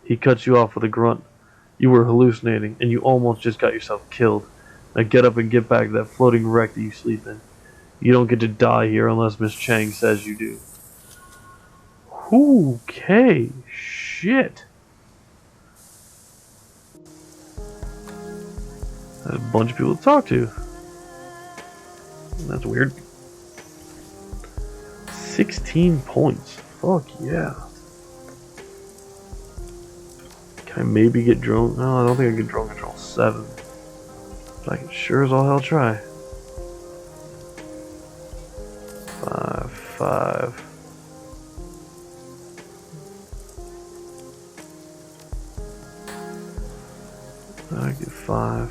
He cuts you off with a grunt. You were hallucinating, and you almost just got yourself killed. Now get up and get back to that floating wreck that you sleep in. You don't get to die here unless Miss Chang says you do. Okay, shit. That's a bunch of people to talk to. That's weird. 16 points. Fuck yeah. Can I maybe get drone? No, I don't think I can get drone control 7. But I can sure as all hell try. 5, 5. I get 5.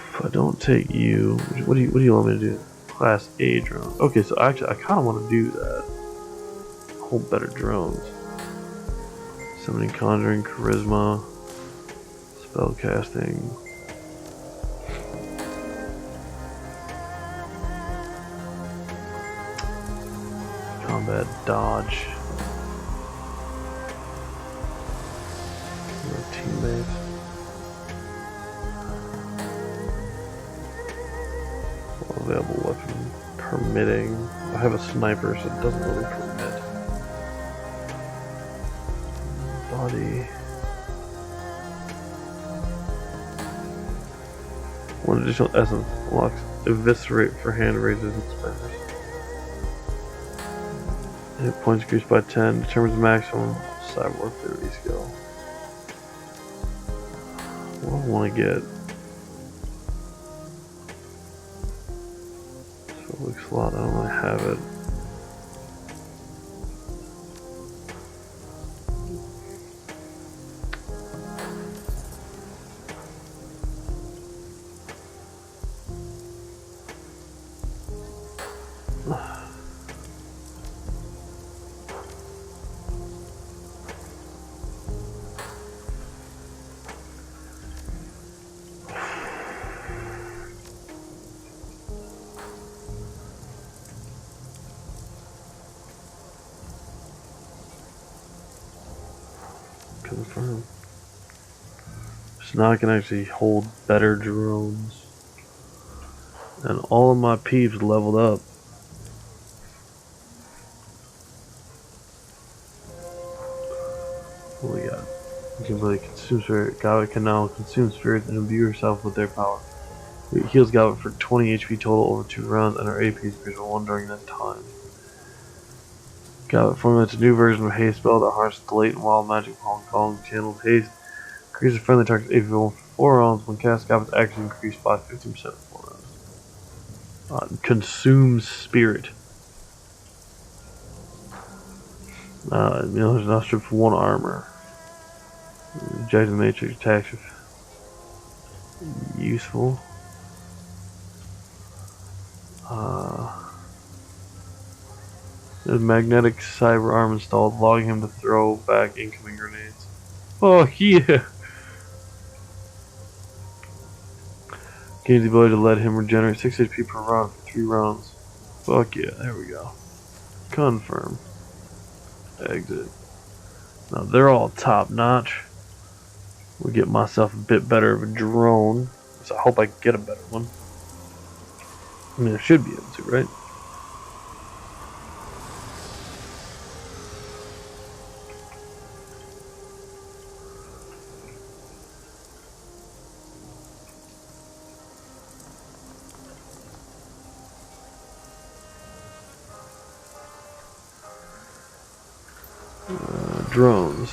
If I don't take you, what do you want me to do? Class A drone. Okay, so actually I kind of want to do that. Hold better drones. Summoning, conjuring, charisma, spell casting. Combat dodge. My teammates. Available weapon permitting. I have a sniper, so it doesn't really permit. Body. One additional essence unlocks eviscerate for hand raisers and spiders. Hit points increased by 10. Determines maximum cyber ability skill. What do I want to get? Weak slot, I don't really have it. Confirm. So now I can actually hold better drones. And all of my peeps leveled up. What we got? You can really consume spirit. Goblet can now consume spirits and imbue yourself with their power. It heals Goblet for 20 HP total over 2 rounds, and our AP is increased by 1 during that time. Goblet formulates a new version of Haste spell that harnesses the latent wild magic of Hong Kong. Channeled Haste increases friendly target's AP for 4 rounds when cast. Goblet's action increased by 15% for 4 rounds. Consumes spirit. There's now stripped for 1 armor. Ejected matrix attacks useful. There's magnetic cyber arm installed, allowing him to throw back incoming grenades. Oh yeah! Gains the ability to let him regenerate 6 HP per round for 3 rounds. Fuck yeah, there we go. Confirm. Exit. Now they're all top notch. We'll get myself a bit better of a drone. So I hope I get a better one. I mean, I should be able to, right? Drones.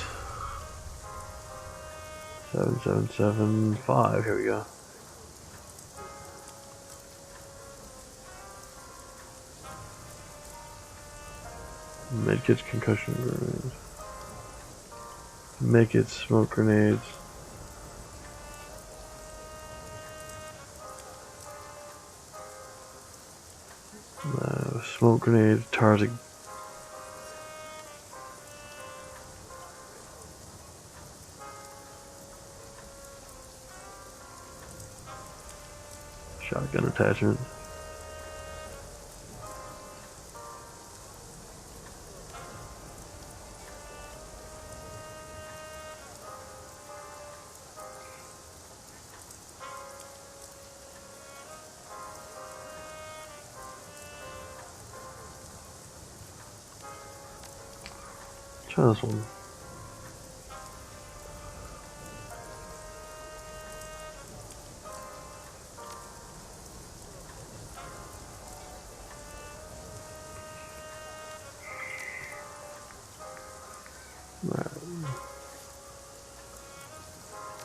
7775. Here we go. Medkits, concussion grenades. Medkits, smoke grenades. Smoke grenades, Tarzan. Shotgun attachment. Try this one.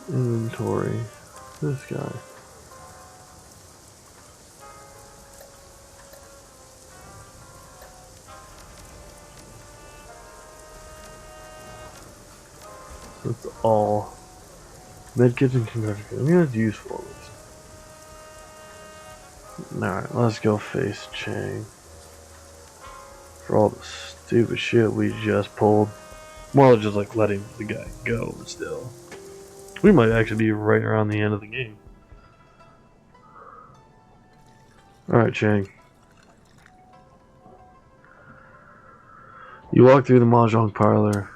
Inventory. This guy. That's all. Medkits and concussion. I mean, that's useful at least. Alright, let's go face Chang. For all the stupid shit we just pulled. More just like letting the guy go still. We might actually be right around the end of the game. Alright, Chang. You walk through the mahjong parlor.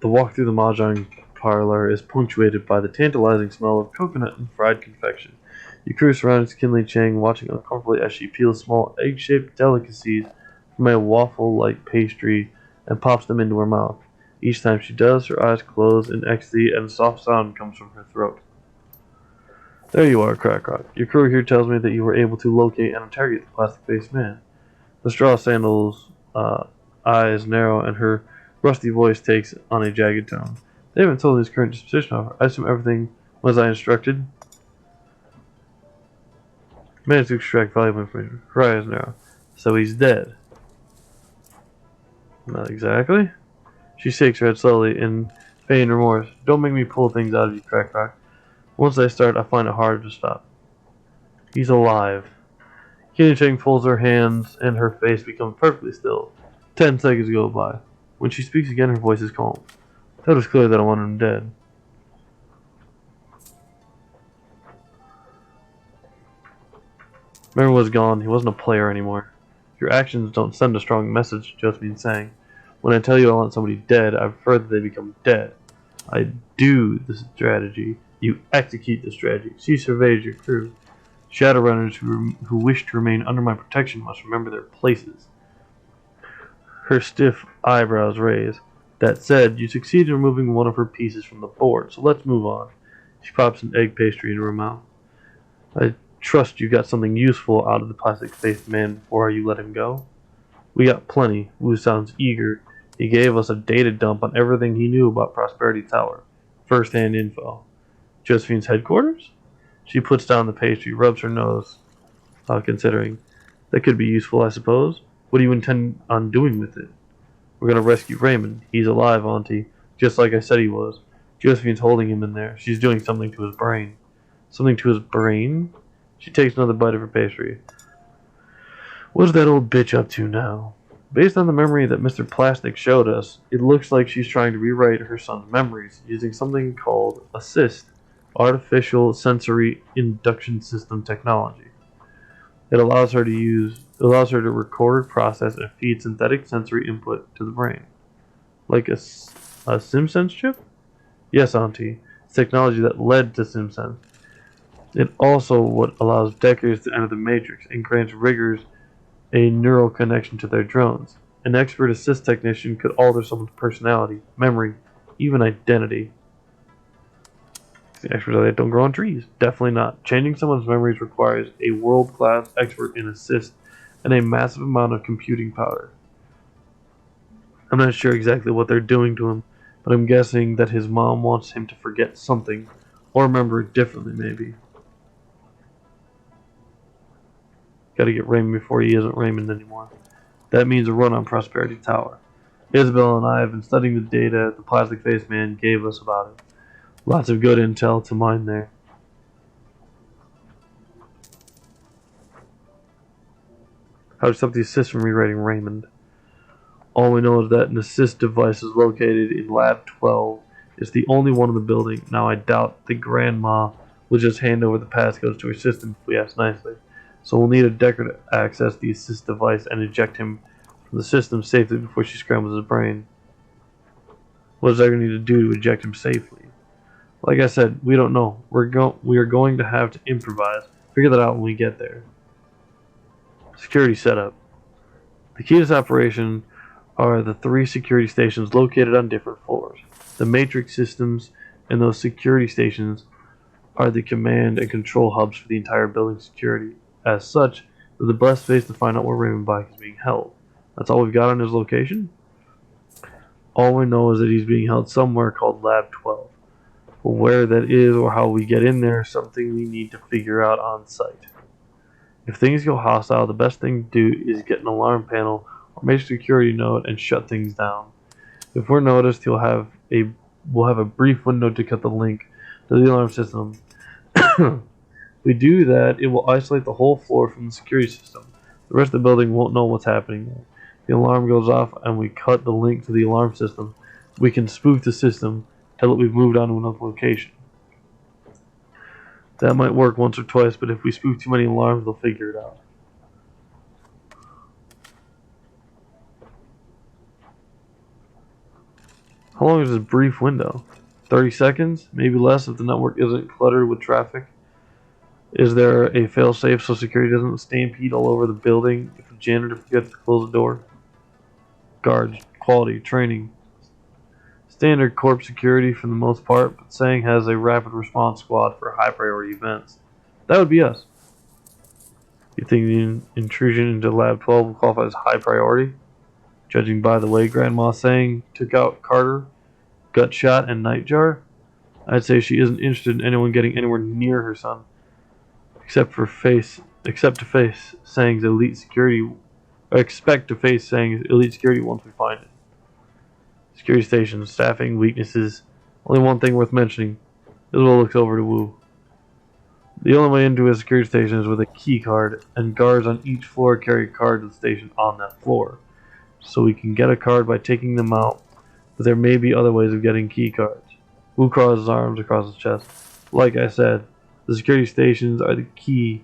The walk through the mahjong parlor is punctuated by the tantalizing smell of coconut and fried confection. You cruise around Kinley Chang, watching uncomfortably as she peels small egg-shaped delicacies from a waffle-like pastry and pops them into her mouth. Each time she does, her eyes close in ecstasy and a soft sound comes from her throat. There you are, XCrackrok. Your crew here tells me that you were able to locate and interrogate the plastic-faced man. The straw sandals' eyes narrow and her rusty voice takes on a jagged tone. They haven't told his current disposition of her. I assume everything was I instructed. Managed to extract valuable information. Her eyes narrow. So he's dead. Not exactly. She shakes her head slowly in pain and remorse. Don't make me pull things out of you, XCrackrok. Once I start, I find it hard to stop. He's alive. Kinley Chang pulls her hands and her face becomes perfectly still. 10 seconds go by. When she speaks again, her voice is calm. That was clear that I wanted him dead. Remember was gone. He wasn't a player anymore. Your actions don't send a strong message, Josephine sang. When I tell you I want somebody dead, I prefer that they become dead. I do the strategy. You execute the strategy. She surveys your crew. Shadowrunners who wish to remain under my protection must remember their places. Her stiff eyebrows raise. That said, you succeed in removing one of her pieces from the board, so let's move on. She pops an egg pastry into her mouth. I trust you got something useful out of the plastic-faced man before you let him go. We got plenty. Wu sounds eager. He gave us a data dump on everything he knew about Prosperity Tower. First-hand info. Josephine's headquarters? She puts down the pastry, rubs her nose, considering. That could be useful, I suppose. What do you intend on doing with it? We're going to rescue Raymond. He's alive, Auntie. Just like I said he was. Josephine's holding him in there. She's doing something to his brain. Something to his brain? She takes another bite of her pastry. What's that old bitch up to now? Based on the memory that Mr. Plastic showed us, it looks like she's trying to rewrite her son's memories using something called ASSIST, Artificial Sensory Induction System technology. It allows her to record, process, and feed synthetic sensory input to the brain. Like a SimSense chip? Yes, Auntie. It's technology that led to SimSense. It also what allows Deckers to enter the Matrix and grants riggers a neural connection to their drones. An expert assist technician could alter someone's personality, memory, even identity. The experts that don't grow on trees. Definitely not. Changing someone's memories requires a world-class expert in assist and a massive amount of computing power. I'm not sure exactly what they're doing to him, but I'm guessing that his mom wants him to forget something, or remember it differently, maybe. Gotta get Raymond before he isn't Raymond anymore. That means a run on Prosperity Tower. Isabel and I have been studying the data the plastic-faced man gave us about it. Lots of good intel to mine there. How to stop the assist from rewriting Raymond? All we know is that an assist device is located in Lab 12. It's the only one in the building. Now I doubt the grandma will just hand over the passcodes to her system if we ask nicely. So we'll need a Decker to access the assist device and eject him from the system safely before she scrambles his brain. What does Decker need to do to eject him safely? Like I said, we don't know. We are going to have to improvise. Figure that out when we get there. Security setup. The key to this operation are the 3 security stations located on different floors. The matrix systems and those security stations are the command and control hubs for the entire building security. As such, they're the best place to find out where Raymond Bike is being held. That's all we've got on his location? All we know is that he's being held somewhere called Lab 12. But where that is or how we get in there is something we need to figure out on site. If things go hostile, the best thing to do is get an alarm panel or make a security node and shut things down. If we're noticed, we'll have a brief window to cut the link to the alarm system. If we do that, it will isolate the whole floor from the security system. The rest of the building won't know what's happening there. If the alarm goes off and we cut the link to the alarm system, we can spoof the system, tell it we've moved on to another location. That might work once or twice, but if we spoof too many alarms, they'll figure it out. How long is this brief window? 30 seconds? Maybe less if the network isn't cluttered with traffic. Is there a failsafe so security doesn't stampede all over the building if a janitor forgets to close the door? Guards, quality, training. Standard corp security for the most part, but Sang has a rapid response squad for high priority events. That would be us. You think the intrusion into Lab 12 will qualify as high priority? Judging by the way Grandma Sang took out Carter, Gutshot, and Nightjar, I'd say she isn't interested in anyone getting anywhere near her son. Except to face Sang's elite security, or expect to face Sang's elite security once we find it. Security station, staffing, weaknesses. Only one thing worth mentioning. Isabel looks over to Wu. The only way into a security station is with a key card, and guards on each floor carry a card to the station on that floor. So we can get a card by taking them out, but there may be other ways of getting key cards. Wu crosses his arms across his chest. Like I said, the security stations are the key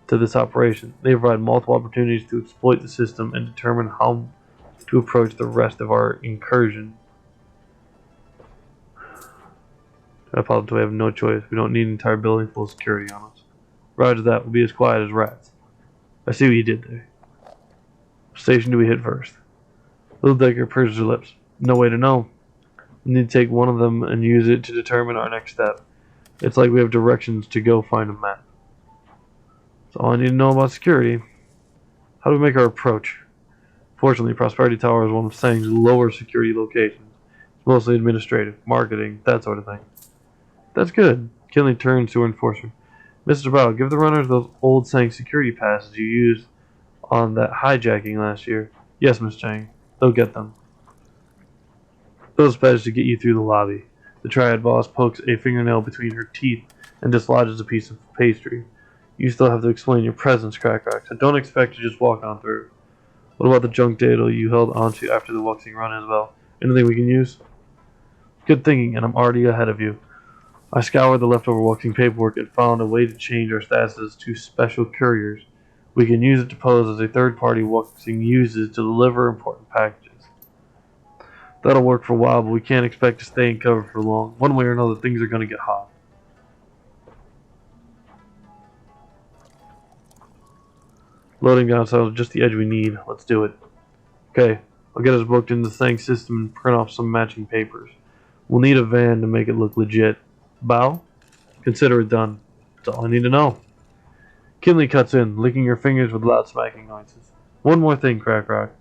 to this operation. They provide multiple opportunities to exploit the system and determine how to approach the rest of our incursion. I apologize, we have no choice. We don't need an entire building full of security on us. Roger that, we'll be as quiet as rats. I see what you did there. What station do we hit first? Little Decker purses her lips. No way to know. We need to take one of them and use it to determine our next step. It's like we have directions to go find a map. That's all I need to know about security. How do we make our approach? Fortunately, Prosperity Tower is one of Sang's lower security locations. It's mostly administrative, marketing, that sort of thing. That's good. Kinley turns to her enforcer. Mr. Bao, give the runners those old Sang security passes you used on that hijacking last year. Yes, Miss Chang. They'll get them. Those badges to get you through the lobby. The Triad boss pokes a fingernail between her teeth and dislodges a piece of pastry. You still have to explain your presence, XCrackrok, so don't expect to just walk on through. What about the junk data you held onto after the waxing run, Isabel? Anything we can use? Good thinking, and I'm already ahead of you. I scoured the leftover waxing paperwork and found a way to change our statuses to special couriers. We can use it to pose as a third-party waxing uses to deliver important packages. That'll work for a while, but we can't expect to stay in cover for long. One way or another, things are going to get hot. Loading down sounds just the edge we need. Let's do it. Okay, I'll get us booked into the Sang system and print off some matching papers. We'll need a van to make it look legit. Bow? Consider it done. That's all I need to know. Kinley cuts in, licking her fingers with loud smacking noises. One more thing, XCrackrok.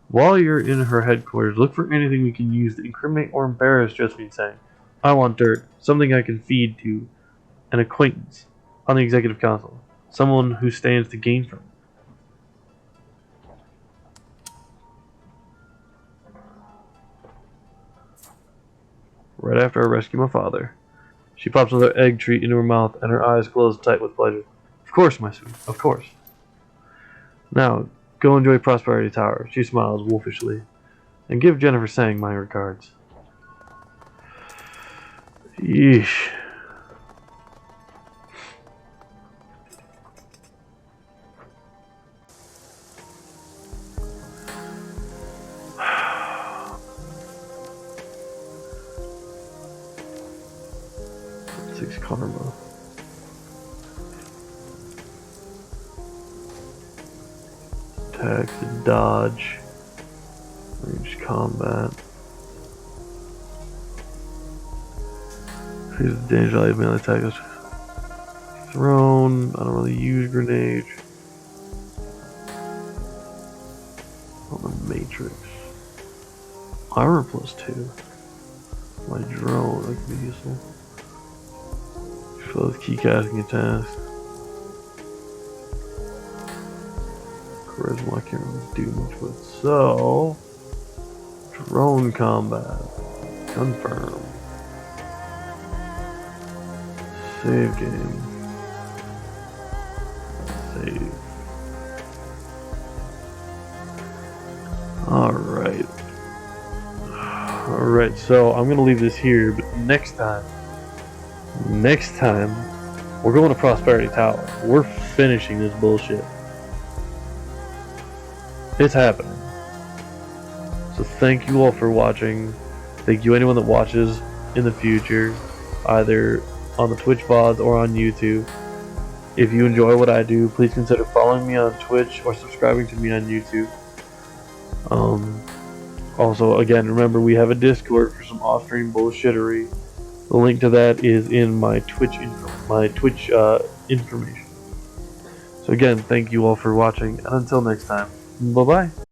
While you're in her headquarters, look for anything we can use to incriminate or embarrass Josephine Sang. I want dirt, something I can feed to an acquaintance on the executive council, someone who stands to gain from it. right after I rescue my father. She pops another egg treat into her mouth, and her eyes close tight with pleasure. Of course, my sweet, of course. Now, go enjoy Prosperity Tower. She smiles wolfishly. And give Jennifer Sang my regards. Yeesh. Six karma. Attack to dodge. Range combat. Here's the danger I melee attack. Thrown. I don't really use grenade. On the matrix. Armor +2. My drone, that could be useful. Fill with key casting a task. Charisma, I can't really do much with. So, drone combat. Confirm. Save game. Save. Alright. Alright, so I'm gonna leave this here, but next time, we're going to Prosperity Tower. We're finishing this bullshit. It's happening. So thank you all for watching. Thank you anyone that watches in the future, either on the Twitch VODs or on YouTube. If you enjoy what I do, please consider following me on Twitch or subscribing to me on YouTube. Also, again, remember we have a Discord for some off-stream bullshittery. The link to that is in my Twitch information. So again, thank you all for watching, and until next time, bye bye.